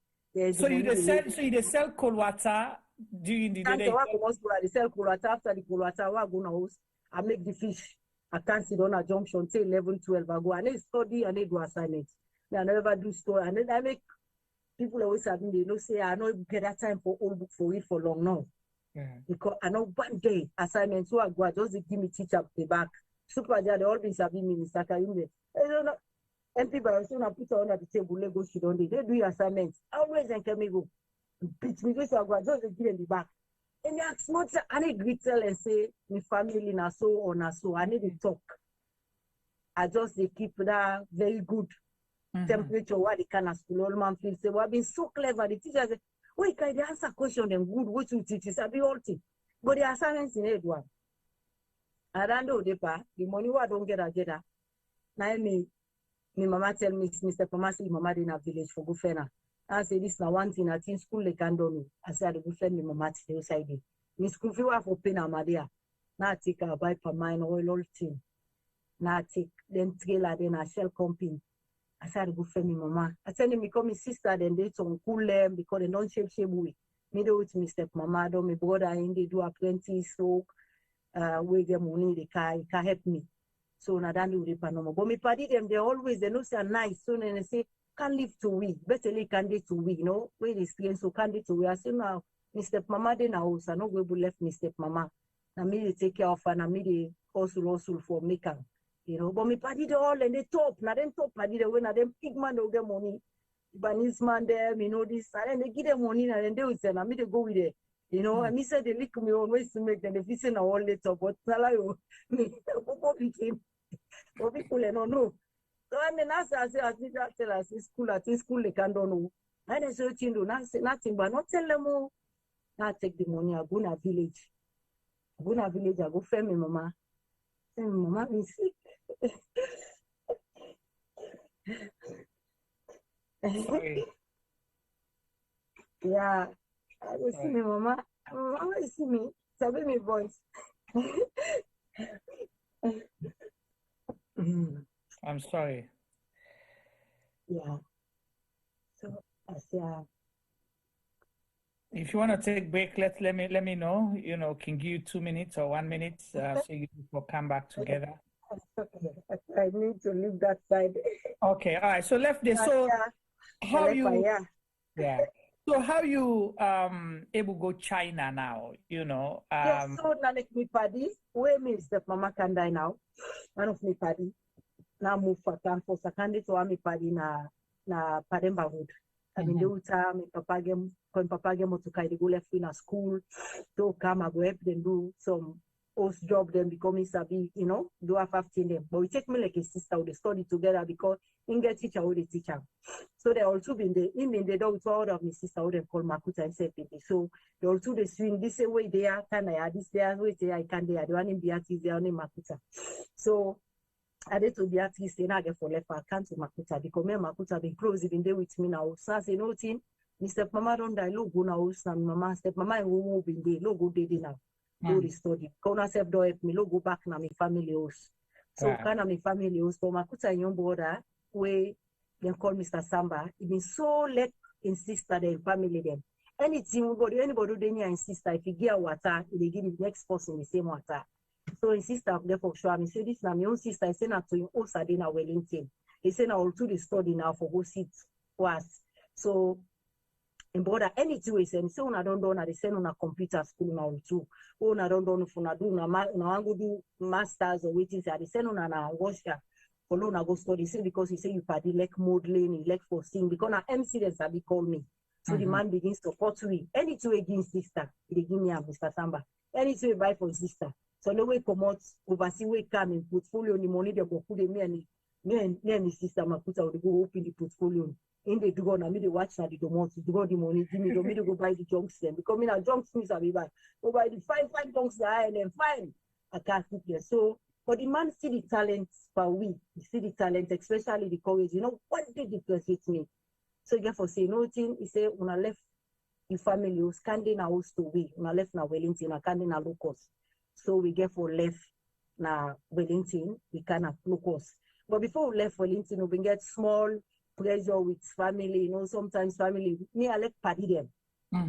So you sell cold water during the day. They sell cold water after the cold water. I go now. I make the fish. I can't sit on a junction till 11, 12. I go and I study and I do assignments. I never do story. And then I make people always have me, they don't say, I know get that time for old book for it for long now. Because I know one day assignments, so I go, just give me teacher the back. Super, they all been saving me, Mr. Karimbe. I don't know. And people are saying, I put her under the table, they go, she don't do. They do assignments. Always and can me go. Beat me, so I go, just give them the back. And they ask much, I need to tell and say, my family na so or na so. I need to talk. I just they keep that very good. temperature what the kind of school all man feel say we have been so clever. The teacher say, wait, can they answer question them good, what you teach is a be all thing. But the assignments in Edward. I don't know the money what I don't get that. Now me mama tell me, Mr. Pharmacy, mama in a village for go fena. I say this now one thing I think school they can do. I say I go friend me mama to the side. Me school fee for pay na madia. Now I take a buy per mine oil all thing. Now I take then trailer then I shell company. I say I go friend me mama. I tell them become my sister then they some cool them because they don't shape way. Me do with me step mama do my brother in they do apprentice so we get money they can help me. So na dan do panoma. But me party them they always they know say nice. So then they say can live to we. Better can live to we, you know. Where they experience so can live to we. I say now my step mama they na house. I no go left me step mama. Na me they take care of her. Na me they hustle for make her. You know. But me party they all and they top. Na them top party they when na them big man they get money. Banis man them, you know this. And then they give them money and then they will say na me they go with it. You know, and me say they lick me always to make them. If you say na all later, but tell you me what became. But people don't know. So I mean, I tell us school they can't know. And they say nothing, but not tell them all. Now take the money, I go na village. I go friend me mama. Say mama be sick. Sorry. Yeah, I will see me mama. Mama will see me. Sabi me voice. I'm sorry. Yeah. So I say, if you want to take a break, let me know. You know, can give you 2 minutes or 1 minute so you will come back together. I need to leave that side. Okay, all right. So left there. So how you? Yeah. So how you able to go China now? You know. Yes. So now like me party, where me step mama can die now. One of me party. Now move for campus. I can't do me party na Pademba Road. I mean the uta me papa game to kind go left in a school. To come I go help them do some post job them becoming sabi, you know, do a 15 them. But we take me like a sister we study together because in get teacher or the teacher. So they also been there. In the door with all of my sister who they call Makuta and Seppi. So they also they swing this way there, can I this there, way there, I can there, the one in Beatrice, the one in Makuta. So I did to Beatrice, then I get for left, I can't to Makuta because me Makuta been close even there with me now. So I say no thing, Mr. Mama don't die, logo now, and mama step mama who been there, logo day now. Go the study. Kona self do help me, go back na my family house. So kana my family house, but Makuta young brother, where they call Mr. Samba, he been so let insist that the family them. Anybody they insist that if you get water, they give the next person the same water. So his sister therefore show me say this now my own sister, I say not to him also in a Wellington. He say now to the study now for go sit was. So in brother anything we say una don't know na they send on a computer school now too. Una don't know if una do na go do masters or waiting say they send on na Russia. For no go study say because he say you party like modeling, you like for sing because na MC then sabi call me. So the man begins to support me. Anything against sister, they give me a Mr. Samba. Anything we buy for sister. So no way come out oversee we come in portfolio the money they go put me and sister Makuta would go open the portfolio. In the do na me they watch na the domot, do the money, give me the go buy the junks then. Because me na junks me sabi buy. Go buy the fine junks there and then fine. I can't keep there. So but the man see the talent for we, see the talent, especially the courage. You know what did differentiate me? So therefore say no thing. He say when I left the family, was standing a house to we. When I left na Wellington, I can't na locus. So we get for left na Wellington, we can have locus. But before we left Wellington, we get small pressure with family. You know sometimes family. Me I like party them.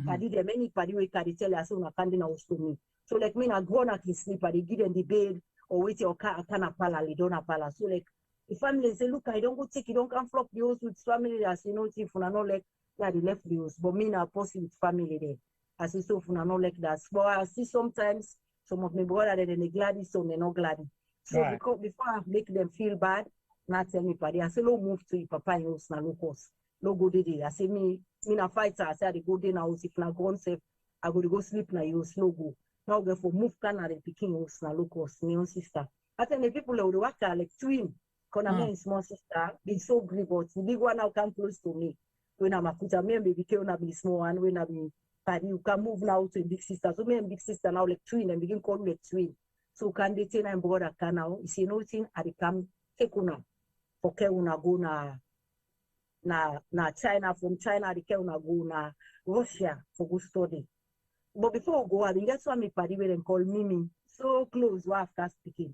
Party them. Any party we carry tell us na can't na house to me. So like me na go na can sleep. I give them the bed. Or wait your car can pala, don't pala. So like the family say, look, I don't go take you don't come flop the house with family as you know if una not like yeah, they left the house. But me na post with family there. As you so una not like that. But I see sometimes some of my brother they glad some they not glad. So because before I make them feel bad, not tell me party. I say no move to your papa house na locus. No go there. I say me na fighter. I say I go there now if na go on safe, I go sleep na house, no go. Now therefore move Canada picking house na locus, my own sister. I tell the people who work like twin, Because I'm a small sister, be so grieved, but the big one now come close to me. When I'm a kuta, me and baby can be small one, when I be party, you can move now to a big sister. So me and big sister now like twin and begin call me twin. So can they tell and brother can now, you see nothing, I come take una. Okay, una go na China, from China, they can una go na Russia for go study. But before we go, I mean, that's why me party where they call Mimi. So close, we after speaking.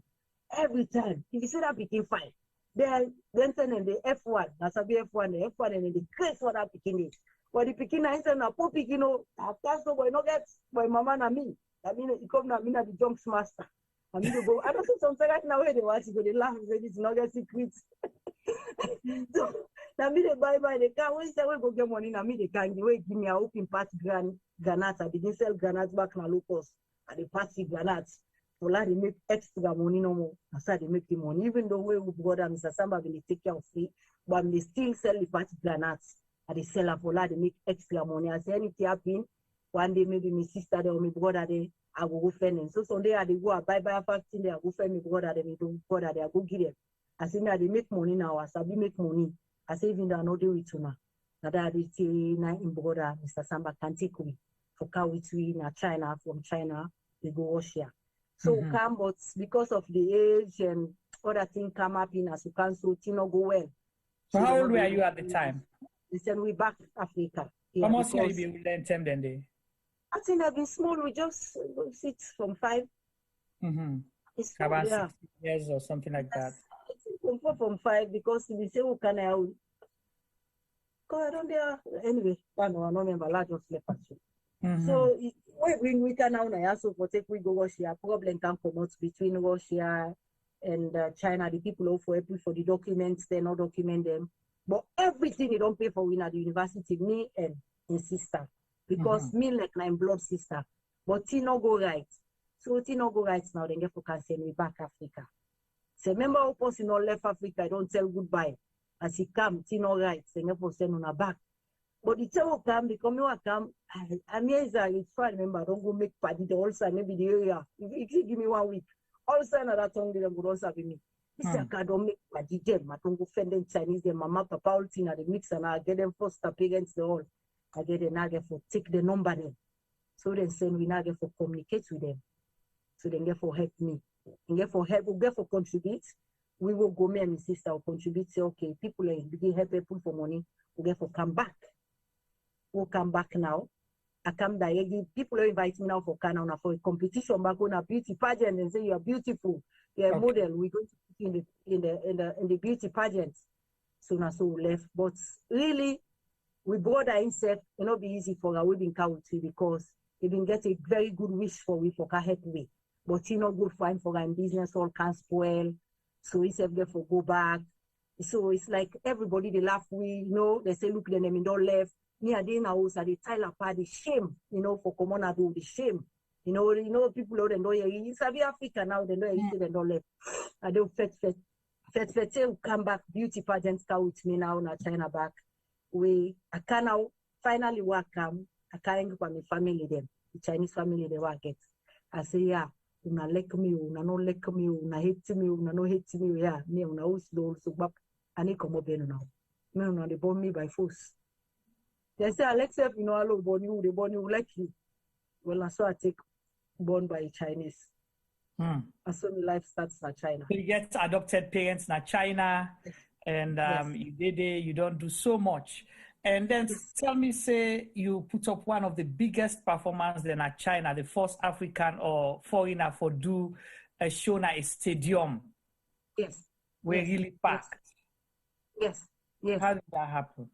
Every time, if you say that picking fine, then send them the F1, that's a F1, the F1, and the grace for that picking it. But the picking I said, na poor picking, no, that's no boy, no get by mama na me. I mean, it come na me na the jumps master. I mean, to go, I don't see some right now where they watch it, they laugh, say this not get secrets. So, na me they buy, they can, when you say we go get money, na me they can, the way give me a open party granates, I begin sell granates back na locals, and the party granates. So like they make extra money no more. That's how they make the money. Even though we brother Mr. Samba will take care of free, but they still sell the party granates. And they sell for like they make extra money. I say anything happen, one day maybe my sister there or my brother there, I will go fend them. So Sunday I go buy a fasting there, I go fend my brother there, my brother there, I go give them. I say now they make money now, I say they make money. I say even though I know they with you now. Now that they say now in brother Mr. Samba can take me for car with we in China, from China, they go Russia. So come, but because of the age and other things come up in as you can, so it not go well. So how old were you at the time? Listen, we back Africa. How much years you learn them then day? I think I've been small. We just 6 from 5. It's about yeah. 60 years or something like that. From 4 from 5 because we say who can I? Go around there anyway. I don't remember. I just left actually. So when we can now also protect we go Russia, problem can come out between Russia and China. The people who for help for the documents, they not document them. But everything they don't pay for we at the university, me and his sister. Because me like my blood sister. But it not go right. So it not go right now, then get for can send me back Africa. So remember how person not left Africa, I don't tell goodbye. As he come, it not right, then get for send on a back. But the time will come, because me will come, I mean, it's fine, remember, don't go make party the whole side, maybe the area. If you give me 1 week, all side of that tongue, they will also be me. This is I don't make party them, I don't go fend them Chinese, them mama, papa, all thing at the mix, and I get them foster parents, the all. I get them now get for take the number then. So then send we now get for communicate with them. So then get for help me. And get for help, we get for contribute. We will go, me and my sister will contribute, say, okay, people begin help people for money, we get for come back. We'll come back now. I come directly. People will invite me now for Canada for a competition back on a beauty pageant and say you are beautiful. You're a model. We're going to put in the beauty pageant. So now so we left. But really, we brought our insect. It not be easy for our wedding country because they didn't get a very good wish for we for help we. But it's not good for him for our business all can spoil. So he said therefore go back. So it's like everybody they laugh we, they say look them in don't left. Me and then house at the Tyler part the shame, for common do the shame. People who don't know it's a Africa now, they know they don't left. I don't fet come back, beauty pageants come with me now, na China back. I can now finally work I can't go my family them, the Chinese family they work it. I say, yeah, una like me, una no like me, una hate me, una no hate me, yeah, me una house do so back, I need come up now. Me una they born me by force. They say, Alexa, if hello, born you, they born you like you. Well, so I take born by Chinese. As soon life starts in China. So you get adopted parents in China, and you don't do so much. And then tell me, say you put up one of the biggest performances in China, the first African or foreigner for do a show in a stadium. Yes. We're really packed. Yes. How did that happen?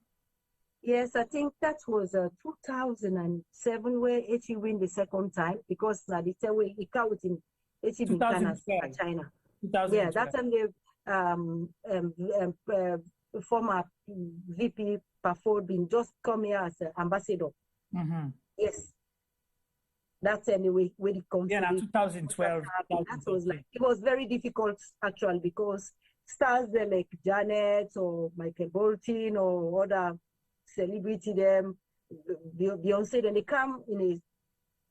Yes, I think that was 2007 where Echi win the second time because the way he count in Echi in China. Yeah, that's when the former VP performed just come here as an ambassador. Yes, that's anyway where it comes. Yeah, 2012. That was like it was very difficult actually because stars there like Janet or Michael Bolton or other celebrity them, Beyonce, then they come in a,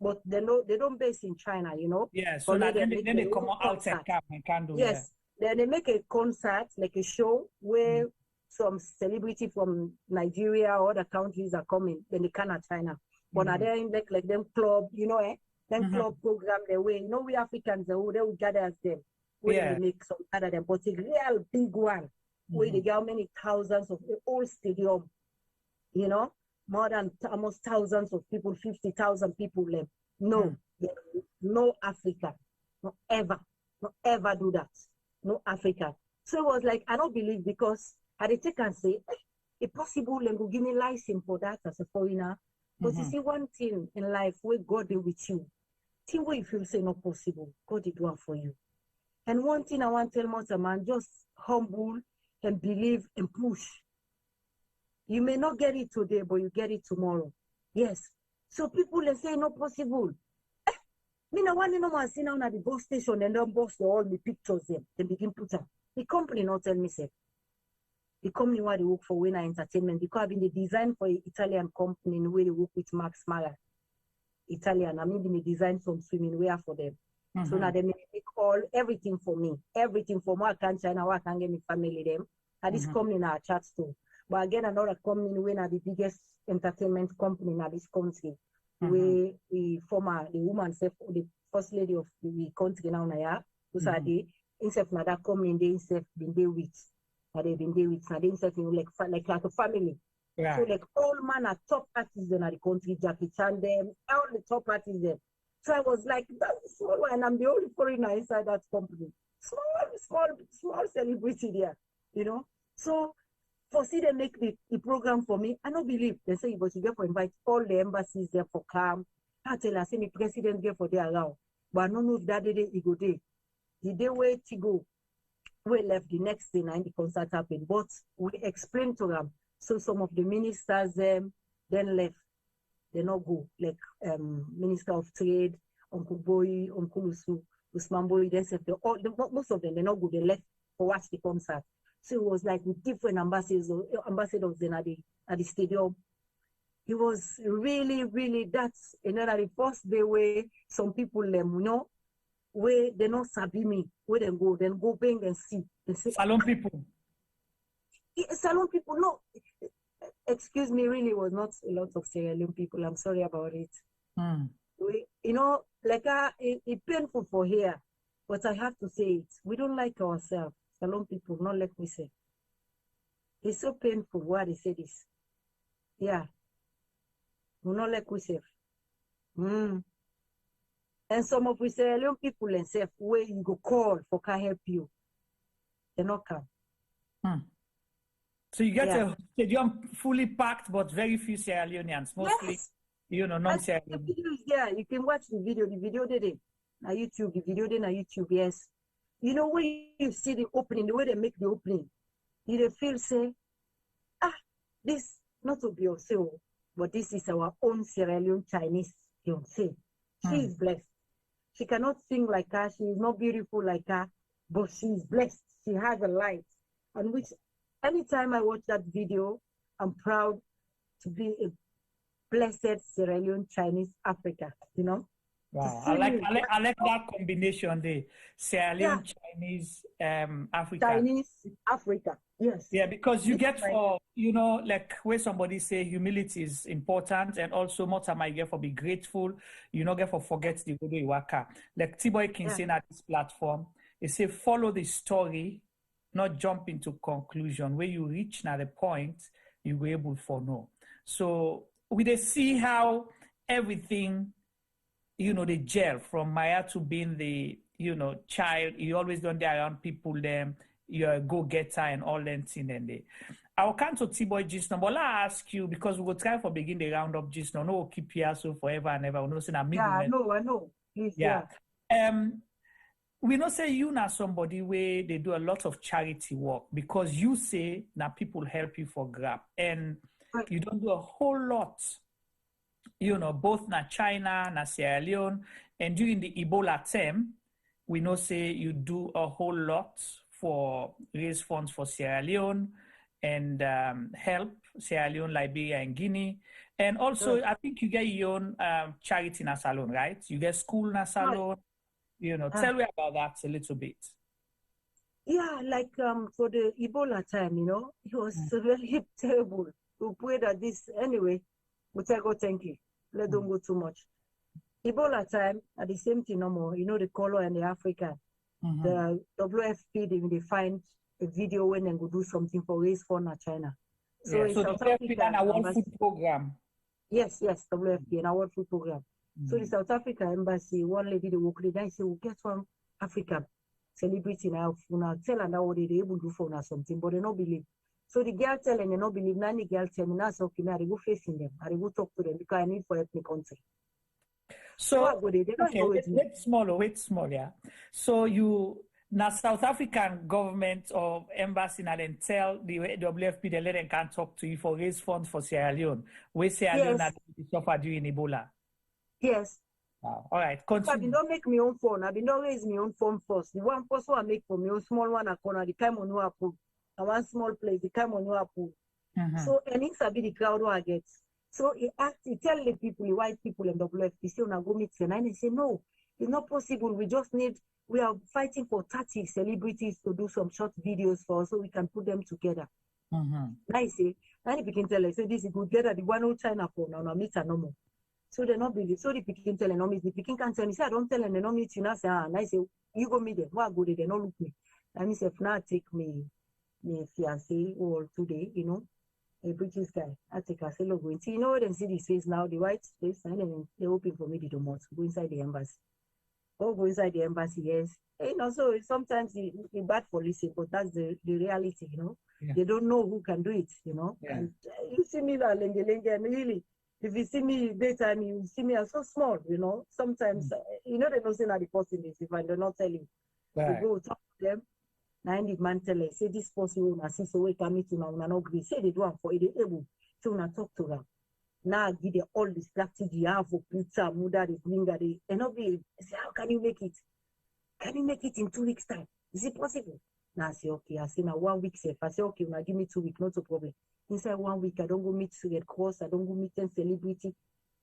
but they don't base in China, Yeah, so then they come out and can do. Yes, Then they make a concert, like a show, where some celebrity from Nigeria or other countries are coming. Then they come to China. But now they're in like them club, them club program the way. We Africans, they will gather as them. Where they make some other them, but a real big one. Where they get many thousands of the whole stadium, more than almost thousands of people, 50,000 people left. No, no Africa, not ever do that. No Africa. So it was like, I don't believe, because I did take and say, it's possible and go give me license for that as a foreigner. But you see one thing in life where God is with you, thing where you feel say not possible, God did one for you. And one thing I want to tell Monta, man, just humble and believe and push. You may not get it today, but you get it tomorrow. Yes. So people they say not possible. Me no one no man see now at the bus station and don't bus all the pictures them. They begin put up. The company not tell me say. The company where they work for Winner Entertainment, because I've been the design for an Italian company where they work with Max Mara. Italian. I'm even the design some swimming wear for them. So now they make everything for me. Everything for me. I can't China, I can get my family them. And this company now chat store. But again, another company when are the biggest entertainment company in this country. Where the woman, the first lady of the country now, who's are the instead of that company, they instead been there with. They've been there with, and they instead like a family. Yeah. So like all man are top artists in the country, Jackie Chan them, all the top artists there. So I was like, that's small one, and I'm the only foreigner inside that company. Small celebrity there, So for see they make the program for me, I don't believe they say, but you get for invite all the embassies there for come. I tell her, say the president there for there around. But I don't know if that day he go there. The day where to go, we left the next day and the concert happened. But we explained to them. So some of the ministers then left. They not go. Like Minister of Trade, Uncle Boy, Uncle Usu, Usman Boy, they said most of them they not go. They left for watch the concert. So it was like with different ambassadors then at the stadium. It was really, really, that's another the first day where some people where they not sabi me, where they go, then go bang and see. And say, Salon people. Yeah, Salon people, no. Excuse me, really was not a lot of Sierra Leone people. I'm sorry about it. It's painful for here, but I have to say it. We don't like ourselves. Salon people, not let me say. It's so painful why they say this. Yeah. We not like we say. And some of we Sierra Leone people and say where you go call for can help you. They not come. So you get a stadium fully packed, but very few Sierra Leoneans, mostly, non-Sierra Leonean. Yeah, you can watch the video. The video they did on YouTube. The video they on YouTube. Yes. When you see the opening, the way they make the opening, you feel say, this not to be yourself, but this is our own Sierra Leone Chinese fiancée. She is blessed. She cannot sing like her. She is not beautiful like her, but she is blessed. She has a light, and which anytime I watch that video, I'm proud to be a blessed Sierra Leone Chinese Africa. Wow, I like that combination, the Sierra Leone Chinese Africa. Chinese Africa, yes. Yeah, because you get for, like where somebody say humility is important, and also more time I get for be grateful, get for forget the good waka. Like T-Boy can say at this platform, they say follow the story, not jump into conclusion. Where you reach now the point, you were able for know. So we they see how everything, the gel from Mariatu being the, child, you always done there around people, them, you're a go-getter and all that thing and they. I will come to T-Boy just now, but I'll ask you, because we will try for begin the round up just now. No, we'll keep here so forever and ever. We'll say, I know. Please, yeah. We know say you now somebody where they do a lot of charity work, because you say now people help you for grab, and you don't do a whole lot, both na China, na Sierra Leone, and during the Ebola time, we know say you do a whole lot for raise funds for Sierra Leone and help Sierra Leone, Liberia, and Guinea. And also, I think you get your own charity na salon, right? You get school na salon. Tell me about that a little bit. Yeah, like for the Ebola time, you know, it was really terrible. We pray that this anyway. But I go thank you. Let don't go too much. Ebola time at the same thing no more. You know the color and the African. The WFP they find a video when they go do something for raise fund at China. So in so South WFP Africa, and World Food Program. Yes, WFP and our World Food Program. So the South Africa embassy, one lady they work there, say we'll get one African celebrity now, tell her now what they able to do for us something, but they don't believe. So the girl tell and they don't believe. Now the girl tell me now, so okay, I go facing them, I go talk to them because I need for help me country. So okay, wait small, yeah. So you now South African government or embassy now then tell the WFP they let them can talk to you for raise funds for Sierra Leone. Where Sierra Leone had suffered during Ebola. Yes. Wow. All right, continue. I did not make my own phone. I did not raise my own phone first. The one first one I make for me, own small one I corner, the time on your pool. And one small place, the time on your pool. So and it's a bit the crowd I get. So he tell the people, the white people and WFP, say, go meet them. And they say, no, it's not possible. We are fighting for 30 celebrities to do some short videos for us so we can put them together. Now I say, and the people tell us, say, this is good, get the one old China for now, meet a no more. So they not believe. So the people tell them, the people can tell me, say, I don't tell them, they don't meet you. Now say, and I say, you go meet them. Why go there? They don't look me. And I say, now take me fiancé or today, you know. A British guy, I take a fellow going. See, you know, they see this face now, the white face, and then they open for me the doors, go inside the embassy. Go inside the embassy, yes. You know, so sometimes it's bad for listening, but that's the reality, you know. Yeah. They don't know who can do it, you know. Yeah. And you see me like and really, if you see me daytime, you see me as so small, you know. Sometimes, you know, they don't say that the person is, if I do not tell you. Right. You go talk to them. Now the man tell us, say this person will assist so we can meet you now, not agree. Say they do it for it able. So when I talk to them. Now give them all the strategy you have for pizza, muda, the bringer, and not be say, how can you make it? Can you make it in 2 weeks' time? Is it possible? Now I say, okay, I say now 1 week safe. I say, okay, now give me 2 weeks, not a problem. Inside 1 week, I don't go meet Red Cross, I don't go meet 10 celebrity.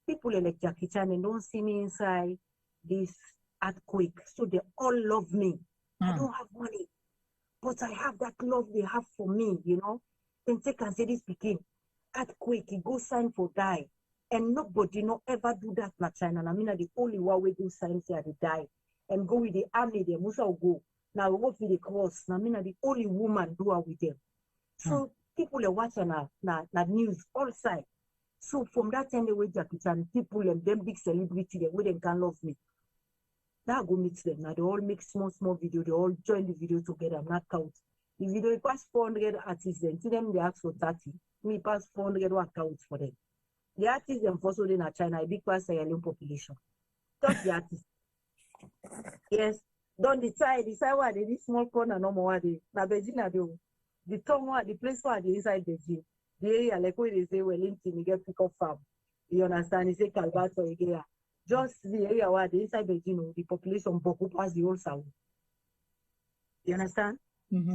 People like Jackie Chan and don't see me inside this earthquake. So they all love me. I don't have money. But I have that love they have for me, you know. Then take and say this begin. Earthquake, he go sign for die. And nobody no ever do that in China. And I mean, the only one we do sign say they die. And go with the army, they must all go. Now we work with the cross. And I mean, the only woman do it with them. So people are watching na news all side. So from that time, they wait Jackie Chan, people and them big celebrity, they wait and can love me. Now I go meet them. Now they all make small video. They all join the video together. Not count. The video pass 400 artists. Then to them they ask for 30. Me pass 400 accounts for them. The artists them first in China. A big pass Sierra Leone population. Touch the artists. Yes. Don't decide what they this small corner no more. They now Beijing na the town one the place where they inside Beijing. The area like where they say Wellington you get pick up farm. You understand? They say Calvato area. Just the area where they inside Beijing, the population boku pass the whole south. You understand?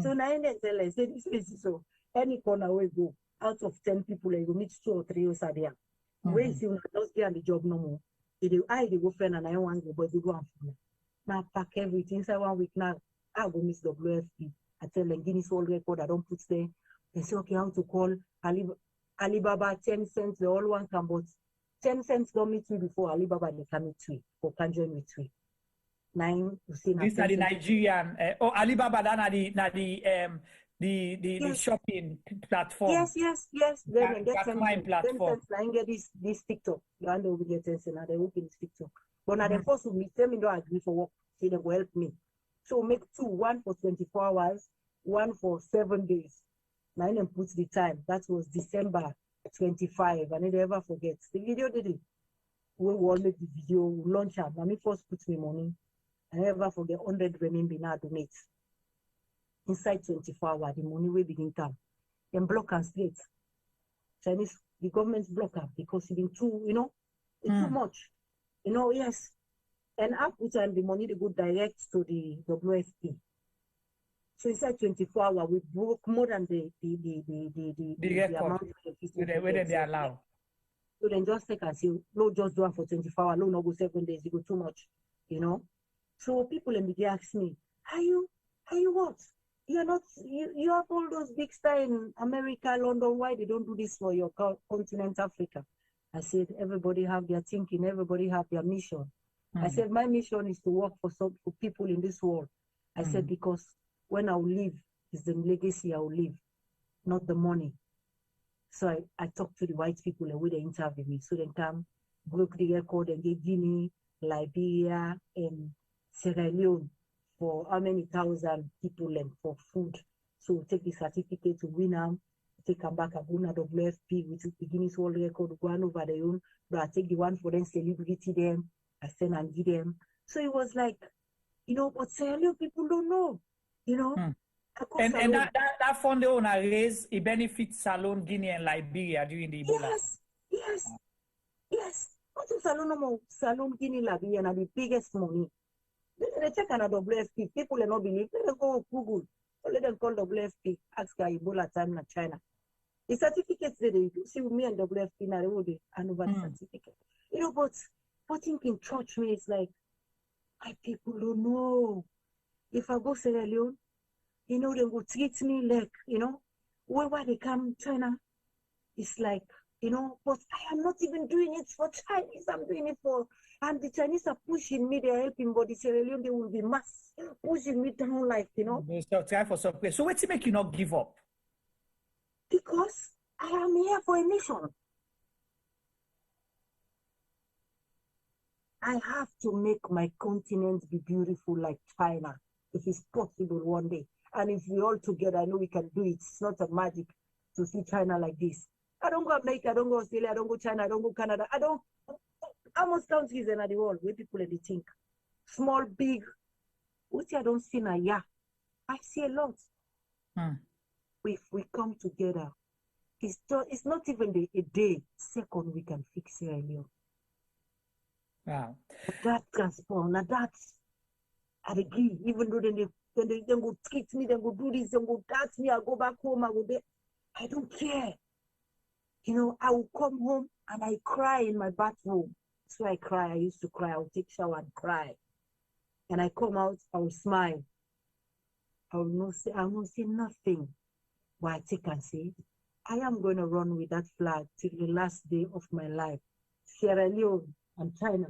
So now they tell us, say this is so any corner we go, out of 10 people, you will meet 2 or 3 years there. Where you see just get on the job no more. They go friend and I want to go, but they go and find. Now pack everything inside 1 week now. I go miss WFP. I tell them Guinness World Record, I don't put there. They say, okay, how to call Alibaba 10 cents, the all one can, but 10 cents don't meet me before Alibaba they can meet me or can join with me. 9 you see. These are the Nigerian Alibaba the shopping platform. Yes. Then get 10 platform. cents. I get this TikTok. You and they will get 10 cents. Now they open this TikTok. But now they force me. Tell me don't agree for work. Say they will help me. So make 2, 1 for 24 hours, 1 for 7 days. Now then put the time. That was December 25. I never ever forget. The video did it. We will make the video, we launch it. Now me first put me money. I never forget 100 renminbi now donate. Inside 24 hours, the money will begin come. Then block and straight. Chinese, the government block up because it's been too, you know, it's too much. You know, yes. And after time, the money they go direct to the WFP. So inside 24 hours, we broke more than the amount whether they allow. So then just take and say, no, just do it for 24 hours, no, no go 7 days, you go too much, you know. So people in the ask me, are you what? you're not, you have all those big stars in America, London. Why they don't do this for your continent, Africa? I said, everybody have their thinking, everybody have their mission. I said, my mission is to work for people in this world. I said, because when I will leave, it's the legacy I will leave, not the money. So I talked to the white people and they interview me. So they come, broke the record and get Guinea, Liberia, and Sierra Leone for how many thousand people and for food. So take the certificate to win them, take them back, I go na WFP, which is the Guinness World Record, go on over their own, but I take the one for them, celebrity them, I send and give them. So it was like, you know, but Sierra Leone people don't know, you know. And that fund they own raise, it benefits Salone, Guinea, and Liberia during the Ebola. Yes. What is Salone, Guinea, Liberia, and the biggest money? They check on a WFP. People are not believe. Let them go Google. Or let them call WFP. Ask Ebola time in China. The certificates that they do. See, with me and WFP now, they will be over the certificate. You know, but thinking church me, it's like, my people don't know. If I go Sierra Leone, you know, they will treat me like, you know, wherever they come, China, it's like, you know, but I am not even doing it for Chinese. I'm doing it for, and the Chinese are pushing me, they're helping, but the Sierra Leone, they will be mass pushing me down, like, you know. So try for some place. So what's to make you not give up? Because I am here for a mission. I have to make my continent be beautiful like China, if it's possible one day. And if we all together, I know we can do it. It's not a magic to see China like this. I don't go America, I don't go Australia, I don't go China, I don't go Canada. Almost countries in the world where people they think. Small, big. Which I don't see now, yeah. I see a lot. If we come together, it's not even a day, second we can fix Sierra Leone. Wow. That transform, now that's, I agree, even though they go treat me, they go do this, they go touch me, I go back home, I go there. I don't care. You know, I will come home and I cry in my bathroom. So I cry. I used to cry. I will take shower and cry. And I come out, I will smile. I will not say nothing. But I take and say, I am going to run with that flag till the last day of my life. Sierra Leone and China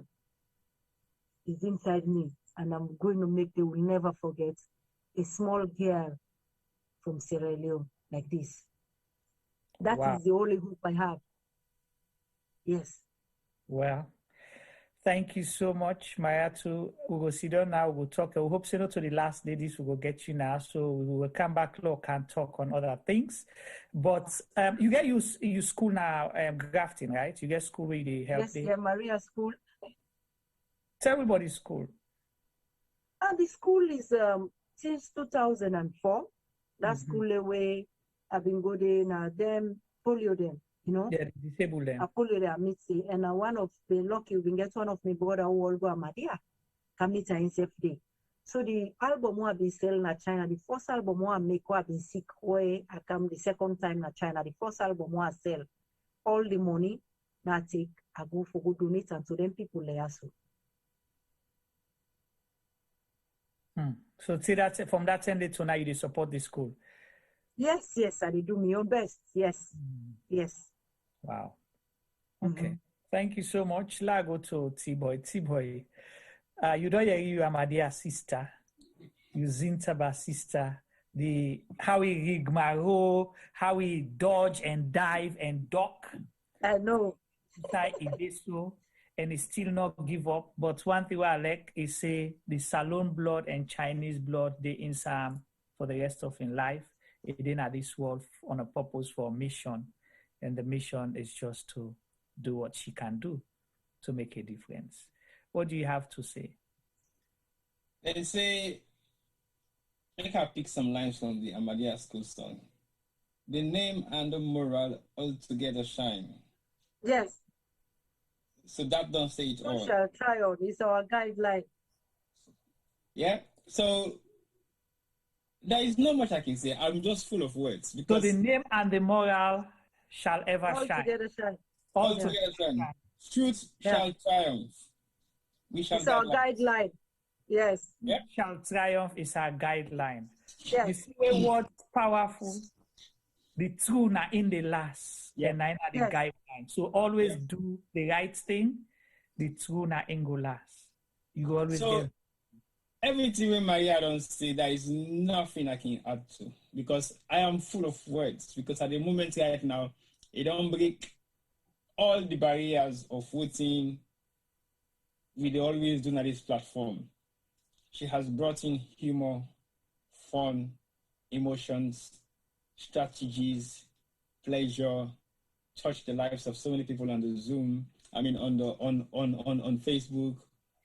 is inside me. And I'm going to make, they will never forget, a small girl from Sierra Leone like this. That is the only hope I have. Yes. Well, thank you so much, Mariatu. We will sit down now. We'll talk. We hope to the last day. This will get you now. So we will come back and talk on other things. But you get your school now, grafting, right? You get school where they help. Yes, yeah, Maria School. Tell everybody school. And the school is since 2004. That school where I've been going them polio them, you know. Yeah, disable them. I polio them, and one of the lucky we get one of my brother who will go Amadia, come meet in safe day. So the album I been selling in China, the first album I make I been sick where I come the second time in China. The first album I sell, all the money I take, I go for go donate and to them people there so. So see that from that time to now you support the school. Yes, I do my own best. Yes. Wow. Okay. Thank you so much. La go to T-Boy. T-Boy, you don't hear you Amadia sister. You Zintaba sister. How he rigmaro, how he dodge and dive and duck. I know. And he still not give up. But one thing I like is say the Salone blood and Chinese blood, they in some for the rest of his life. It didn't at this world on a purpose for a mission. And the mission is just to do what she can do to make a difference. What do you have to say? They say, I can pick some lines from the Amadia School song. The name and the moral altogether shine. Yes. So that don't say it all. Social trial is our guideline. Yeah. So there is not much I can say. I'm just full of words. Because so the name and the moral shall ever shine. Together shine. All together shine. Truth shall triumph. We shall it's our guideline. Yes. Yep. Shall triumph is our guideline. Yes. You see a word powerful. The true na in the last, and na the Yes. guideline. So always do the right thing. The true na in go last. You go always So get. everything when Maria don't say, there is nothing I can add to, because I am full of words. Because at the moment right now, it don't break all the barriers of voting we dey always do on this platform. She has brought in humor, fun, emotions, strategies, pleasure, touched the lives of so many people on the Zoom. I mean, on Facebook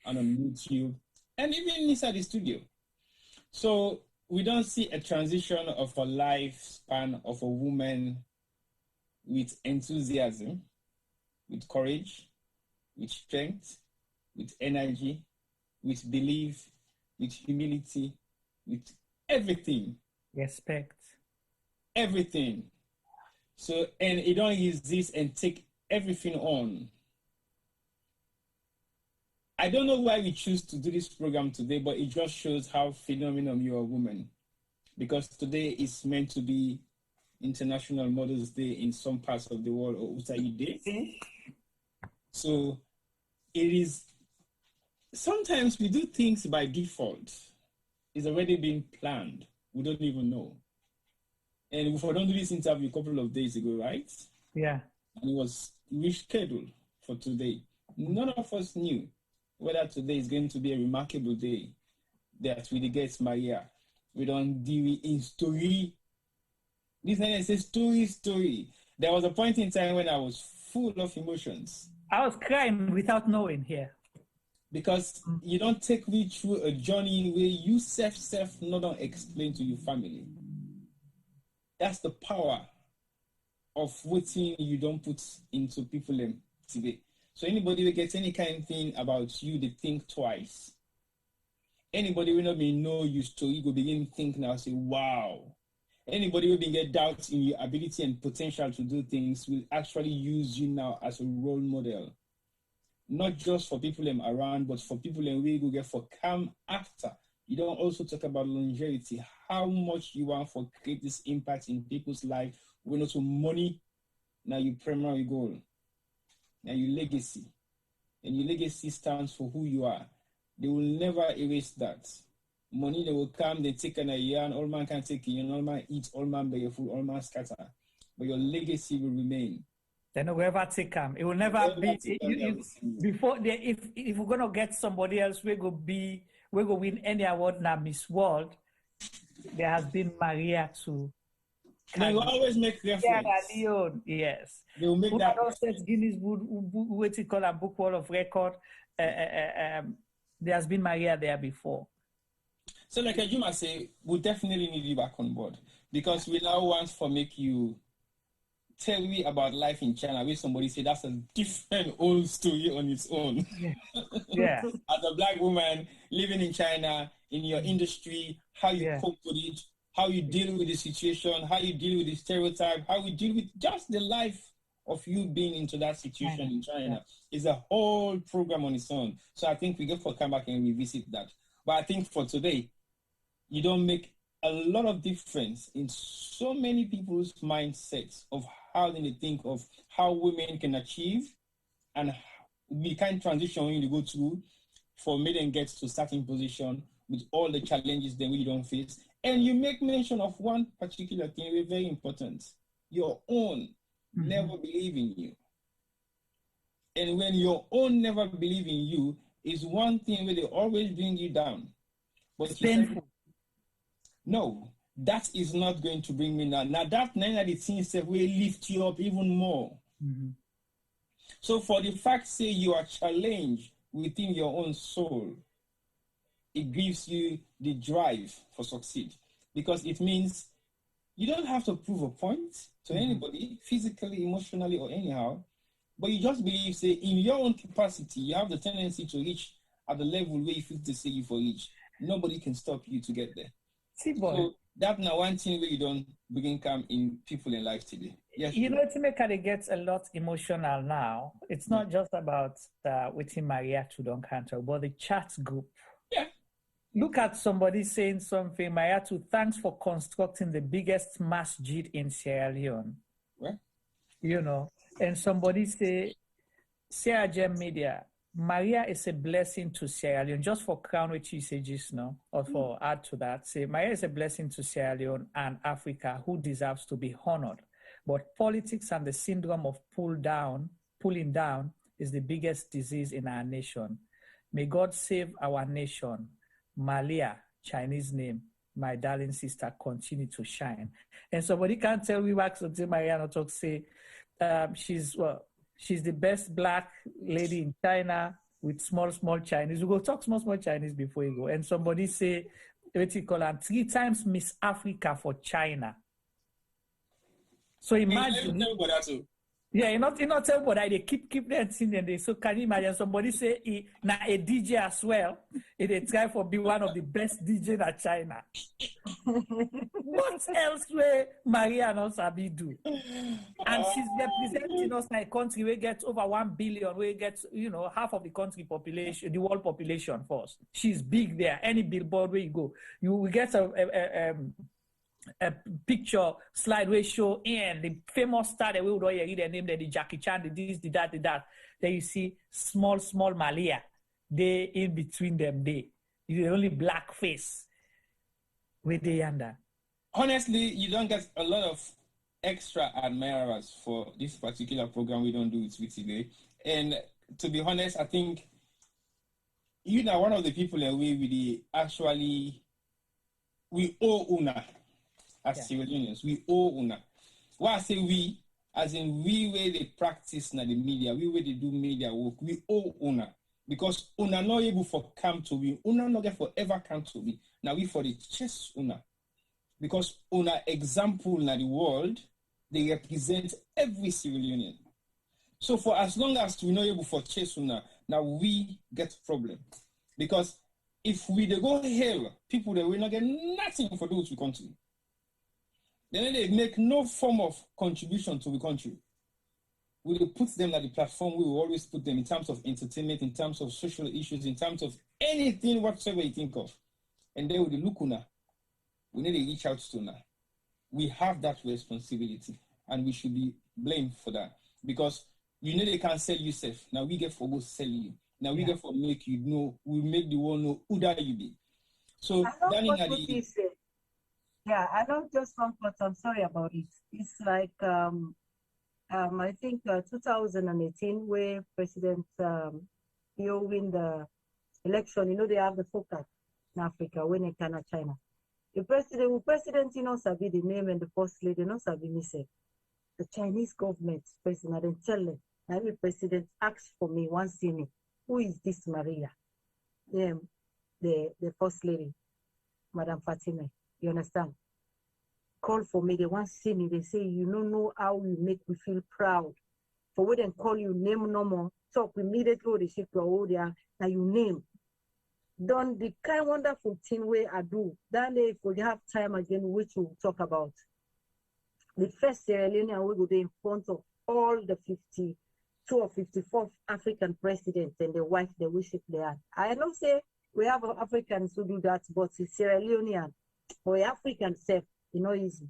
and on YouTube, and even inside the studio. So we don't see a transition of a lifespan of a woman with enthusiasm, with courage, with strength, with energy, with belief, with humility, with everything. Respect. Everything. So, and you don't use this and take everything on. I don't know why we choose to do this program today, but it just shows how phenomenal you are a woman. Because today is meant to be International Mother's Day in some parts of the world, or Utai Day. So it is, sometimes we do things by default. It's already been planned. We don't even know. And if I don't do this interview a couple of days ago, right? Yeah. And it was rescheduled for today. None of us knew whether today is going to be a remarkable day that we get Maria. We don't deal in story. This name says story. There was a point in time when I was full of emotions. I was crying without knowing here. Because you don't take me through a journey where you self not explain to your family. That's the power of waiting you don't put into people today. So anybody will get any kind of thing about you, they think twice. Anybody will not be know your story, go begin to think now, say, wow. Anybody will get doubts in your ability and potential to do things will actually use you now as a role model. Not just for people around, but for people we go get for come after. You don't also talk about longevity, how much you want for create this impact in people's life. When also money, now your primary goal, now your legacy. And your legacy stands for who you are. They will never erase that. Money, they will come, they take an year, and all man can take it, all man eat, all man be full, all man scatter. But your legacy will remain. Then whoever take them, it will never be. Before if we're gonna get somebody else, we go win any award now, Miss World. There has been Mariatu. They will always make reference. Sierra Leone, yes. They will make that. Guinness what you call a book world of record. There has been Maria there before. So like Ajuma say, we definitely need you back on board, because we now want to make you tell me about life in China, where somebody say that's a different old story on its own. Yeah. As a black woman living in China, in your industry, how you cope with it, how you deal with the situation, how you deal with the stereotype, how you deal with just the life of you being into that situation in China is a whole program on its own. So I think we get to come back and revisit that. But I think for today, you don't make a lot of difference in so many people's mindsets of how they think of how women can achieve and we can transition when you go through for me and get to a certain position with all the challenges that we don't face. And you make mention of one particular thing very important. Your own never believe in you. And when your own never believe in you is one thing where they always bring you down. But it's painful. No, that is not going to bring me down. Now that none of the things that will lift you up even more. So for the fact say you are challenged within your own soul, it gives you the drive for succeed, because it means you don't have to prove a point to anybody, physically, emotionally, or anyhow, but you just believe, say, in your own capacity, you have the tendency to reach at the level where you feel to say you for reach. Nobody can stop you to get there. So that's now one thing where you don't begin come in people in life today. Yes, you know, Timekade gets a lot emotional now. It's not just about waiting Mariatu don't counter, but the chat group. Yeah. Look at somebody saying something. Mariatu, thanks for constructing the biggest masjid in Sierra Leone. What? You know, and somebody say, Sierra Gem Media, Maria is a blessing to Sierra Leone. Just for crown which you say just now, or for add to that, say Maria is a blessing to Sierra Leone and Africa who deserves to be honored. But politics and the syndrome of pulling down is the biggest disease in our nation. May God save our nation. Malia, Chinese name, my darling sister, continue to shine. And somebody can't tell me wax until Mariana talk say she's the best black lady in China with small Chinese. We go talk small Chinese before you go. And somebody say, what you call her, 3 times Miss Africa for China. So imagine. Yeah, you not tell but they keep that thing and they so can you imagine somebody say he na a DJ as well. They try for be one of the best DJ in China. What else will Maria and Sabi do? And she's representing us in a country where get over 1 billion, where get half of the country population, the world population first. She's big there. Any billboard where you go, you will get a picture slide where show in the famous star that we would all read their name, the Jackie Chan, the this, the that, the that. Then you see small Malia. They in between them, the only black face with the under. Honestly, you don't get a lot of extra admirers for this particular program we don't do it with today. And to be honest, I think you are one of the people that we owe Una. As Sierra Leoneans, we owe Una. Why I say we, as in we where they practice na the media, we where they do media work, we owe Una. Because Una not able for come to we, Una not get forever come to we. Now we for the chess Una. Because Una example na the world, they represent every Sierra Leonean. So for as long as we not able for chess Una, now we get problem. Because if we they go hell, people that will not get nothing for those we country. Then they make no form of contribution to the country. We will put them at the platform. We will always put them in terms of entertainment, in terms of social issues, in terms of anything whatsoever you think of. And then with the look Una, we need to reach out to Una. We have that responsibility, and we should be blamed for that. Because you know they can't sell yourself. Now we get for go sell you. Now we get for make you know, we make the world know who that you be. So yeah, I don't just comfort. I'm sorry about it. It's like I think 2018, where President you win the election. They have the focus in Africa when they cannot China. The president, sabi the name and the first lady, sabi me say the Chinese government president. Then tell them, now the president asked for me once see me. Who is this Maria? The first lady, Madam Fatima. You understand? Call for me, they want to see me, they say, you don't know how you make me feel proud. For when they call you name no more, talk immediately, they ship your old there, now you name. Done the kind wonderful thing where I do. Then if we have time again, which we'll talk about. The first Sierra Leonean will go there in front of all the 52 or 54 African presidents and the wife they worship there. I don't say we have Africans who do that, but it's Sierra Leonean or African self, easy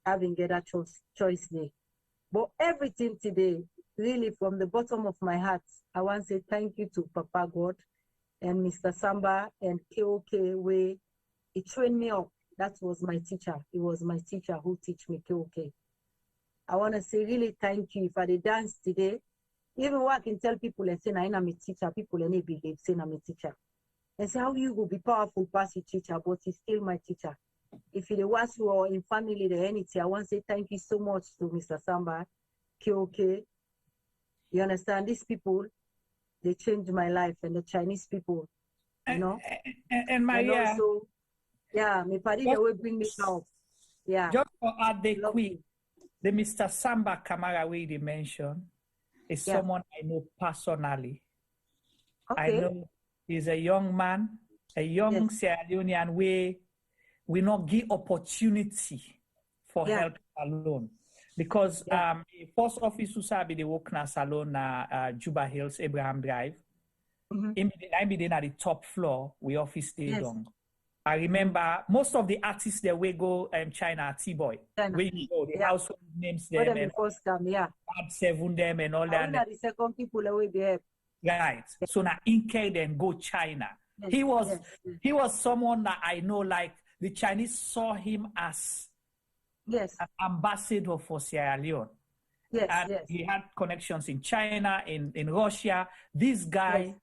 having get that choice there. But everything today, really from the bottom of my heart, I want to say thank you to Papa God and Mr. Samba and KOK, where he trained me up. That was my teacher. He was my teacher who teach me KOK. I want to say really thank you. If I dance today, even what I can tell people and say, I'm a teacher, people and they believe, say I'm a teacher. And say, how you will be powerful past your teacher, but he's still my teacher. If it was you or in family, the anything, I want to say thank you so much to Mr. Samba, KOK. You understand? These people, they changed my life, and the Chinese people, And Maria, and also, my party, they will bring me out. Yeah. Just for add the quick, the Mr. Samba Kamara we they mentioned is someone I know personally. Okay. I know he's a young man, a young Sierra Leonean way. We not give opportunity for help alone. Because the first office who sabi the work na salon na Juba Hills, Abraham Drive. I be at the top floor, we office stay Yes. down. I remember most of the artists that we go China, T-Boy. We know the household names What them them and first come, yeah. Bad Seven them and all And that. we are the second people away there. Right. So now Inke then go China. Yes, He was someone that I know, like the Chinese saw him as an ambassador for Sierra Leone. Yes, And yes. he had connections in China, in Russia. This guy,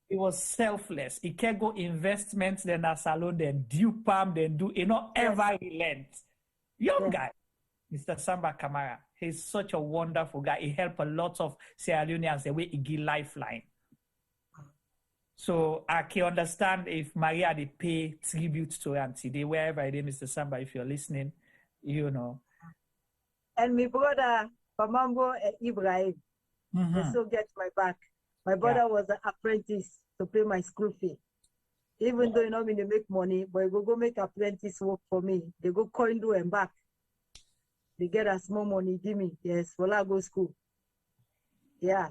he was selfless. He can go investments, then a salon, then do palm, then do, ever relent. Young guy, Mr. Samba Kamara. He's such a wonderful guy. He helped a lot of Sierra Leoneans the way he give lifeline. So I can understand if Maria they pay tribute to her today, wherever it is, Mr. Samba, if you're listening, And my brother, Pamambo Ibrahim, they still get my back. My brother was an apprentice to pay my school fee. Even though me they make money, but they go make apprentice work for me. They go coin do and back. They get a small money, give me. Yes, while I go school. Yeah.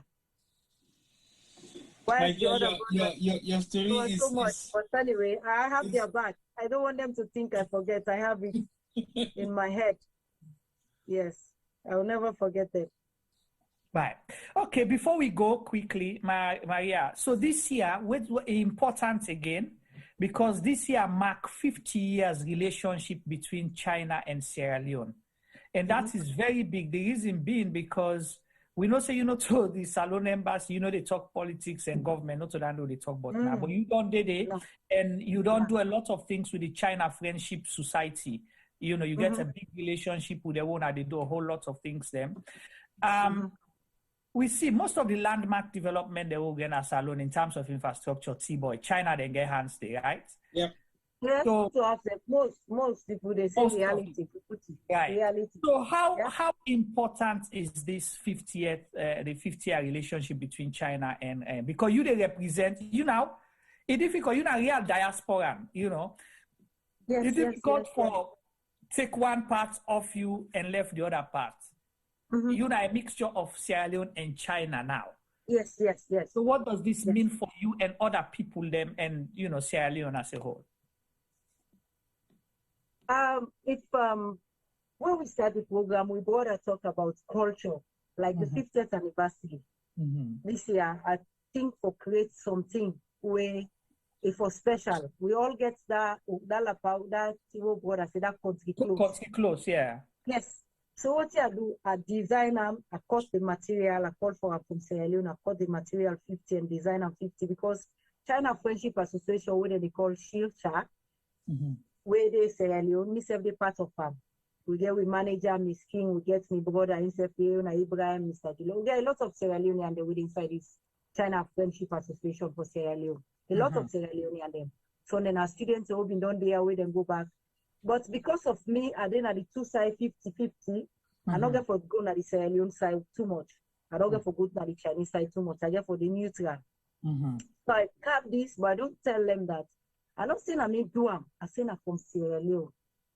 Why your story is so much. But anyway, I have their back. I don't want them to think I forget. I have it in my head. Yes, I will never forget it. Right. Okay, before we go quickly, Maria, so this year, what important again, because this year mark 50 years relationship between China and Sierra Leone. And that is very big. The reason being because we know, say, to the Salon embassy, they talk politics and government, not to that, they talk about now, but you don't do it, and you don't do a lot of things with the China Friendship Society. You get a big relationship with the owner, they do a whole lot of things then. We see most of the landmark development they will get as Salon in terms of infrastructure, T-Boy. China then get hands there, right? Yep. Yes, so most people they say reality. Right. Reality. So how important is this 50th the 50-year relationship between China and because they represent it's difficult, a real diaspora, Yes, it's difficult for take one part of you and left the other part. A mixture of Sierra Leone and China now. Yes. So what does this mean for you and other people them and Sierra Leone as a whole? When we start the program, we brought to talk about culture, like the 50th anniversary. This year, I think for create something where it was special. We all get that country clothes. Country clothes, yeah. Yes. So what I do, I design them, I cut the material, I call for from Sierra Leone, I cut the material 50 and design them 50 because China Friendship Association, where they call Shilcha, where they Sierra Leone, me serve the part of them. We manager, Miss King, we get me brother, himself, Ibrahim, Mr. Dilo. We get a lot of Sierra Leonean and they inside this China Friendship Association for Sierra Leone. A lot of Sierra Leonean them. So then our students have been done there, we then go back. But because of me, I then at the two side 50-50, I don't get for go to the Sierra Leone side too much. I don't get for go to the Chinese side too much. I get for the neutral. So I cap this, but I don't tell them that. I don't say I mean do them. I say I'm from Sierra Leone.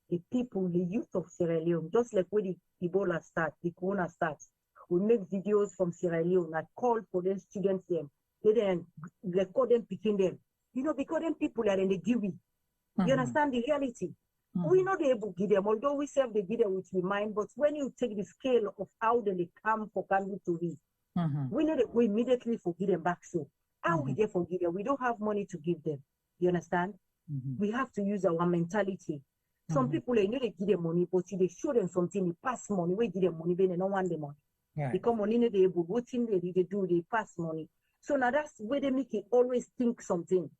The people, the youth of Sierra Leone, just like where the Ebola start, the Corona starts. We make videos from Sierra Leone. I call for them students them. They then record them, picking them. Because them people are in the GUI. You understand the reality? We know they able to give them, although we serve the give them with the mind, but when you take the scale of how they come for Kambi to be, we know that we immediately forgive them back. So how we get forgive them? We don't have money to give them. You understand? We have to use our mentality. Some people, they give them money, but they show them something, they pass money, we give them money, but they don't want the money. Right. Because money they able, what thing they do, they pass money. So now that's where they make it always think something.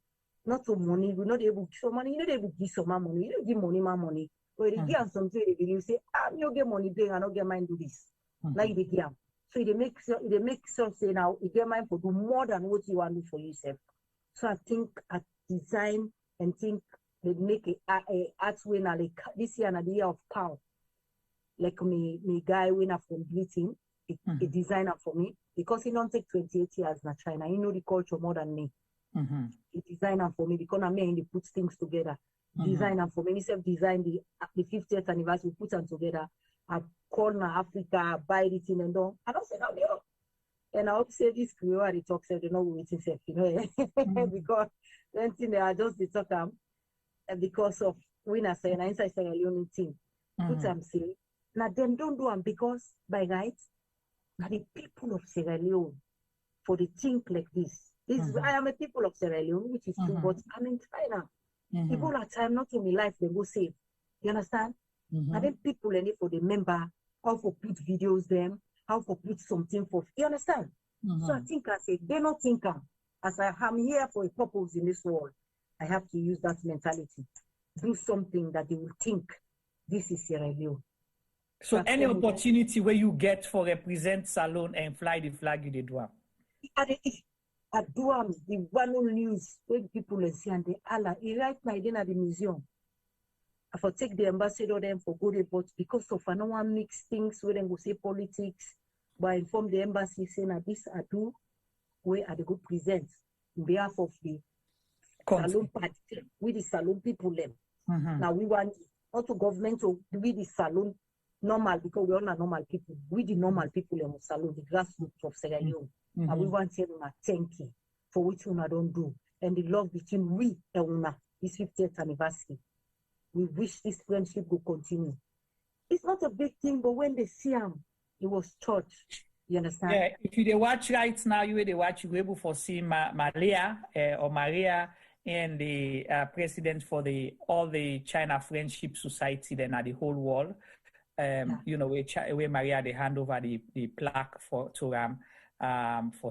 Not to money, we're not able to show money, you're not able to give some more money, you don't give money more money. But they give something, you say, you get money, I don't get mine do this. Like they give. So they make sure say now, you get mine for do more than what you want to do for yourself. So I think I design and think they make a art winner like this year and the year of cow. Like me guy winner from Bleating, a designer for me, because he don't take 28 years in China. He know the culture more than me. A designer for me because I'm here and they put things together. Designer for me, himself design the 50th anniversary, we put them together. I call now Africa, I buy it in and all. I don't say no, And I hope say this Creole they talk say they know what it is, you know, because then thing they are just the talk because of when I say inside Sierra Leone team. Put say now them don't do them because by right, now the people of Sierra Leone for the think like this. I am a people of Sierra Leone, which is true, but I'm in China. People at time not in my life they go save. You understand? And then people and for the member how for put videos them, how for put something for you understand? So I think I say they not think as I am here for a purpose in this world, I have to use that mentality. Do something that they will think this is Sierra Leone. So that's any opportunity where you get for represent Salone and fly the flag, you did do. I do the one news when people see and they Allah. Right now then at the museum. I for take the ambassador them for good, but because of I don't want mix things where them go say politics, but I inform the embassy saying that this I do where I go present on behalf of the Salone party with the Salone people them. Now we want not to government to be the Salone normal because we all are normal people. We the normal people in Salone, the grassroots of Sierra Leone. And we want to thank you for which one I don't do. And the love between we and Una, this 50th anniversary. We wish this friendship will continue. It's not a big thing, but when they see him, it was church. You understand? Yeah, if you watch right now, you will watch, you're able to see Maria and the president for all the China Friendship Society then at the whole world. You know, where Maria they hand over the plaque for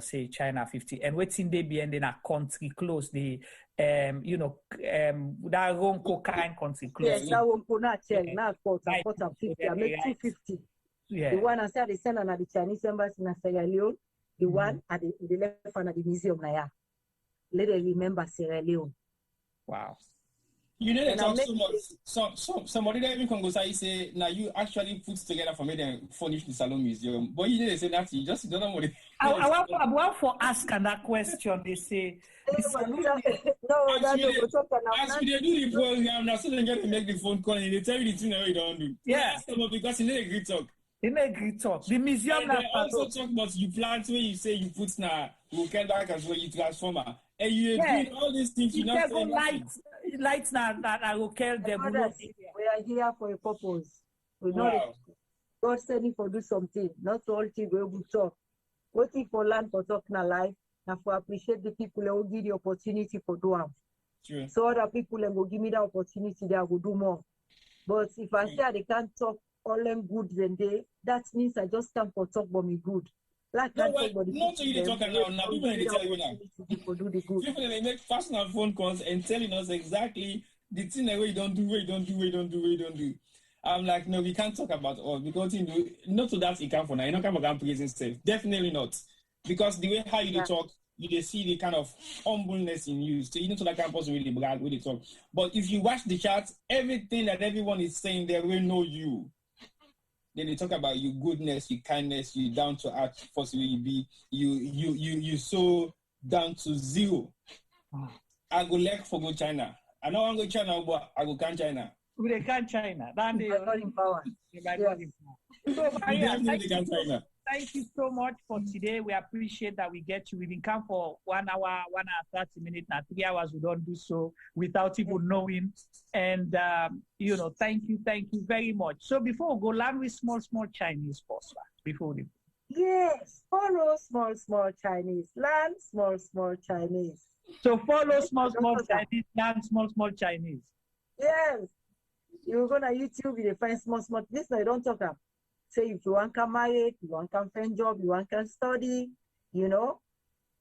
say China 50 and what's in they be and then a country close the you know that wrong cocaine country close. Yes, that one not check now port 50. I make 250. Yeah. The one I said they send on the Chinese embassy in Sierra Leone. The one at the left hand of the museum now. Let them remember Sierra Leone. Wow. You know, they talk so much. Somebody that even can go say, now you actually put together for me and furnish the Salone Museum. But you know, they say that you just don't know what it is. I want for asking that question. They say, as we do the program, now so they get to make the phone call and they tell you the thing that we don't do. Yeah. Because you know a great talk. In a great talk. The museum and they also talk about you plant where you say you put now, we'll come back as well, you transformer. And you doing all these things, you not saying lights now that I will kill them. We are here for a purpose. We know that God sending for do something, not all things we will talk. Waiting for land for talk na life, and for appreciate the people who give the opportunity for do them. So other people will give me the opportunity, they will do more. But if I say they can't talk all them good then that means I just can't for talk but me good. Like no, not so you talk now. People they tell you now. People they make personal phone calls and telling us exactly the thing that we don't do. I'm like, no, we can't talk about all because you know, not to that it come for now. You're not come about praising self. Definitely not. Because the way how you talk, you see the kind of humbleness in you. So you know to that campus really brag with the talk. But if you watch the chat, everything that everyone is saying, they will know you. Then they talk about your goodness, your kindness, you down to earth, possibly you be you so down to zero. I go like for go China. I know I go China, but I go can China. We can China. Then they are in power. So Maria, thank you so much for today. We appreciate that we get you. We've been come for 1 hour, 30 minutes, now 3 hours. We don't do so without even knowing. And you know, thank you very much. So before we go, learn with small Chinese first. Before we yes, follow small Chinese. Learn small Chinese. So follow small Chinese. Learn small Chinese. Yes. You're gonna YouTube, you find small. This no, you don't talk about. Say if you want to marry, you want to find job, you want to study, you know,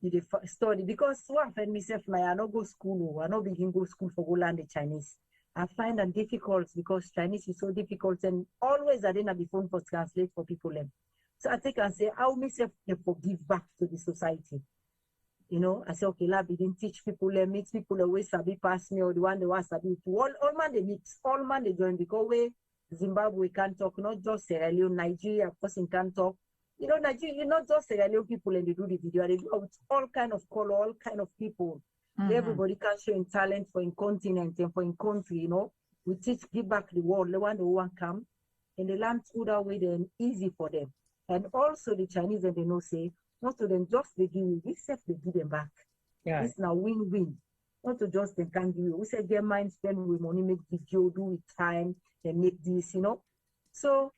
you study. Because one friend myself, I no go school, I no begin go school for go learn the Chinese. I find that difficult because Chinese is so difficult and always I didn't have the phone for translate for people. So I think I say, how myself give back to the society. You know, I say, okay, I begin teach people, meet people always sabi pass me or the one they want sabi to all man they mix, all man they join because we Zimbabwe can talk, not just Sierra Leone, Nigeria, person can talk. You know, Nigeria, you're not just Sierra Leone people and they do the video, they do it with all kind of color, all kind of people. Everybody can show in talent for in continent and for in country, you know. We teach, give back the world, the one who want come, and they learn through that way, then easy for them. And also the Chinese, and they know say, Not to them just they give you, we say they give them back. Yeah. This now win-win. Not to just they can give you. We say get mind spend with money, make video, do with time, and make this, you know. So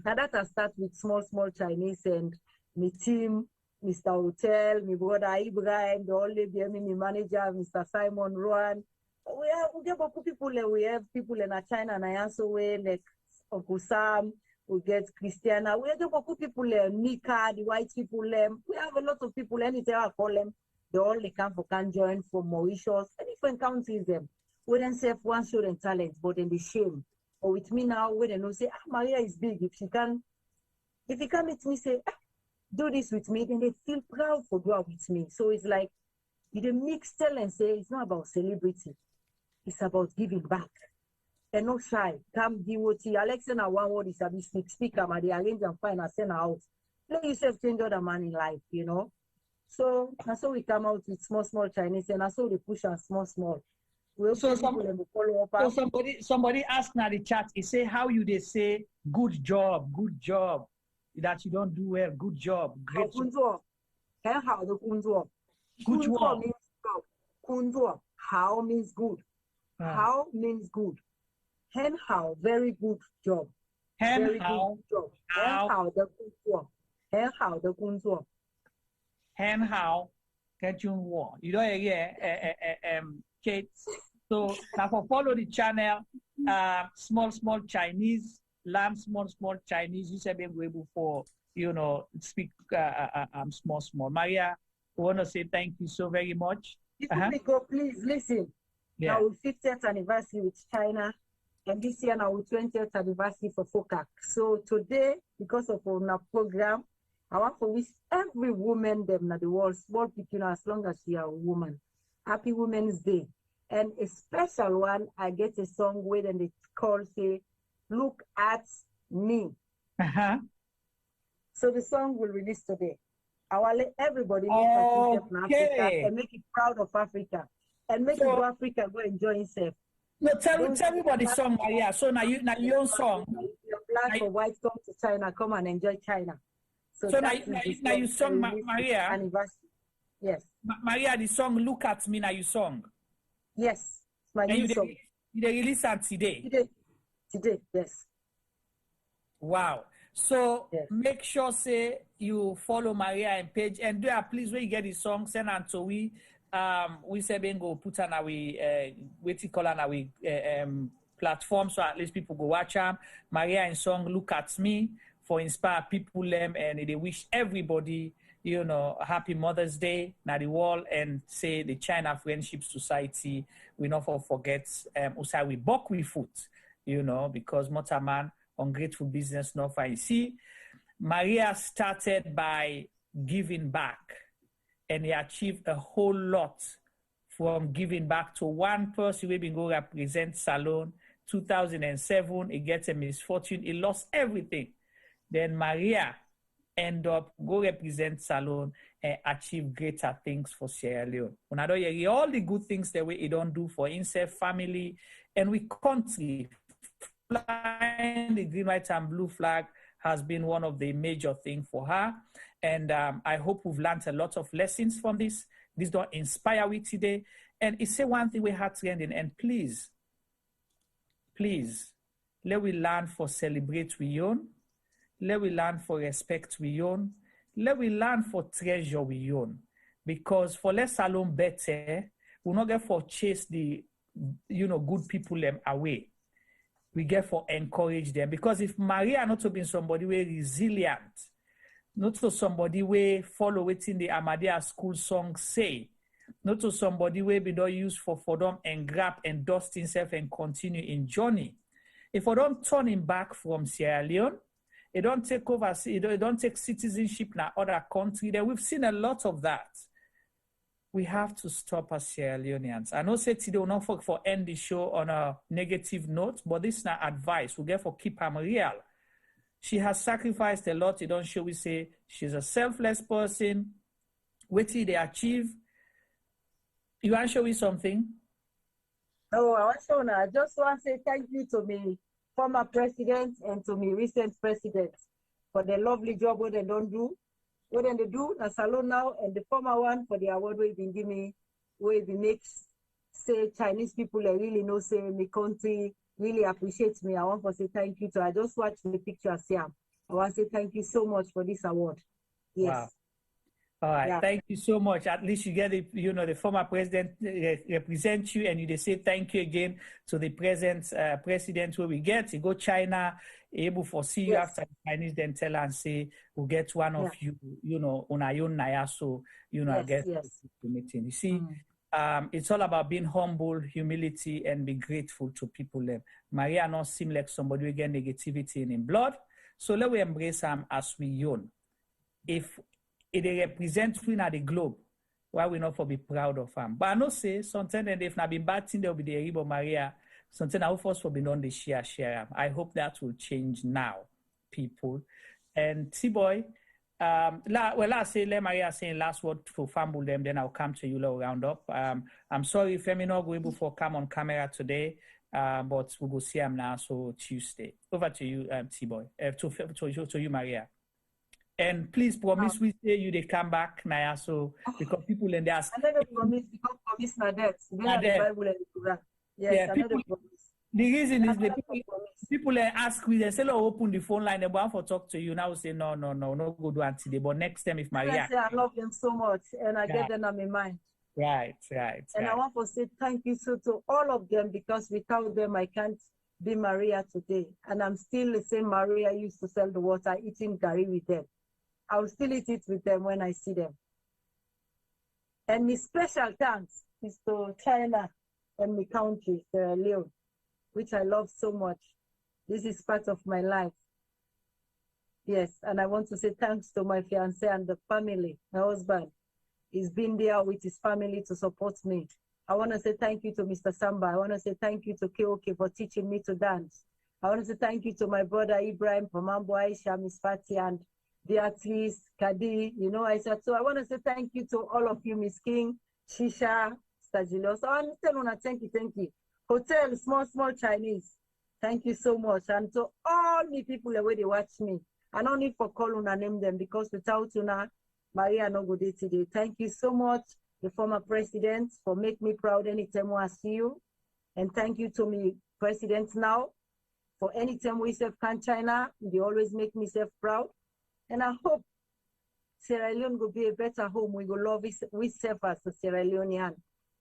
now that I start with small Chinese and my team, Mr. Hotel, my brother Ibrahim, the only BM, my manager, Mr. Simon Rowan. We get people, we have people in China and I also way like Uncle Sam, we get Christiana, we have people, Nika, the white people, we have a lot of people, anything I call them, they all can join from Mauritius, and different countries them. We then say one show and talent, but then they shame. Or with me now, we then say, Maria is big. If you can meet me, say, do this with me, then they feel proud for doing with me. So it's like, you mix tell and say, it's not about celebrity. It's about giving back. And not shy. Come DOT. Alexa na one word is a speak. They arrange and find and send her out. Let yourself change other man in life, you know. So that's how we come out with small Chinese, and that's how they push us small. So somebody asked now the chat, he say how you they say good job, that you don't do well, good job, great job. Good job. How means good. How means good. Hen how, very good job. Hen how, the good job. Hen how the good job. Hen how, get you war. You don't hear Kate. So now for follow the channel, small Chinese, learn small Chinese. You said being able for speak small. Maria, I want to say thank you so very much. Before we go, please listen. Yeah. Now 50th anniversary with China, and this year now 20th anniversary for FOCAC. So today, because of our program, I want to wish every woman them in the world, small people, as long as she are a woman, Happy Women's Day. And a special one, I get a song where then they call say, "Look at Me." So the song will release today. I want everybody Africa and make it proud of Africa. And make it go Africa go enjoy itself. No, tell everybody song, Maria. So now your own song. You're black or white, come to China, come and enjoy China. So now you song, Maria. Anniversary. Yes. Maria, the song "Look at Me" now you song. Yes, my new song. You release it today. Today, yes. Wow. So make sure say you follow Maria and page and do please when you get the song send and so we say go put on our waiting call on our platform so at least people go watch them. Maria and song "Look at Me" for inspire people and they wish everybody Happy Mother's Day now the world and say the China Friendship Society we not forget also we buck with foot because Motaman ungrateful business not fine. See, Maria started by giving back and he achieved a whole lot from giving back to one person we been go represent Salon 2007. He gets a misfortune, he lost everything. Then Maria end up go represent Salon and achieve greater things for Sierra Leone. When I don't hear all the good things that we don't do for himself, family, and we country. Flying the green, white, and blue flag has been one of the major things for her. And I hope we've learned a lot of lessons from this. This don't inspire we today. And it's say one thing we had to end in. And please, let we learn for celebrate we own. Let we learn for respect we own. Let we learn for treasure we own. Because for less alone better, we not get for chase the good people them away. We get for encourage them. Because if Maria not to be somebody way resilient, not to somebody way follow within the Ahmadiyya school song say, not to somebody way be not used for them and grab and dust himself and continue in journey. If I don't turn him back from Sierra Leone, it don't take over, it don't take citizenship in other country. Then we've seen a lot of that. We have to stop as Sierra Leoneans. I know say today will not for end the show on a negative note, but this is not advice. We get for keep her real. She has sacrificed a lot. You don't show we say she's a selfless person. What did they achieve? You want to show me something? No, I want to show now. I just want to say thank you to me former president and to me recent president for the lovely job what they don't do. what then they do na salon now, and the former one for the award where been give me, where the makes say Chinese people I really know say my country really appreciates me. I want to say thank you to. I just watched the picture Siam. I want to say thank you so much for this award. Yes. Wow. All right, Yeah. Thank you so much. At least you get the former president represent you, and you they say thank you again to the present president where we get. You go China, able for see you after the Chinese, then tell and say we'll get one of you, on our own Naya, so I get the meeting. You see, it's all about being humble, humility, and be grateful to people. Maria not seem like somebody who get negativity in blood, so let we embrace him as we own. If they represent we at the globe, why we not for be proud of them? But I know say sometimes if not been bad thing, there will be the Igbo Maria. Sometimes I hope us for be on the share. I hope that will change now, people. And T-Boy, last say let Maria saying last word for fumble them, then I'll come to you little round up. I'm sorry if I'm not going to come on camera today, but we'll go see him now. So Tuesday. Over to you, T-Boy. To you, Maria. And please promise we say you they come back, Naya, so because people in there. I never promise because promise na death. The Bible and the Quran. Yes, I never promise. The reason is the people ask me, they say, "Oh, open the phone line, they want to talk to you." Now we say, no, go do it today. But next time, if Maria, I love them so much, and I get them on my mind. Right. And I want to say thank you to all of them, because without them, I can't be Maria today. And I'm still the same Maria used to sell the water, eating gari with them. I will still eat it with them when I see them. And my special thanks is to China and my country, Sierra Leone, which I love so much. This is part of my life. Yes, and I want to say thanks to my fiancé and the family, my husband. He's been there with his family to support me. I want to say thank you to Mr. Samba. I want to say thank you to Keoke for teaching me to dance. I want to say thank you to my brother Ibrahim, Pamambo Aisha, Miss Fatih, and Beatrice, Kadi, I said, so I want to say thank you to all of you, Miss King, Shisha, Stagilos. I want to tell you, thank you. Hotel, small Chinese, thank you so much. And to all the people the way they watch me, I don't need for call and name them, because without you now, Maria no go day today. Thank you so much, the former president, for make me proud anytime I see you. And thank you to me, president now, for anytime we serve China, they always make me self proud. And I hope Sierra Leone will be a better home. We go love it, we serve as a Sierra Leonean.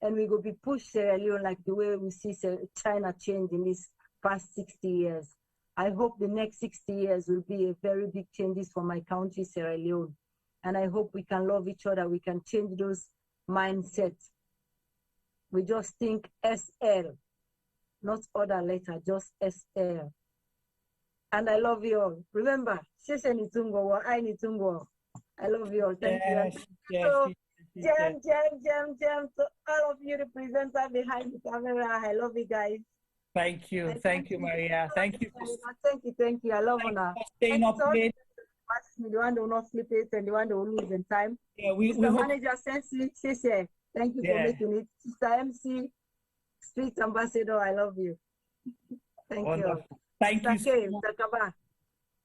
And we go be push Sierra Leone like the way we see China change in these past 60 years. I hope the next 60 years will be a very big changes for my country, Sierra Leone. And I hope we can love each other. We can change those mindsets. We just think SL, not other letter, just SL. And I love you all. Remember, I love you all. Thank you. So, jam to all of you, the presenter behind the camera. I love you guys. Thank you, Maria. Thank you. Thank you. I love you now. Staying up late. The one that will not sleep it and the one that will lose in time. Yeah, we manager Sensi, thank you for making it. Sister MC, Street Ambassador, I love you. Thank you. Thank you.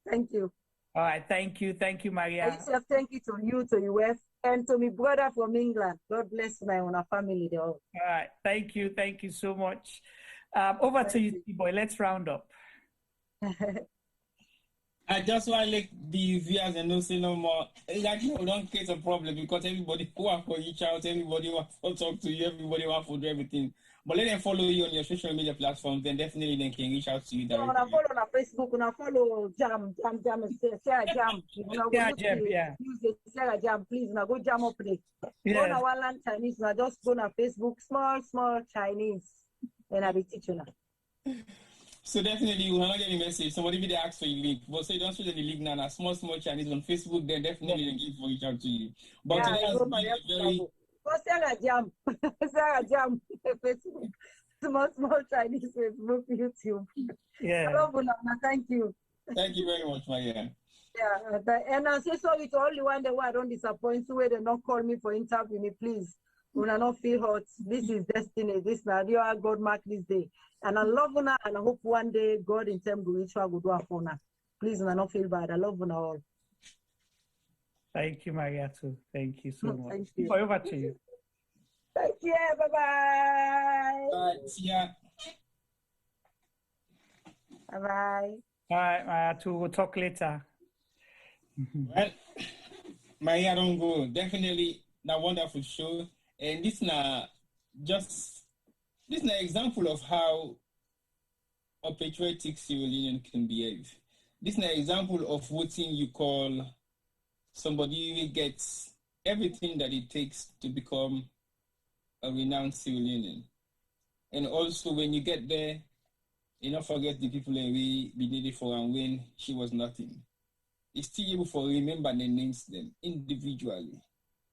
Thank you. All right, thank you, Maria. Thank you to you, to UF, and to my brother from England. God bless my own family. All right, thank you so much. Over to you, T-Boy. Let's round up. I just want to let the viewers and not say no more. Like, don't create a problem, because everybody wants to reach out, everybody wants to talk to you, everybody wants to do everything. But let them follow you on your social media platforms, then definitely they can reach out to you directly. No, follow on Facebook, follow Jam, Sarah Jam. Sarah Jam, please, go Jam up there. Go to one land Chinese, just go to Facebook, small Chinese, and I'll be teaching you. So definitely, you will not get a message. Somebody will ask for your link. But say don't show them the link now. Small Chinese on Facebook, then definitely they give for reach out to you. But today has been a very... Sarah Jam, Facebook, small Chinese Facebook, YouTube. Yeah. Thank you. Thank you very much, Maria. Yeah, and I say sorry to all the one that I don't disappoint you, where they don't call me for interview, please. When I don't feel hot, this is destiny. This now you are God mark this day. And I love you, and I hope one day God in time will reach out, go do a phone. Please, and I don't feel bad. I love you all. Thank you, Mariatu. Thank you so much. Thank you. Over to you. Thank you. Bye-bye. Bye. See ya. Bye-bye. All right, Mariatu, we'll talk later. Well, Maria don't go. Definitely a wonderful show. And this na example of how a patriotic Sierra Leonean can behave. This is an example of what you call somebody who gets everything that it takes to become a renowned Sierra Leonean. And also when you get there, you don't forget the people that we needed for and when she was nothing. It's still able to remember the names them individually.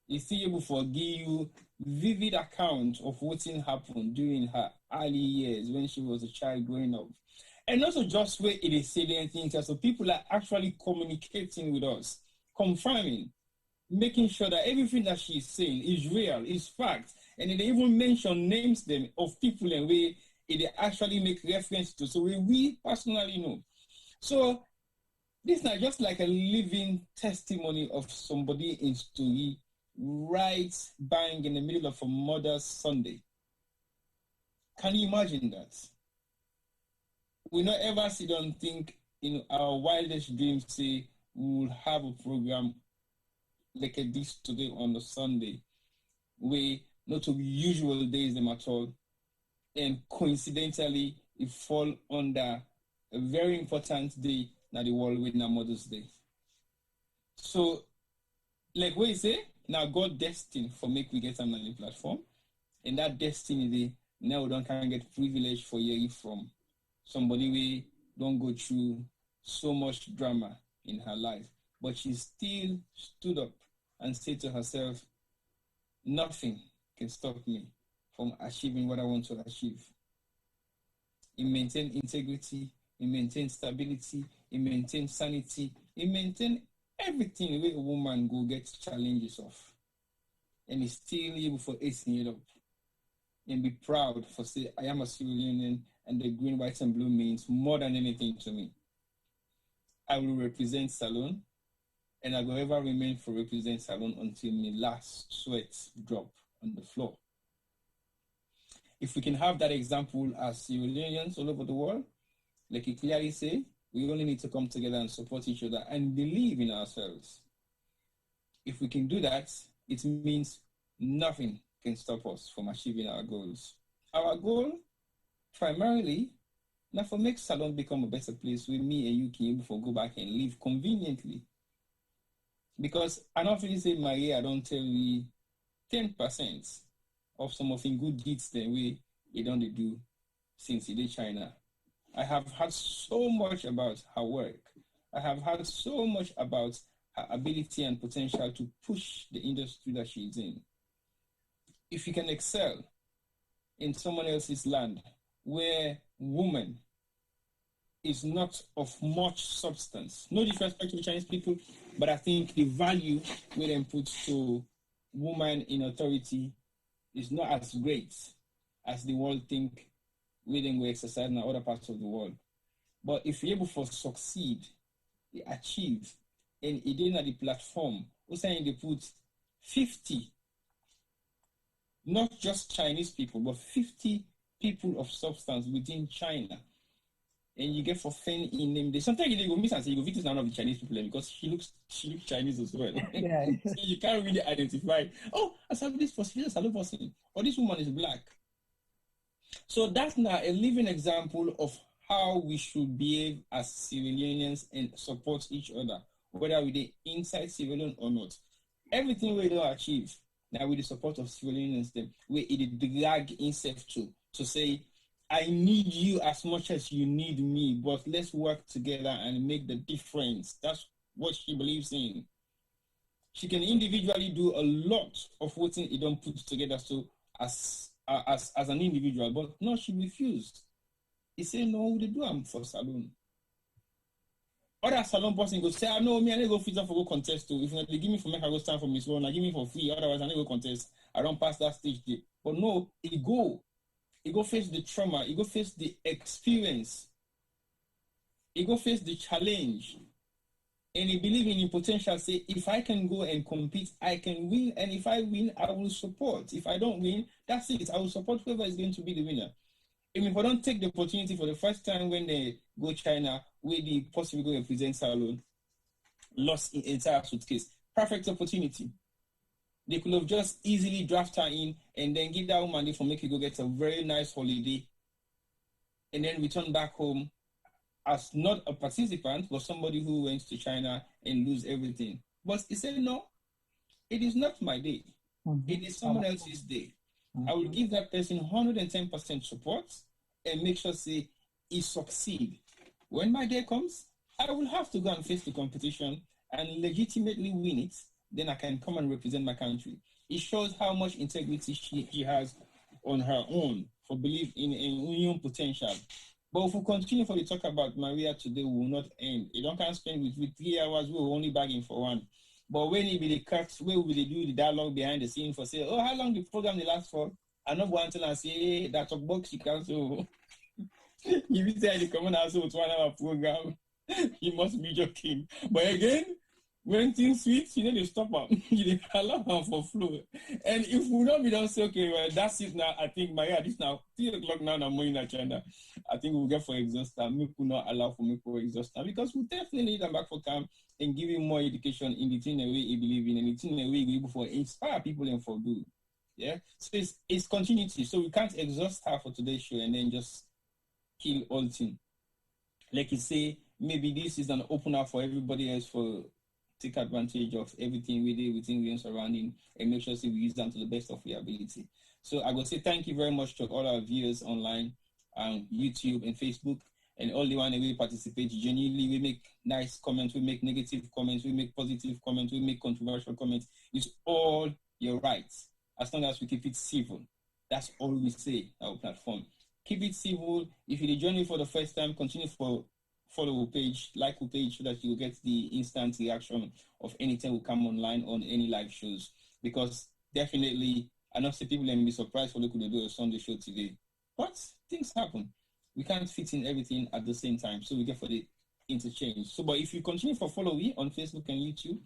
It's still able to give you vivid account of what happened during her early years when she was a child growing up. And also just where it is salient things, so people are actually communicating with us, confirming, making sure that everything that she's saying is real, is fact. And they even mention names them of people and where it actually make reference to. So we personally know. So this is not just like a living testimony of somebody in story right bang in the middle of a Mother's Sunday. Can you imagine that? We not ever sit down and think in our wildest dreams say we will have a program like this today on the Sunday, where not to usual days them at all, and coincidentally it fall under a very important day na the world with Mother's Day. So, like what you say, now God destined for make we get on the platform, and that destiny day now we don't can get privilege for hearing from somebody we don't go through so much drama in her life, but she still stood up and said to herself, nothing can stop me from achieving what I want to achieve. It maintained integrity, it maintained stability, it maintained sanity, it maintained everything where a woman go get challenges of. And it's still able for acing it up. And be proud for say, I am a Sierra Leonean and the green, white, and blue means more than anything to me. I will represent Salone, and I will ever remain for represent Salone until my last sweat drop on the floor. If we can have that example as Sierra Leoneans all over the world, like you clearly say, we only need to come together and support each other and believe in ourselves. If we can do that, it means nothing can stop us from achieving our goals. Our goal, primarily, now for make Salone become a better place where me and you can able to go back and live conveniently. Because I don't really say, Maria, I don't tell you 10% of some of the good deeds the way they don't do since they did China. I have heard so much about her work. I have heard so much about her ability and potential to push the industry that she's in. If you can excel in someone else's land where woman is not of much substance, no disrespect to Chinese people, but I think the value we then put to woman in authority is not as great as the world think we then go exercise in other parts of the world. But if you're able to succeed, achieve, and it didn't at the platform, we're saying they put 50, not just Chinese people, but 50 people of substance within China. And you get for fan in them. Sometimes they go miss and say, you go visit none of the Chinese people because she looks Chinese as well. Yeah. So you can't really identify, oh, I saw this person, this other person, or this woman is black. So that's now a living example of how we should behave as Sierra Leoneans and support each other, whether we're inside Sierra Leone or not. Everything we don't achieve, now with the support of Sierra Leoneans, we drag itself to say, I need you as much as you need me, but let's work together and make the difference. That's what she believes in. She can individually do a lot of what it don't put together so as an individual, but no, she refused. He said, no, they do I'm for Salone. Other Salone person go say, no, me, I need to go fit up for go contest too. If they give me for make I go stand for Miss World, I give me for free, otherwise I need to go contest. I don't pass that stage day. But no, it go face the trauma, it go face the experience, it go face the challenge, and he believe in your potential, say, if I can go and compete, I can win. And if I win, I will support. If I don't win, that's it. I will support whoever is going to be the winner. And if I don't take the opportunity for the first time when they go China, where the possibly go represent Salon, lost in entire suitcase. Perfect opportunity. They could have just easily draft her in and then give that woman for make you go get a very nice holiday and then return back home as not a participant, but somebody who went to China and lose everything. But he said, no, it is not my day. It is someone else's day. I will give that person 110% support and make sure, say, he succeed. When my day comes, I will have to go and face the competition and legitimately win it. Then I can come and represent my country. It shows how much integrity she has on her own for belief in her own potential. But if we continue for the talk about Maria today, we will not end. You don't can spend with 3 hours, we will only bargain for one. But when it be the cuts, where will they do the dialogue behind the scene for say, oh, how long the program they last for? I'm not going to say, hey, that's a box you can so. If you say the common answer with 1 hour program, you must be joking. But again, when things switch, you need to stop them. You allow them for flow. And if we don't be done say, okay, well, that's it now. I think, Maria, this now, 3 o'clock now, I'm in China. I think we'll get for exhaust time. We could not allow for me for exhaust time because we definitely need them back for camp and give him more education in the thing that we believe in and the thing that we able for inspire people and for good. Yeah. So it's continuity. So we can't exhaust her for today's show and then just kill all thing. Like you say, maybe this is an opener for everybody else for take advantage of everything we do within the surrounding and make sure we use them to the best of our ability. So I will say thank you very much to all our viewers online, YouTube and Facebook, and all the one that we participate genuinely. We make nice comments, we make negative comments, we make positive comments, we make controversial comments. It's all your rights, as long as we keep it civil. That's all we say on our platform. Keep it civil. If you're joining for the first time, continue for follow our page, like our page so that you will get the instant reaction of anything will come online on any live shows. Because definitely, I know some people may be surprised for looking to do a Sunday show today. But things happen. We can't fit in everything at the same time. So we get for the interchange. So, but if you continue for follow me on Facebook and YouTube,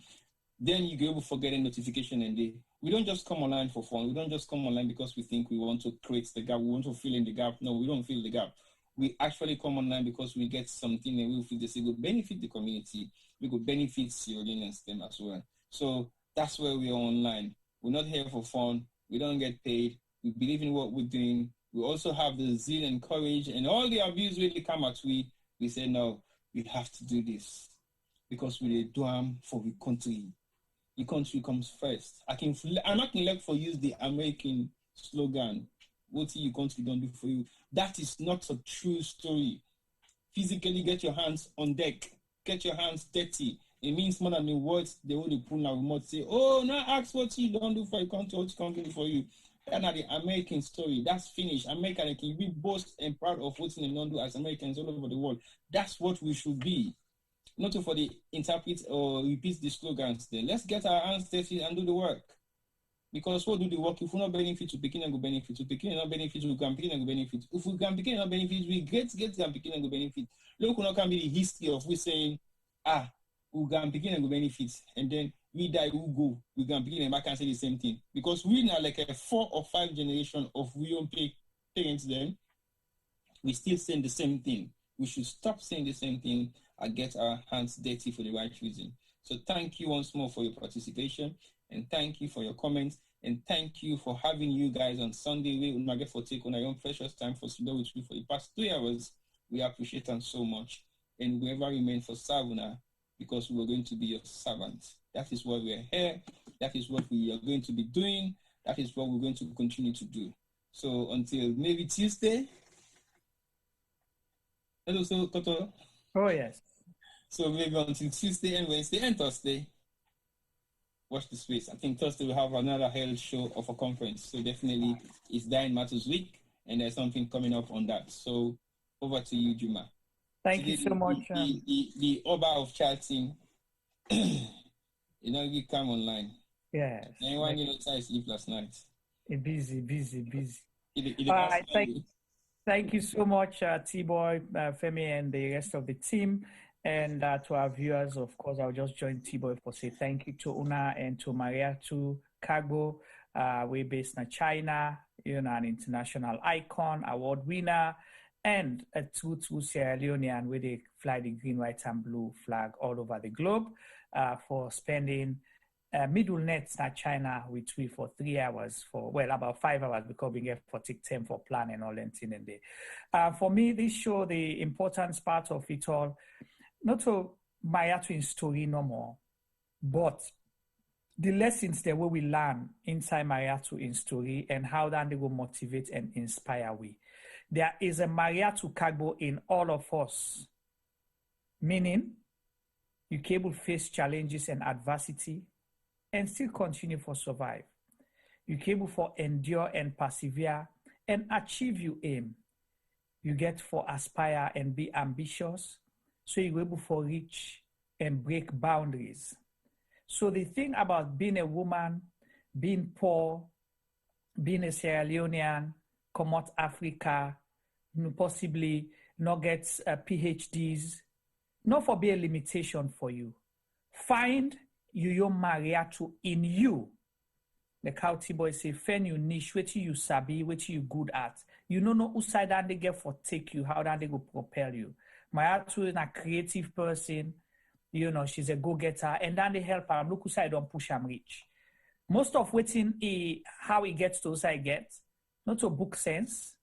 then you get able to get a notification and we don't just come online for fun. We don't just come online because we think we want to create the gap. We want to fill in the gap. No, we don't fill the gap. We actually come online because we get something and we feel this will benefit the community. We could benefit Sierra Leoneans them as well. So that's where we are online. We're not here for fun. We don't get paid. We believe in what we're doing. We also have the zeal and courage and all the abuse really come at we say, no, we have to do this because we do them for the country. The country comes first. I'm not going to use the American slogan, what your country don't do for you. That is not a true story. Physically get your hands on deck. Get your hands dirty. It means more than the words they only pull out remote say, oh, now ask what you don't do for your country, what you can't do for you. That's not the American story. That's finished. American can be boast and proud of what they don't do as Americans all over the world. That's what we should be. Not for the interpret or repeat the slogans there. Let's get our hands dirty and do the work. Because what do the work? If we not benefit to Pekin and go benefit, to Pekin and not benefit, we can Pekin and go benefit. If we can Pekin and not benefit, we get can Pekin and go benefit. Look, not can be the history of we saying, we can Pekin and go benefit, and then we die, we go, we can Pekin and back and say the same thing. Because we now like a 4 or 5 generation of we don't pay parents then, we still saying the same thing. We should stop saying the same thing and get our hands dirty for the right reason. So thank you once more for your participation. And thank you for your comments. And thank you for having you guys on Sunday. We will not get for take on our own precious time for Sudan with you for the past 3 hours. We appreciate them so much. And we ever remain for Savuna because we are going to be your servants. That is what we are here. That is what we are going to be doing. That is what we're going to continue to do. So until maybe Tuesday. Hello, so Toto. Oh, yes. So maybe until Tuesday and Wednesday and Thursday. Watch the space. I think Thursday we'll have another held show of a conference. So definitely it's Dying Matters Week and there's something coming up on that. So over to you, Juma. Thank you so much. The Oba of chatting, we come online. Yes. Anyone sleep last night? Busy. All right, thank you so much, T-Boy, Femi, and the rest of the team. And to our viewers, of course, I'll just join T-Boy for say thank you to Una and to Mariatu Kargbo. We're based in China, an international icon, award winner, and a true Sierra Leonean where they fly the green, white, and blue flag all over the globe for spending middle nets in China with we for 3 hours, about 5 hours because we get for take time for planning all and thing in there. For me, this show the importance part of it all, not to Mariatu in story no more, but the lessons there where we learn inside Mariatu in story and how that they will motivate and inspire we. There is a Mariatu Kargbo in all of us, meaning you can able face challenges and adversity and still continue for survive. You can able for endure and persevere and achieve your aim. You get for aspire and be ambitious, so you're able for reach and break boundaries. So the thing about being a woman, being poor, being a Sierra Leonean, come out Africa, possibly not get PhDs, not for be a limitation for you. Find your Mariatu in you. Like how T-Boy say, find your niche, what you sabi, what you good at. You know who side that they get for take you, how that they go propel you. Mariatu is a creative person, she's a go-getter, and then they help her. Look who side don't push him reach. Most of waiting how he gets to who side gets, not to book sense,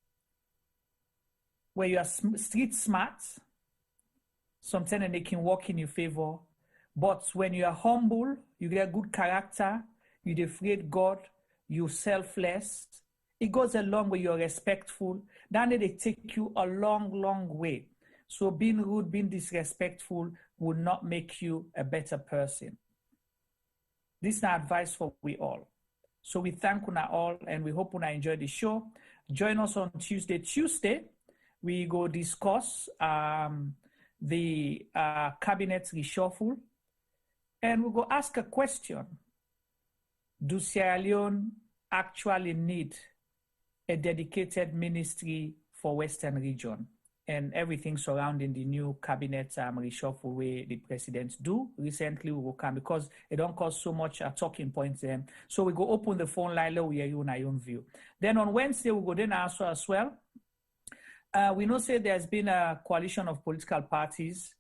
where you are street smart, sometimes they can work in your favor. But when you are humble, you get good character, you afraid God, you selfless, it goes a long way, you're respectful, then they take you a long, long way. So being rude, being disrespectful will not make you a better person. This is an advice for we all. So we thank Una all and we hope Una enjoy the show. Join us on Tuesday. Tuesday, we go discuss the cabinet reshuffle. And we'll go ask a question. Do Sierra Leone actually need a dedicated ministry for Western region? And everything surrounding the new cabinet reshuffle way the presidents do. Recently, we will come because it don't cause so much talking points there. So we go open the phone line, let we hear you on our own view. Then on Wednesday, we go then answer as well. We know say there's been a coalition of political parties,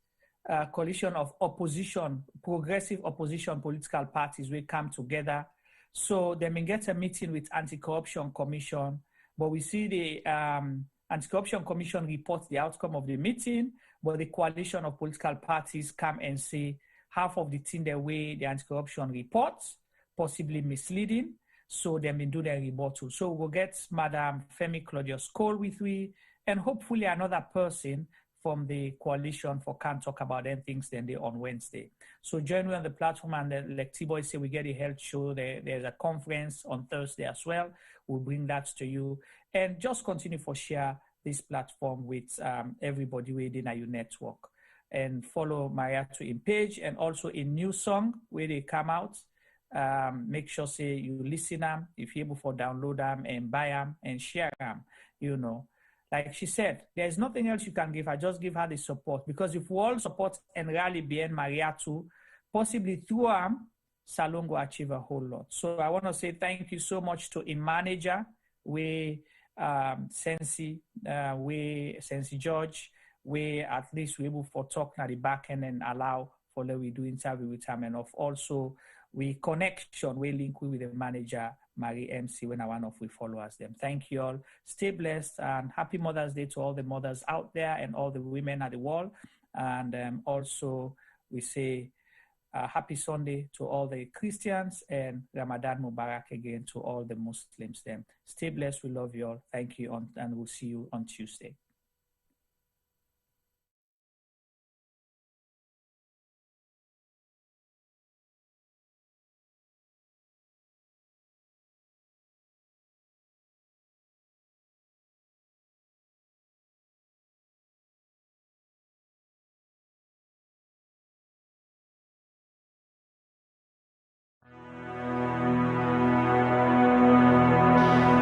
coalition of opposition, progressive opposition political parties will come together. So they may get a meeting with Anti-Corruption Commission, but we see the Anti-Corruption Commission reports the outcome of the meeting, but the coalition of political parties come and say half of the thing the way the anti-corruption reports, possibly misleading, so they may do their rebuttal. So we'll get Madam Femi Claudius Cole with we, and hopefully another person from the coalition for can talk about them things then they on Wednesday. So join me on the platform and like T-Boy say, we get a health show. There's a conference on Thursday as well. We'll bring that to you. And just continue for share this platform with everybody within our network. And follow Mariatu in page and also in new song where they come out. Make sure say you listen them, if you're able to download them and buy them and share them, Like she said, there's nothing else you can give her. Just give her the support. Because if we all support and rally behind Mariatu, possibly through them, Salon will achieve a whole lot. So I want to say thank you so much to in manager, Sensi George, at least we're able for talk at the back end and allow for let we do interview with him. And also we connection, we link with the manager, Marie MC, when I one of we followers them. Thank you all. Stay blessed and happy Mother's Day to all the mothers out there and all the women at the wall. And also we say happy Sunday to all the Christians and Ramadan Mubarak again to all the Muslims. Them. Stay blessed. We love you all. Thank you and we'll see you on Tuesday.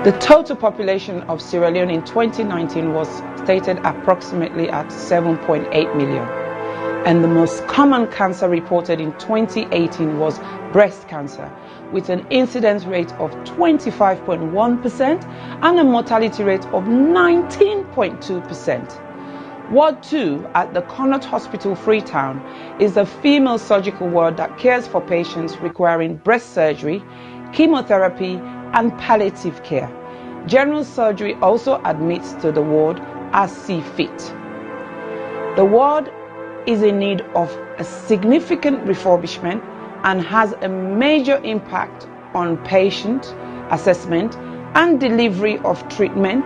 The total population of Sierra Leone in 2019 was stated approximately at 7.8 million. And the most common cancer reported in 2018 was breast cancer, with an incidence rate of 25.1% and a mortality rate of 19.2%. Ward 2 at the Connaught Hospital, Freetown, is a female surgical ward that cares for patients requiring breast surgery, chemotherapy, and palliative care. General surgery also admits to the ward as see fit. The ward is in need of a significant refurbishment and has a major impact on patient assessment and delivery of treatment,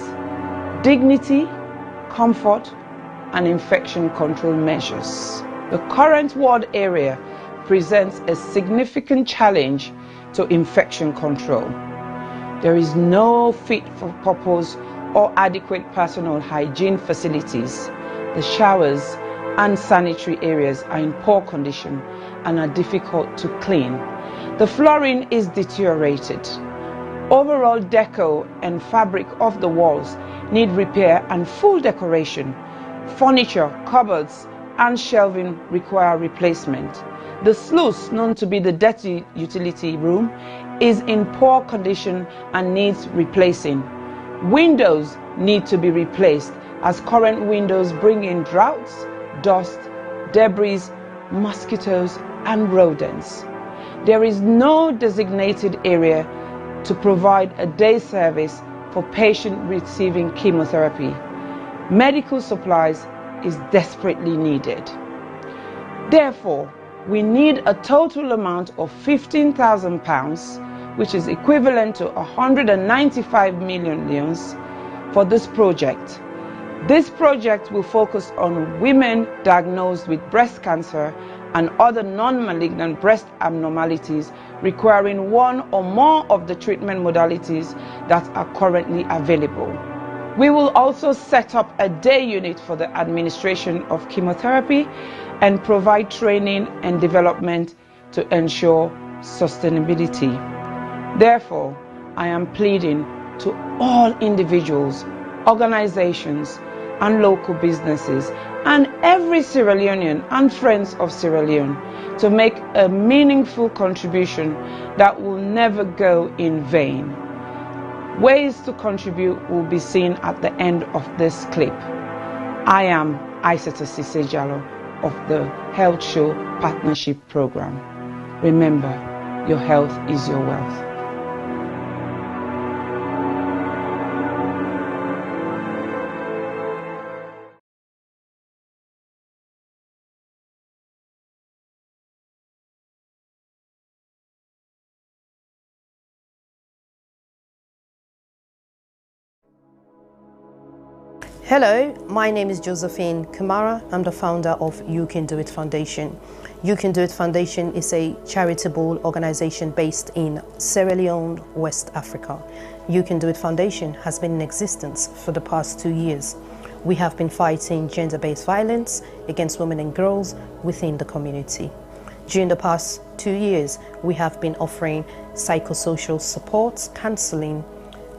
dignity, comfort, and infection control measures. The current ward area presents a significant challenge to infection control. There is no fit for purpose or adequate personal hygiene facilities. The showers and sanitary areas are in poor condition and are difficult to clean. The flooring is deteriorated. Overall decor and fabric of the walls need repair and full decoration. Furniture, cupboards, and shelving require replacement. The sluice, known to be the dirty utility room, is in poor condition and needs replacing. Windows need to be replaced as current windows bring in draughts, dust, debris, mosquitoes, and rodents. There is no designated area to provide a day service for patients receiving chemotherapy. Medical supplies is desperately needed. Therefore, we need a total amount of £15,000, which is equivalent to 195 million leones, for this project. This project will focus on women diagnosed with breast cancer and other non-malignant breast abnormalities requiring one or more of the treatment modalities that are currently available. We will also set up a day unit for the administration of chemotherapy and provide training and development to ensure sustainability. Therefore, I am pleading to all individuals, organizations, and local businesses, and every Sierra Leonean and friends of Sierra Leone to make a meaningful contribution that will never go in vain. Ways to contribute will be seen at the end of this clip. I am Aisata Sisejalo of the Health Show Partnership Program. Remember, your health is your wealth. Hello, my name is Josephine Kamara. I'm the founder of You Can Do It Foundation. You Can Do It Foundation is a charitable organization based in Sierra Leone, West Africa. You Can Do It Foundation has been in existence for the past 2 years. We have been fighting gender-based violence against women and girls within the community. During the past 2 years, we have been offering psychosocial support, counseling,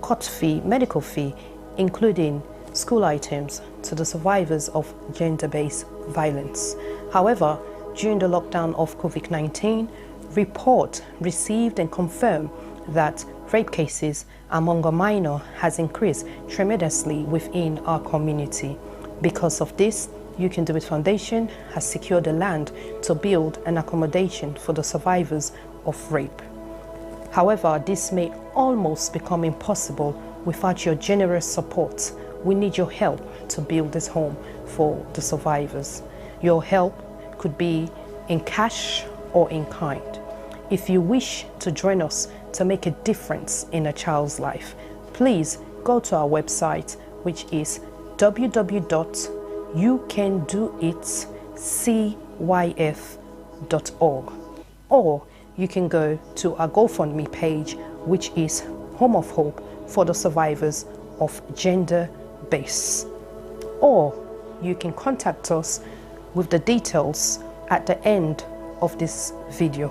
court fee, medical fee, including school items to the survivors of gender-based violence. However, during the lockdown of COVID-19, report received and confirmed that rape cases among a minor has increased tremendously within our community. Because of this, You Can Do It Foundation has secured the land to build an accommodation for the survivors of rape. However, this may almost become impossible without your generous support. We need your help to build this home for the survivors. Your help could be in cash or in kind. If you wish to join us to make a difference in a child's life, please go to our website, which is www.youcandoitcyf.org, or you can go to our GoFundMe page, which is Home of Hope for the Survivors of Gender-Based. Or you can contact us with the details at the end of this video.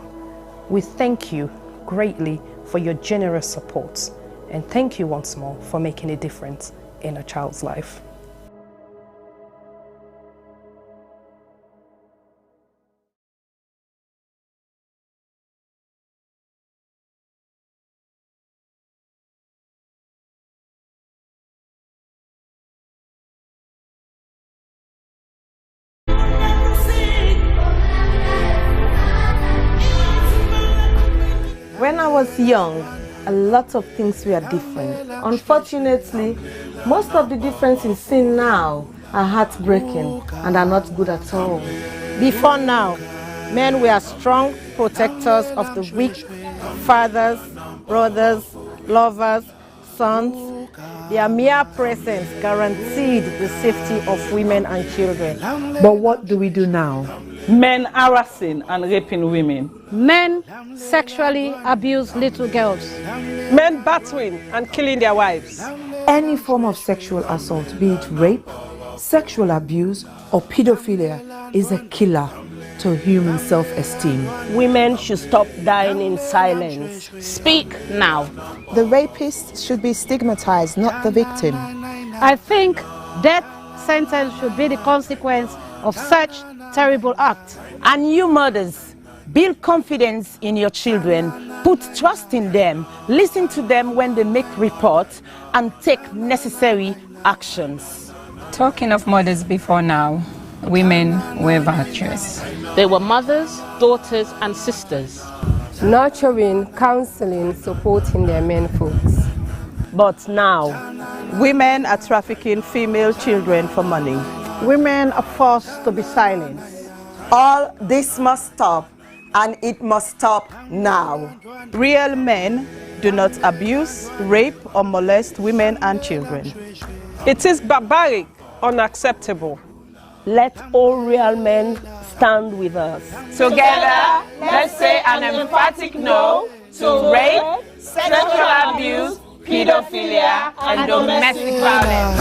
We thank you greatly for your generous support, and thank you once more for making a difference in a child's life. When I was young, a lot of things were different. Unfortunately, most of the differences seen now are heartbreaking and are not good at all. Before now, men were strong protectors of the weak, fathers, brothers, lovers, sons. Their mere presence guaranteed the safety of women and children. But what do we do now? Men harassing and raping women. Men sexually abuse little girls. Men battering and killing their wives. Any form of sexual assault, be it rape, sexual abuse, or pedophilia, is a killer to human self-esteem. Women should stop dying in silence. Speak now. The rapist should be stigmatized, not the victim. I think death sentence should be the consequence of such terrible acts. And you mothers, build confidence in your children, put trust in them, listen to them when they make reports, and take necessary actions. Talking of mothers before now, women were virtuous. They were mothers, daughters, and sisters. Nurturing, counseling, supporting their men folks. But now, women are trafficking female children for money. Women are forced to be silenced. All this must stop, and it must stop now. Real men do not abuse, rape, or molest women and children. It is barbaric, unacceptable. Let all real men stand with us. Together, let's say an emphatic no to rape, sexual abuse, pedophilia, and domestic violence.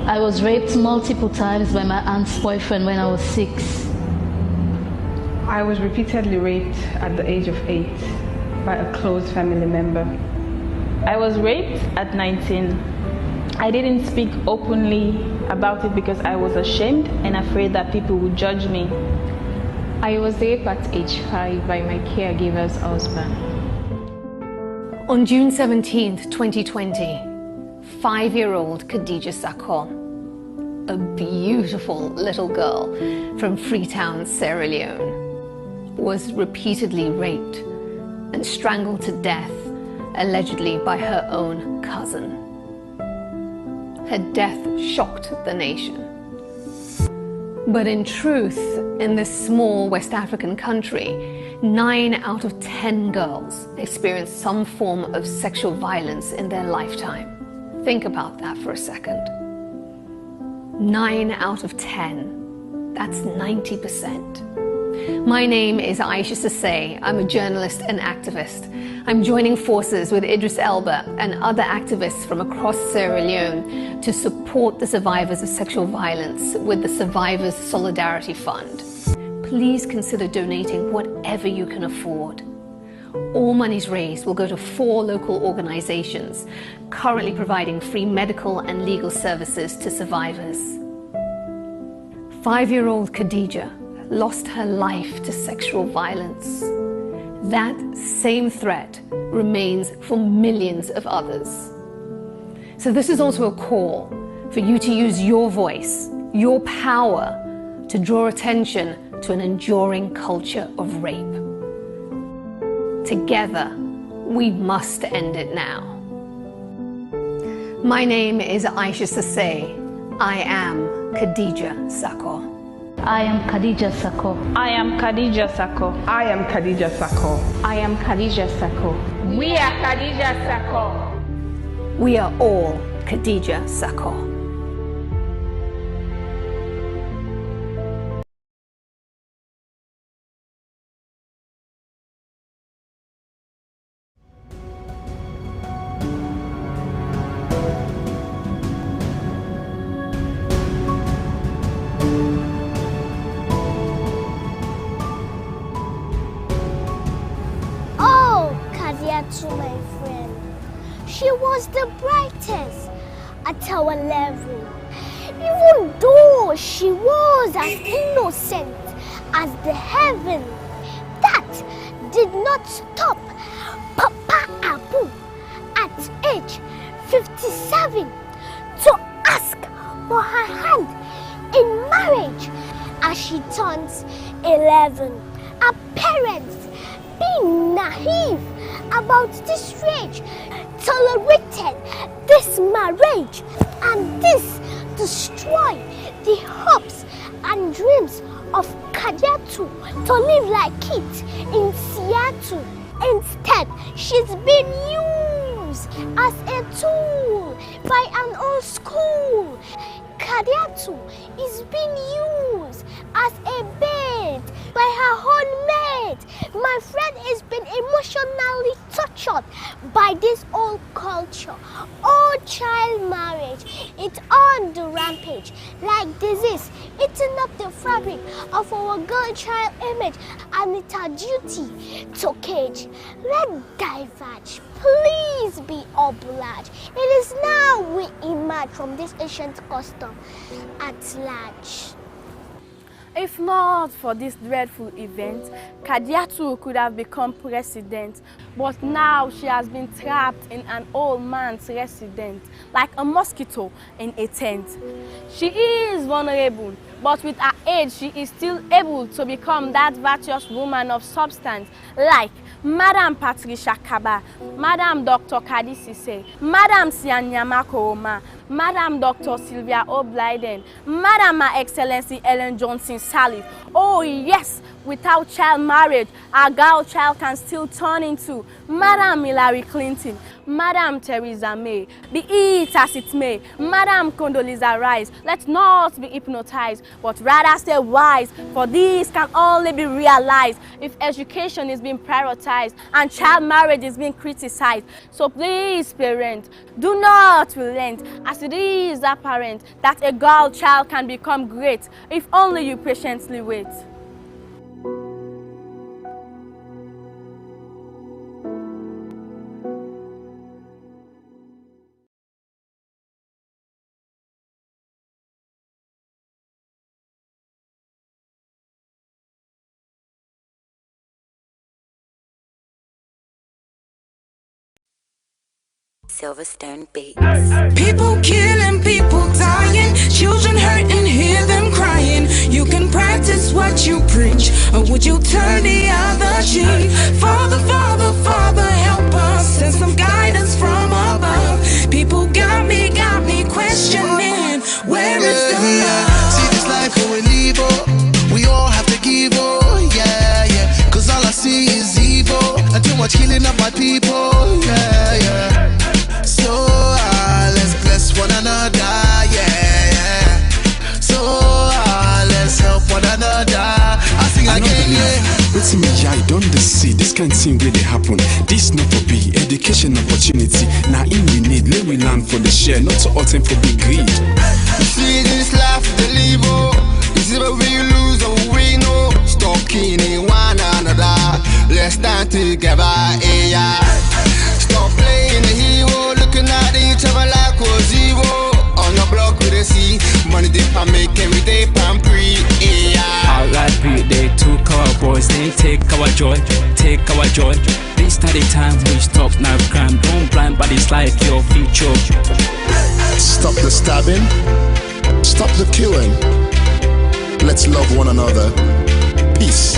I was raped multiple times by my aunt's boyfriend when I was 6. I was repeatedly raped at the age of 8 by a close family member. I was raped at 19. I didn't speak openly about it because I was ashamed and afraid that people would judge me. I was raped at age 5 by my caregiver's husband. On June 17th, 2020, 5-year-old Khadija Sakho, a beautiful little girl from Freetown, Sierra Leone, was repeatedly raped and strangled to death, allegedly by her own cousin. Her death shocked the nation. But in truth, in this small West African country, 9 out of 10 girls experience some form of sexual violence in their lifetime. Think about that for a second. 9 out of 10. That's 90%. My name is Aisha Sase. I'm a journalist and activist. I'm joining forces with Idris Elba and other activists from across Sierra Leone to support the survivors of sexual violence with the Survivors Solidarity Fund. Please consider donating whatever you can afford. All monies raised will go to 4 local organizations currently providing free medical and legal services to survivors. 5-year-old Khadija lost her life to sexual violence. That same threat remains for millions of others. So this is also a call for you to use your voice, your power, to draw attention to an enduring culture of rape. Together, we must end it now. My name is Aisha Sase. I am Khadija Sakho. I am Khadija Sakho. I am Khadija Sakho. I am Khadija Sakho. I am Khadija Sakho. We are Khadija Sakho. We are all Khadija Sakho. To my friend. She was the brightest at our level, even though she was as innocent as the heaven. That did not stop Papa Abu at age 57 to ask for her hand in marriage. marriage as she turns 11. Her parents, being naive about this rage, tolerated this marriage, and this destroyed the hopes and dreams of Kadiatu to live like it in Seattle. Instead, she's been used as a tool by an old school. Kadiatu is being used as a bait by her own mate. My friend is being emotionally tortured by this old culture. Old child marriage, it's on the rampage like disease, eating up the fabric of our girl child image, and it's our duty to cage. Let's diverge. Please be obliged. It is now we emerge from this ancient custom at large. If not for this dreadful event, Kadiatu could have become president, but now she has been trapped in an old man's residence, like a mosquito in a tent. She is vulnerable, but with her age, she is still able to become that virtuous woman of substance, like Madam Patricia Kaba, Madam Dr. Kadi Sise, Madam Sianyama Kooma, Madam Dr. Sylvia O'Blyden, Madam Her Excellency Ellen Johnson Sirleaf. Oh yes, without child marriage, our girl child can still turn into Madam Hillary Clinton, Madam Theresa May. Be it as it may, Madam Condoleezza Rice, let's not be hypnotized, but rather stay wise, for this can only be realized if education is being prioritized and child marriage is being criticized. So please, parents, do not relent, as it is apparent that a girl child can become great if only you patiently wait. Silverstone Beats. People killing, people dying, children hurting, hear them crying. You can practice what you preach, or would you turn the other cheek? Father, Father, Father, help us, send some guidance from above. People got me questioning, where is the love? See this life we live, oh, we all have to give, oh, yeah, yeah. Cause all I see is evil, and too much killing of my people, yeah, yeah. So let's bless one another, yeah, yeah. So let's help one another. I sing again, yeah. Wait me, I don't see this kind of thing where they happen. This not for be education opportunity. Now in we need, let we learn for the share, not to ultimate for big greed. You see this life they live, oh, is either we lose or we know. Stop killing one another, let's stand together, yeah. Stop playing the hero, looking at each other like we're zero. On the block with a C, money they can make every day pan free, yeah. R.I.P. they took our boys, they take our joy, take our joy. This not the time we stop now crime, don't blind bodies like your future. Stop the stabbing, stop the killing. Let's love one another. Peace.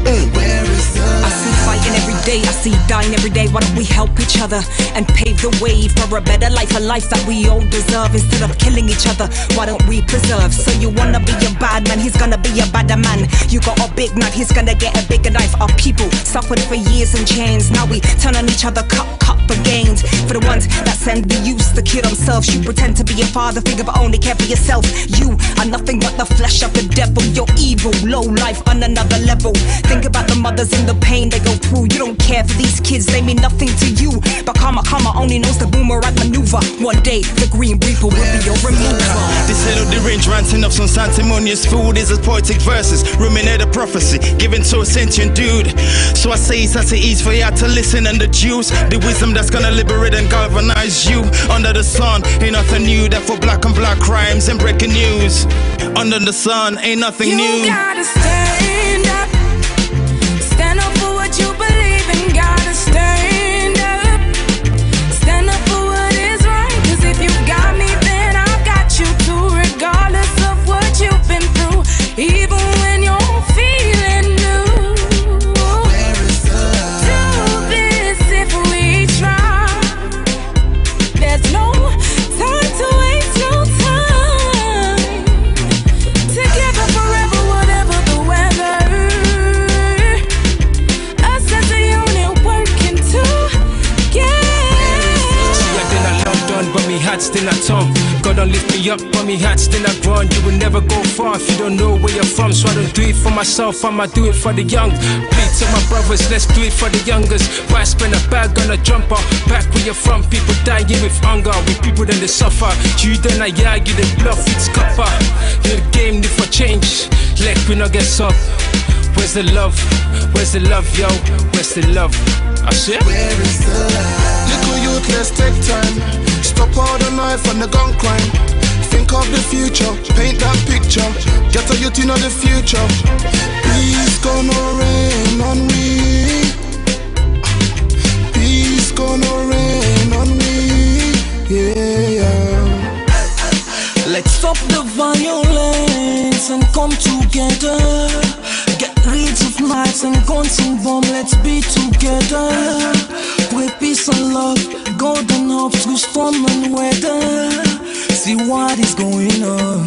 Where is the love? I see fighting every day, I see dying every day. Why don't we help each other and pave the way for a better life, a life that we all deserve? Instead of killing each other, why don't we preserve? So you wanna be a bad man, he's gonna be a badder man. You got a big knife, he's gonna get a bigger knife. Our people suffered for years in chains. Now we turn on each other, cut for gains. For the ones that send the youth to kill themselves, you pretend to be a father figure but only care for yourself. You are nothing but the flesh of the devil. You're evil, low life on another level. Think about the mothers and the pain they go through. You don't care for these kids, they mean nothing to you. But karma only knows the boomerang maneuver. One day the Green Reaper will be your remover. This head of the range ranting up some sanctimonious food is a poetic verses, ruminate a prophecy given to a sentient dude. So I say it's as it is for you to listen and deduce the wisdom that's gonna liberate and galvanize you. Under the sun ain't nothing new, that for black and black crimes and breaking news. Under the sun ain't nothing new. You gotta stand up, stand up for what you believe in. Gotta stand up for what is right. Cause if you got me, then I've got you too, regardless of what you've been had still at home. God don't lift me up, but me had still at ground. You will never go far if you don't know where you're from. So I don't do it for myself, I'ma do it for the young. Please to my brothers, let's do it for the youngers. Why spend a bag on a jumper? Back where you're from, people dying with hunger. With people then they suffer. You then I yag, you the bluff, it's copper. You the game need for change, like we not get up. Where's the love? Where's the love, yo? Where's the love? I say, where is the love? Little youth, let's take time. Stop all the knife and the gun crime. Think of the future, paint that picture. Get a youth in the future. Peace gonna rain on me. Peace gonna rain on me. Yeah. Let's stop the violence and come together. Get rid of knives and guns and bombs, let's be together. Pray peace and love, golden hopes through storm and weather. See what is going on,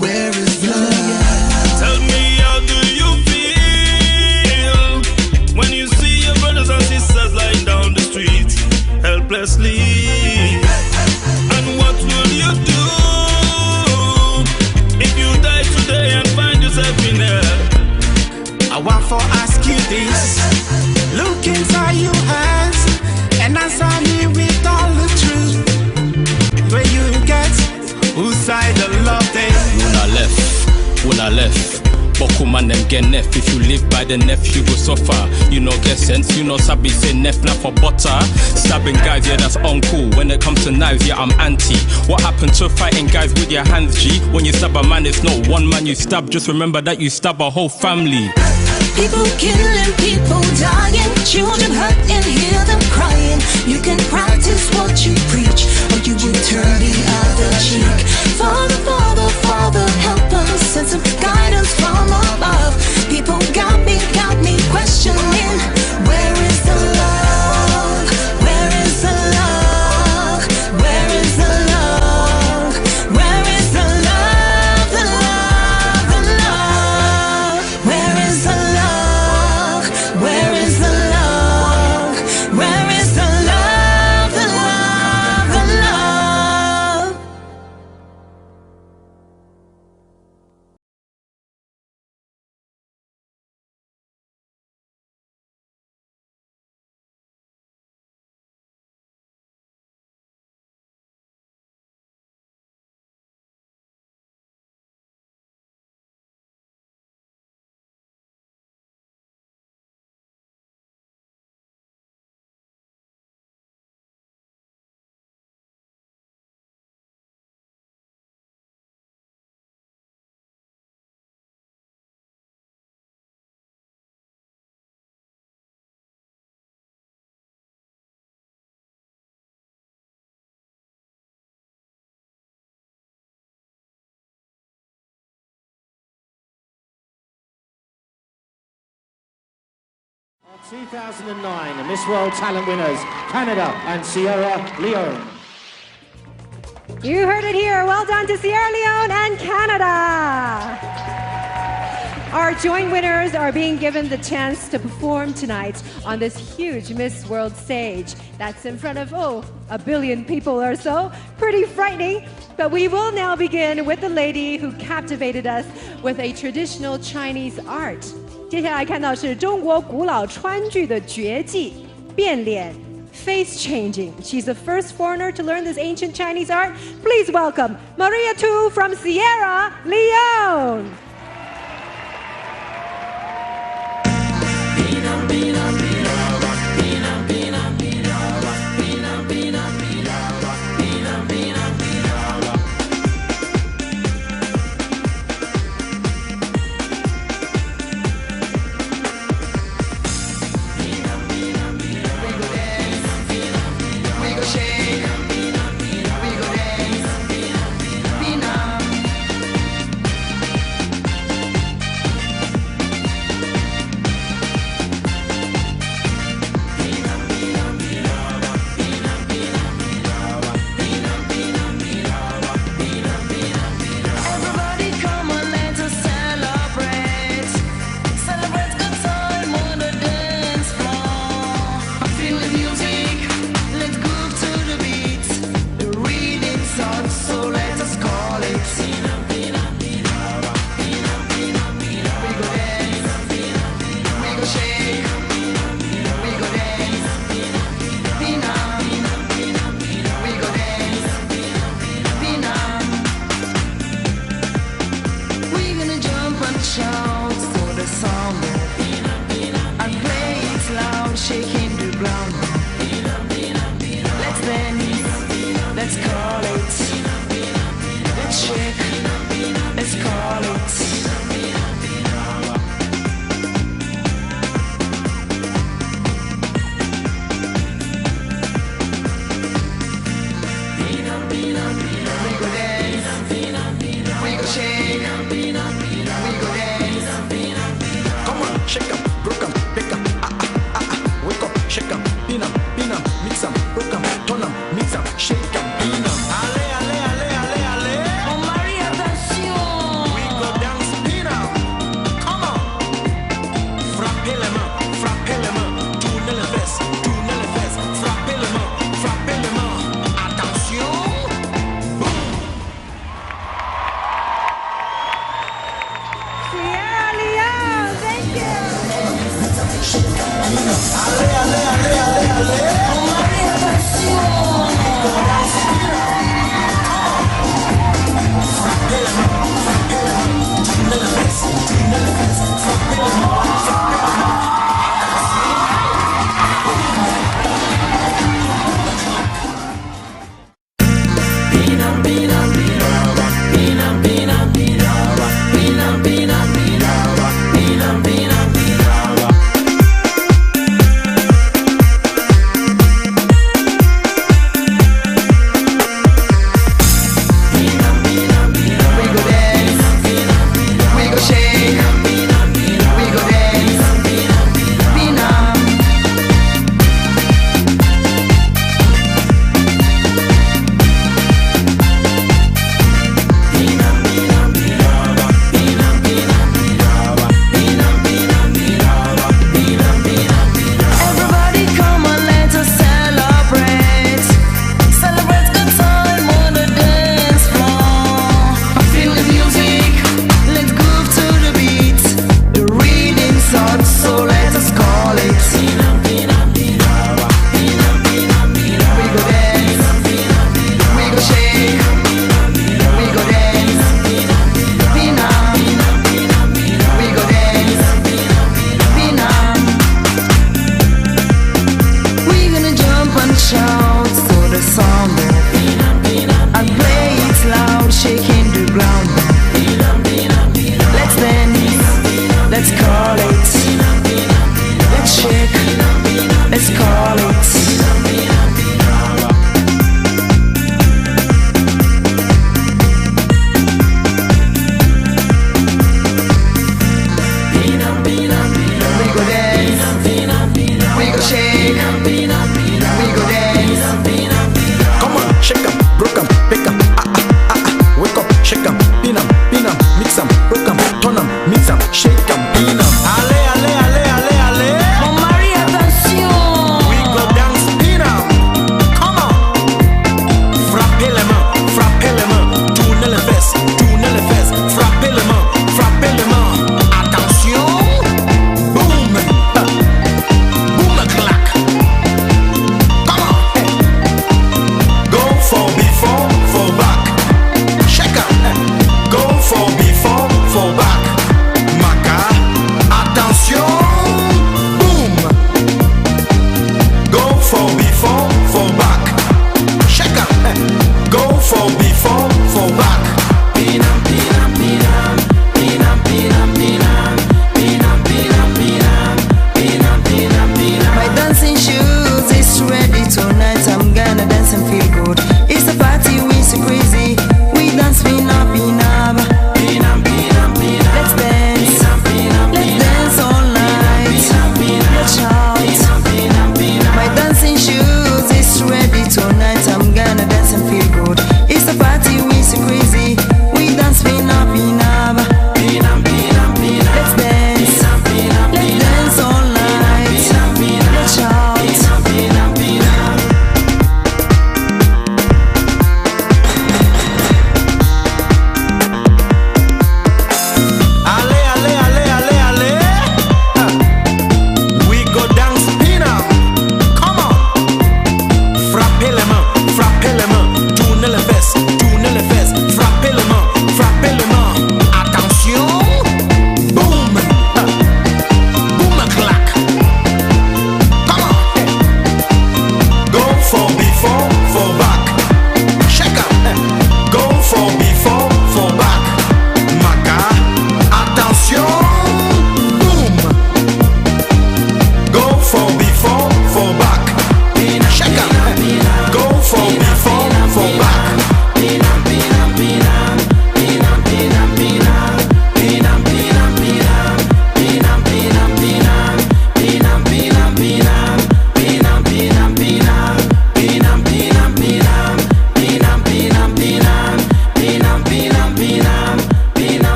where is love? Tell me, how do you feel when you see your brothers and sisters lying down the street helplessly? And what will you do if you die today and find yourself in hell? I want to ask you this. Look inside your eyes and answer me with all the truth. Where you get, whose side the love they? When I left. Boku man them get nef. If you live by the nef, you go suffer. You know get sense, you know sabi say nef not for butter. Stabbing guys, yeah that's uncool. When it comes to knives, yeah I'm anti. What happened to fighting guys with your hands, G? When you stab a man, it's not one man you stab. Just remember that you stab a whole family. People killing, people dying, children hurt and hear them crying. You can practice what you preach, or you will turn the other cheek. Father, Father, Father, help us, send some guidance from above. People got me questioning, where is the love? Where is the love? Where is the love? Where is the love? The love, the love. Where is the love? Where is the love? Where is the love? The love, the love. Our 2009 Miss World Talent winners, Canada and Sierra Leone. You heard it here. Well done to Sierra Leone and Canada. Our joint winners are being given the chance to perform tonight on this huge Miss World stage. That's in front of, a billion people or so. Pretty frightening. But we will now begin with the lady who captivated us with a traditional Chinese art. 接下来看到是中国古老川剧的绝技变脸 face changing. She's the first foreigner to learn this ancient Chinese art. Please welcome Mariatu from Sierra Leone. shaking the ground. Let's dance, let's call it. Let's shake, let's call it. We go dance, we go shake, we go dance. Come on, shake up, broke up, pick up, wake up.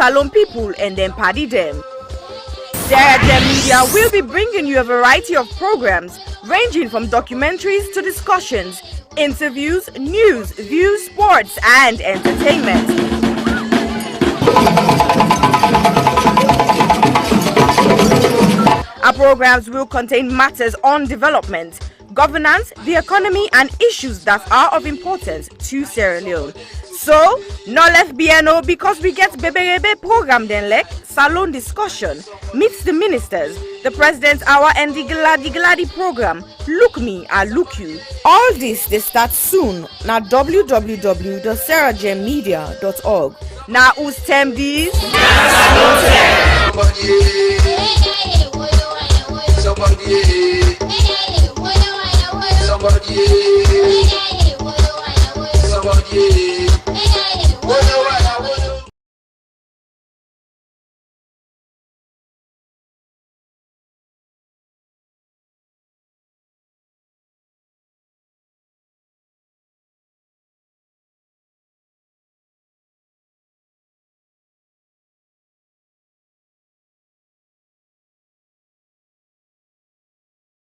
Salon people and then party them. Sierra Media will be bringing you a variety of programs ranging from documentaries to discussions, interviews, news, views, sports, and entertainment. Our programs will contain matters on development, governance, the economy, and issues that are of importance to Sierra Leone. So, no left BNO because we get Beberebe program then like salon discussion, meets the ministers, the president's hour and the Gladi program, look me, I look you. All this they start soon na www.sierragemmedia.org. Now who's tem these? Somebody